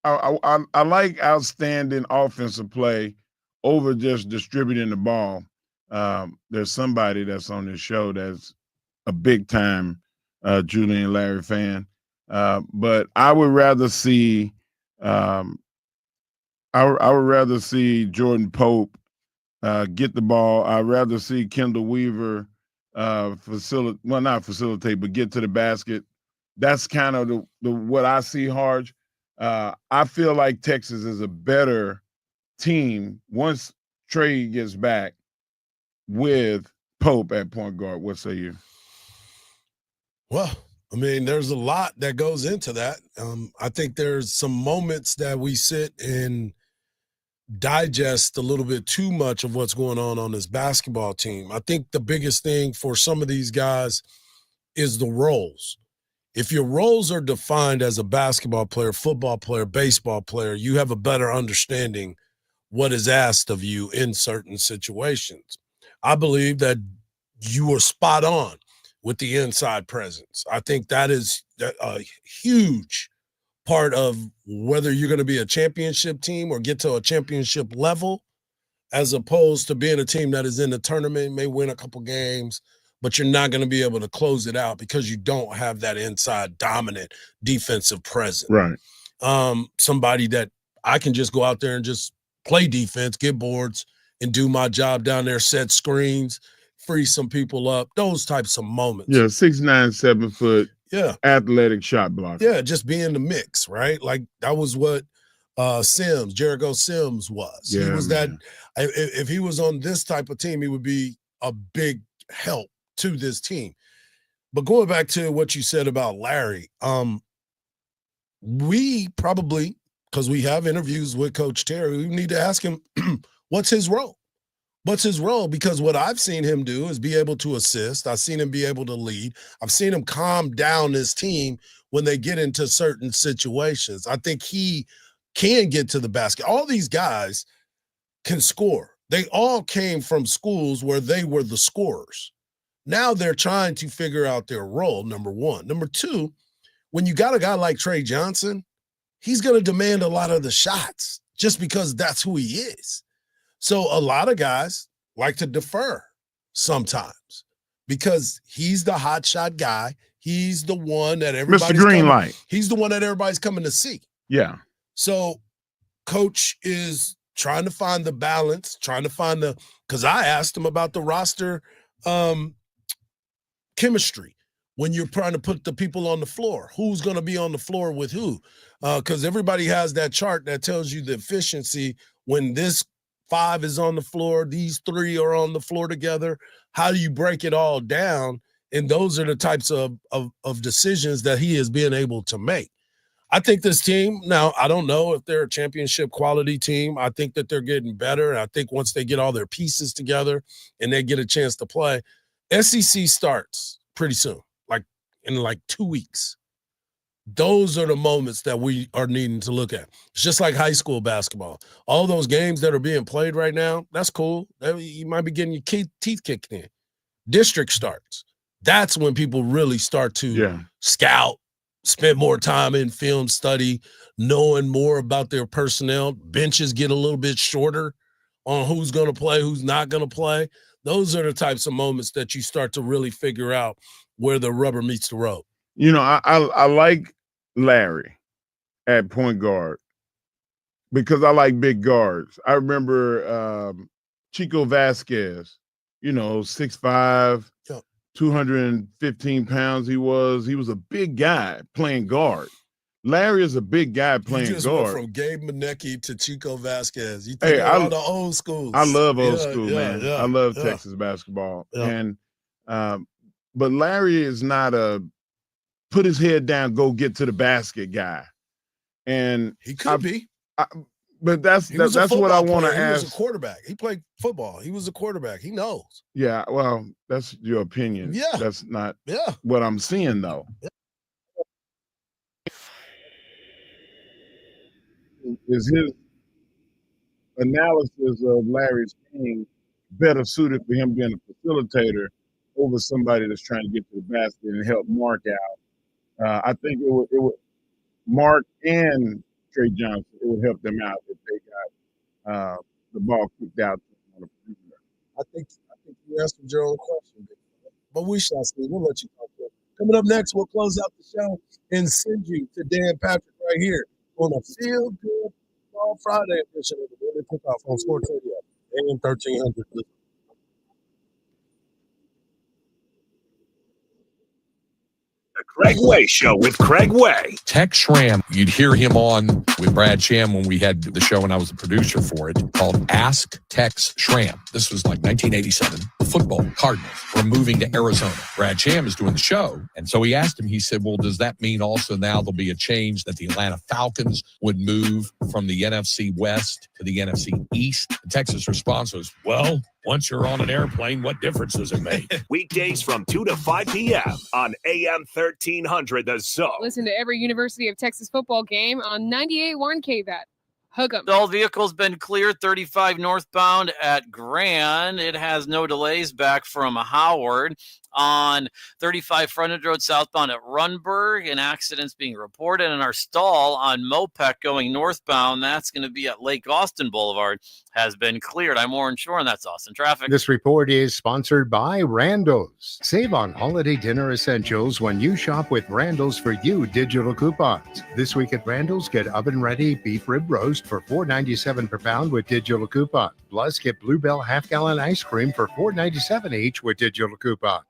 I like outstanding offensive play over just distributing the ball. There's somebody that's on this show that's a big-time Julian Larry fan, but I would rather see I would rather see Jordan Pope get the ball. I'd rather see Kendall Weaver not facilitate, but get to the basket. That's kind of the what I see, Harge. I feel like Texas is a better team once Trey gets back with Pope at point guard. What say you? Well, I mean, there's a lot that goes into that. I think there's some moments that we sit and digest a little bit too much of what's going on this basketball team. I think the biggest thing for some of these guys is the roles. If your roles are defined as a basketball player, football player, baseball player, you have a better understanding what is asked of you in certain situations. I believe that you were spot on with the inside presence. I think that is a huge part of whether you're going to be a championship team or get to a championship level, as opposed to being a team that is in the tournament, may win a couple games, but you're not going to be able to close it out because you don't have that inside dominant defensive presence. Right. Somebody that I can just go out there and just play defense, get boards, and do my job down there, set screens, free some people up, those types of moments. Yeah, 6'9", 7 foot. Yeah. Athletic shot blocker. Yeah, just be in the mix, right? Like that was what Jericho Sims was. Yeah, he was man. that if he was on this type of team, he would be a big help to this team. But going back to what you said about Larry, we probably, because we have interviews with Coach Terry, we need to ask him, what's his role? What's his role? Because what I've seen him do is be able to assist. I've seen him be able to lead. I've seen him calm down his team when they get into certain situations. I think he can get to the basket. All these guys can score. They all came from schools where they were the scorers. Now they're trying to figure out their role, number one. Number two, when you got a guy like Trey Johnson, he's going to demand a lot of the shots just because that's who he is. So a lot of guys like to defer sometimes because he's the hot shot guy. He's the one that everybody's Mr. Greenlight. He's the one that everybody's coming to see. Yeah. So coach is trying to find the balance, because I asked him about the roster chemistry when you're trying to put the people on the floor. Who's going to be on the floor with who? Because everybody has that chart that tells you the efficiency when this 5 is on the floor, these 3 are on the floor together. How do you break it all down? And those are the types of decisions that he is being able to make. I think this team, now, I don't know if they're a championship quality team. I think that they're getting better. And I think once they get all their pieces together and they get a chance to play, SEC starts pretty soon, like in like 2 weeks. Those are the moments that we are needing to look at. It's just like high school basketball. All those games that are being played right now, that's cool. You might be getting your teeth kicked in. District starts. That's when people really start to scout, spend more time in film study, knowing more about their personnel. Benches get a little bit shorter on who's going to play, who's not going to play. Those are the types of moments that you start to really figure out where the rubber meets the road. You know, I like Larry at point guard because I like big guards. I remember Chico Vasquez, 6'5", 215 pounds he was. He was a big guy playing guard. Larry is a big guy playing you just guard. Went from Gabe Manecki to Chico Vasquez. You think all the old schools. I love old school, man. Yeah, I love Texas basketball. Yeah. And but Larry is not a put his head down, go get to the basket guy. And he could be. But that's what I want to ask. He was a quarterback. He played football. He was a quarterback. He knows. Yeah, well, that's your opinion. Yeah. That's not what I'm seeing, though. Yeah. Is his analysis of Larry's game better suited for him being a facilitator over somebody that's trying to get to the basket and help Mark out? I think it would Mark and Trey Johnson, it would help them out if they got the ball kicked out. I think you answered your own question, but we shall see. We'll let you talk to it. Coming up next, we'll close out the show and send you to Dan Patrick right here on a Feel Good Fall Friday edition of the Morning Kickoff on Sports Radio, AM 1300. Craig Way Show with Craig Way. Tex Schramm, you'd hear him on with Brad Sham when we had the show and I was the producer for it, called Ask Tex Schramm. This was like 1987. The football Cardinals were moving to Arizona. Brad Sham is doing the show. And so he asked him, he said, well, does that mean also now there'll be a change that the Atlanta Falcons would move from the NFC West to the NFC East? The Texas response was, well, once you're on an airplane, what difference does it make? Weekdays from 2 to 5 p.m. on AM 1300 The Zone. Listen to every University of Texas football game on 98.1 KVAT. Hook 'em. All vehicles been cleared. 35 northbound at Grand. It has no delays back from Howard. On 35 frontage road southbound at Runberg, an accident's being reported. And our stall on Mopec going northbound, that's going to be at Lake Austin Boulevard, has been cleared. I'm Warren Shore, and that's Austin Traffic. This report is sponsored by Randos. Save on holiday dinner essentials when you shop with Randos For You digital coupons. This week at Randos, get oven-ready beef rib roast for $4.97 per pound with digital coupon. Plus, get Bluebell half-gallon ice cream for $4.97 each with digital coupon.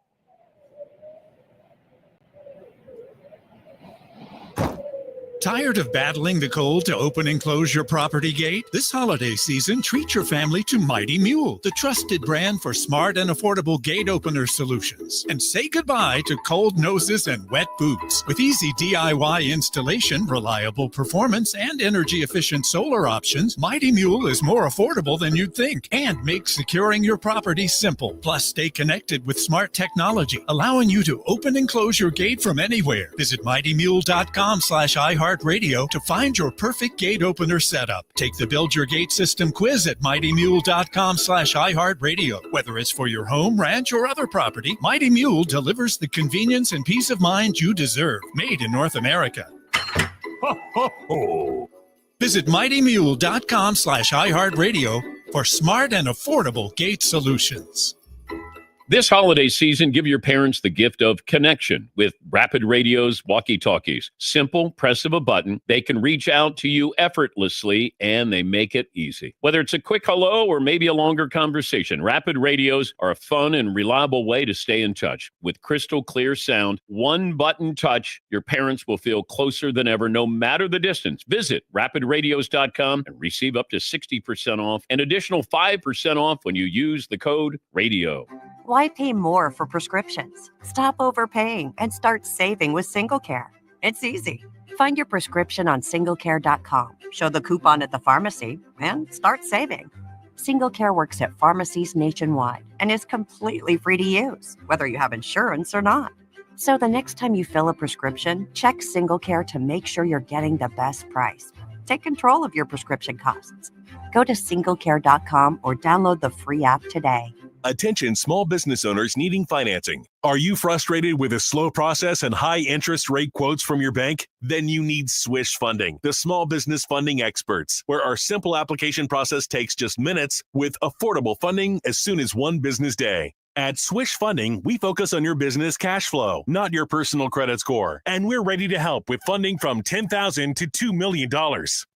Tired of battling the cold to open and close your property gate? This holiday season, treat your family to Mighty Mule, the trusted brand for smart and affordable gate opener solutions. And say goodbye to cold noses and wet boots. With easy DIY installation, reliable performance, and energy-efficient solar options, Mighty Mule is more affordable than you'd think and makes securing your property simple. Plus, stay connected with smart technology, allowing you to open and close your gate from anywhere. Visit MightyMule.com/iHeartRadio to find your perfect gate opener setup. Take the Build Your Gate System quiz at MightyMule.com/iHeartRadio. Whether it's for your home, ranch, or other property, Mighty Mule delivers the convenience and peace of mind you deserve. Made in North America. Ho, ho, ho. Visit MightyMule.com/iHeartRadio for smart and affordable gate solutions. This holiday season, give your parents the gift of connection with Rapid Radio's walkie-talkies. Simple, press of a button, they can reach out to you effortlessly, and they make it easy. Whether it's a quick hello or maybe a longer conversation, Rapid Radios are a fun and reliable way to stay in touch. With crystal clear sound, one-button touch, your parents will feel closer than ever, no matter the distance. Visit rapidradios.com and receive up to 60% off, an additional 5% off when you use the code RADIO. Why pay more for prescriptions? Stop overpaying and start saving with SingleCare. It's easy. Find your prescription on singlecare.com, show the coupon at the pharmacy, and start saving. SingleCare works at pharmacies nationwide and is completely free to use, whether you have insurance or not. So the next time you fill a prescription, check SingleCare to make sure you're getting the best price. Take control of your prescription costs. Go to singlecare.com or download the free app today. Attention small business owners needing financing. Are you frustrated with a slow process and high interest rate quotes from your bank? Then you need Swish Funding, the small business funding experts, where our simple application process takes just minutes with affordable funding as soon as one business day. At Swish Funding, we focus on your business cash flow, not your personal credit score. And we're ready to help with funding from $10,000 to $2 million.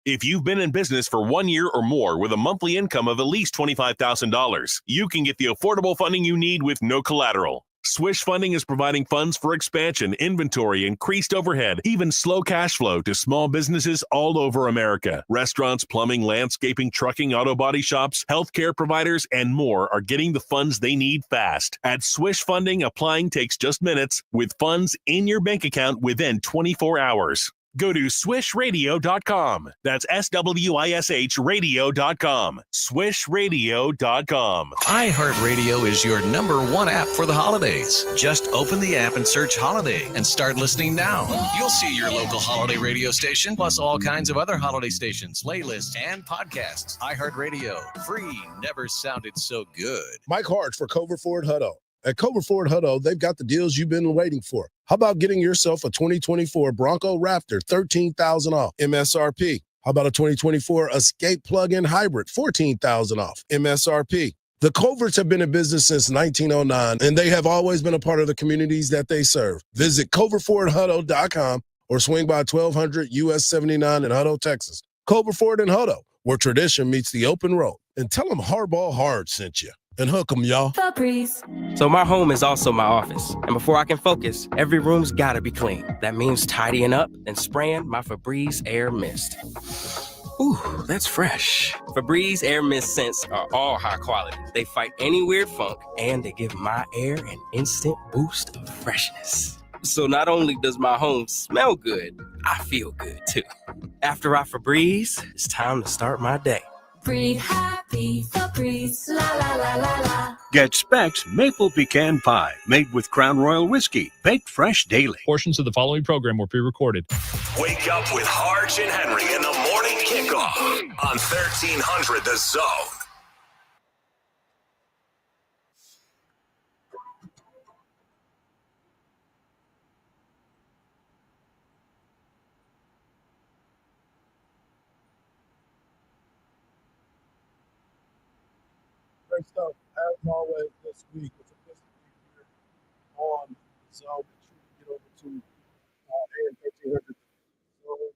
If you've been in business for 1 year or more with a monthly income of at least $25,000, you can get the affordable funding you need with no collateral. Swish Funding is providing funds for expansion, inventory, increased overhead, even slow cash flow to small businesses all over America. Restaurants, plumbing, landscaping, trucking, auto body shops, healthcare providers, and more are getting the funds they need fast. At Swish Funding, applying takes just minutes with funds in your bank account within 24 hours. Go to swishradio.com. That's SWISH radio.com. Swishradio.com. iHeartRadio is your #1 app for the holidays. Just open the app and search Holiday and start listening now. You'll see your local holiday radio station, plus all kinds of other holiday stations, playlists, and podcasts. iHeartRadio. Free never sounded so good. Mike Hart for Cover Ford Hutto. At Cover Ford Hutto, they've got the deals you've been waiting for. How about getting yourself a 2024 Bronco Raptor, $13,000 off MSRP? How about a 2024 Escape plug-in hybrid, $14,000 off MSRP? The Coverts have been in business since 1909, and they have always been a part of the communities that they serve. Visit coverfordhutto.com or swing by 1200 US 79 in Hutto, Texas. Cover Ford and Hutto, where tradition meets the open road. And tell them Hardball Hard sent you. And hook 'em, y'all. So my home is also my office. And before I can focus, every room's gotta be clean. That means tidying up and spraying my Febreze Air Mist. Ooh, that's fresh. Febreze Air Mist scents are all high quality. They fight any weird funk, and they give my air an instant boost of freshness. So not only does my home smell good, I feel good too. After I Febreze, it's time to start my day. Breathe happy, Febreze, la la la la la. Get Specs Maple Pecan Pie, made with Crown Royal Whiskey, baked fresh daily. Portions of the following program were pre-recorded. Wake up with Harge and Henry in the morning kickoff on 1300 The Zone. Great stuff, as always, this week. It's a busy week here on the Zone. Make sure you get over to AM 1300 Zone.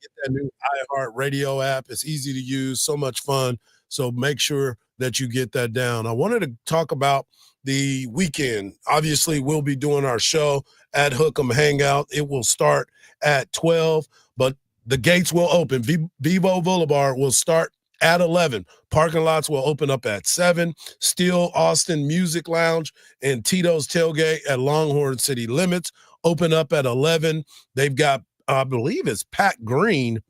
Get that new iHeartRadio app. It's easy to use, so much fun. So make sure that you get that down. I wanted to talk about the weekend. Obviously, we'll be doing our show at Hook'em Hangout. It will start at 12, but the gates will open. Vivo Boulevard will start at 11. Parking lots will open up at 7. Steel Austin Music Lounge and Tito's Tailgate at Longhorn City Limits open up at 11. They've got, I believe it's Pat Green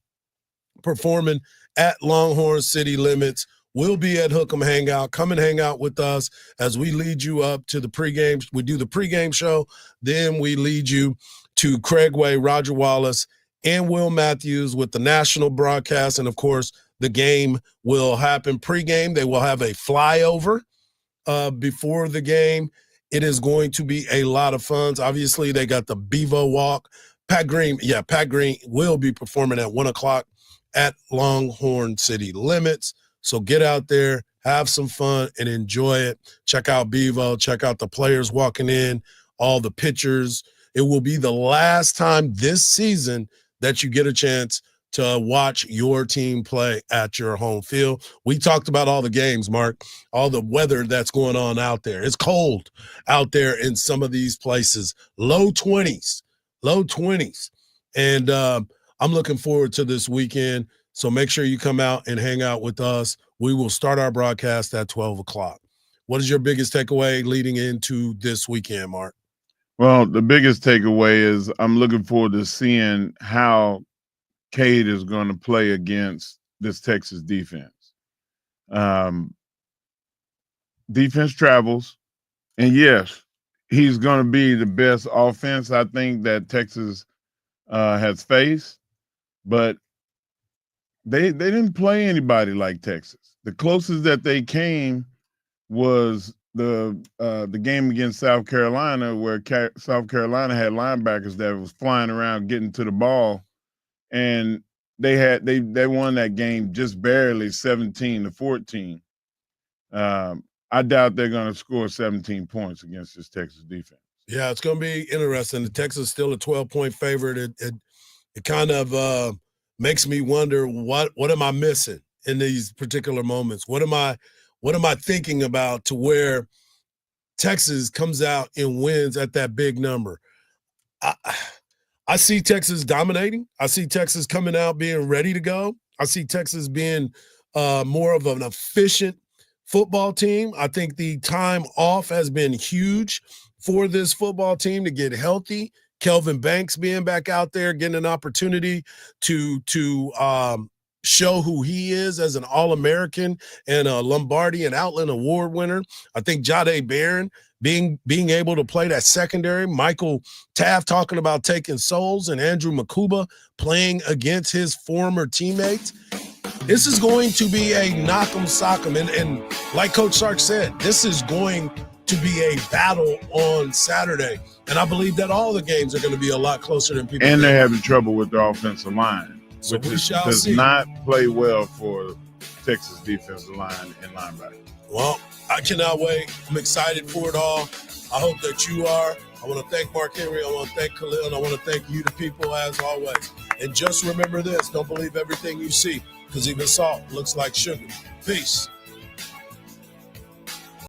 performing at Longhorn City Limits. We'll be at Hook'em Hangout. Come and hang out with us as we lead you up to the pregame. We do the pregame show. Then we lead you to Craig Way, Roger Wallace, and Will Matthews with the national broadcast. And, of course, the game will happen pregame. They will have a flyover before the game. It is going to be a lot of fun. Obviously, they got the Bevo Walk. Pat Green will be performing at 1 o'clock at Longhorn City Limits. So get out there, have some fun, and enjoy it. Check out Bevo. Check out the players walking in, all the pictures. It will be the last time this season that you get a chance to watch your team play at your home field. We talked about all the games, Mark, all the weather that's going on out there. It's cold out there in some of these places, low 20s. And I'm looking forward to this weekend. So make sure you come out and hang out with us. We will start our broadcast at 12 o'clock. What is your biggest takeaway leading into this weekend, Mark? Well, the biggest takeaway is I'm looking forward to seeing how Cade is going to play against this Texas defense. Defense travels, and yes, he's going to be the best offense I think that Texas has faced, but they didn't play anybody like Texas. The closest that they came was the game against South Carolina, where South Carolina had linebackers that was flying around getting to the ball, and they won that game just barely 17-14. I doubt they're going to score 17 points against this Texas defense. Yeah, it's going to be interesting. The Texas is still a 12-point favorite. It kind of makes me wonder what am I missing in these particular moments? What am I thinking about to where Texas comes out and wins at that big number? I see Texas dominating. I see Texas coming out being ready to go. I see Texas being more of an efficient football team. I think the time off has been huge for this football team to get healthy. Kelvin Banks being back out there, getting an opportunity to show who he is as an All-American and a Lombardi and Outland Award winner. I think Jahdae Barron being able to play that secondary. Michael Taft talking about taking souls, and Andrew Makuba playing against his former teammates. This is going to be a knock-em sock-em. And like Coach Sark said, this is going to be a battle on Saturday. And I believe that all the games are going to be a lot closer than people think. And they're having trouble with the offensive line, So which we shall does see. not play well for Texas defensive line and linebacker. Well, I cannot wait. I'm excited for it all. I hope that you are. I want to thank Mark Henry. I want to thank Khalil. And I want to thank you, the people, as always. And just remember this. Don't believe everything you see, because even salt looks like sugar. Peace.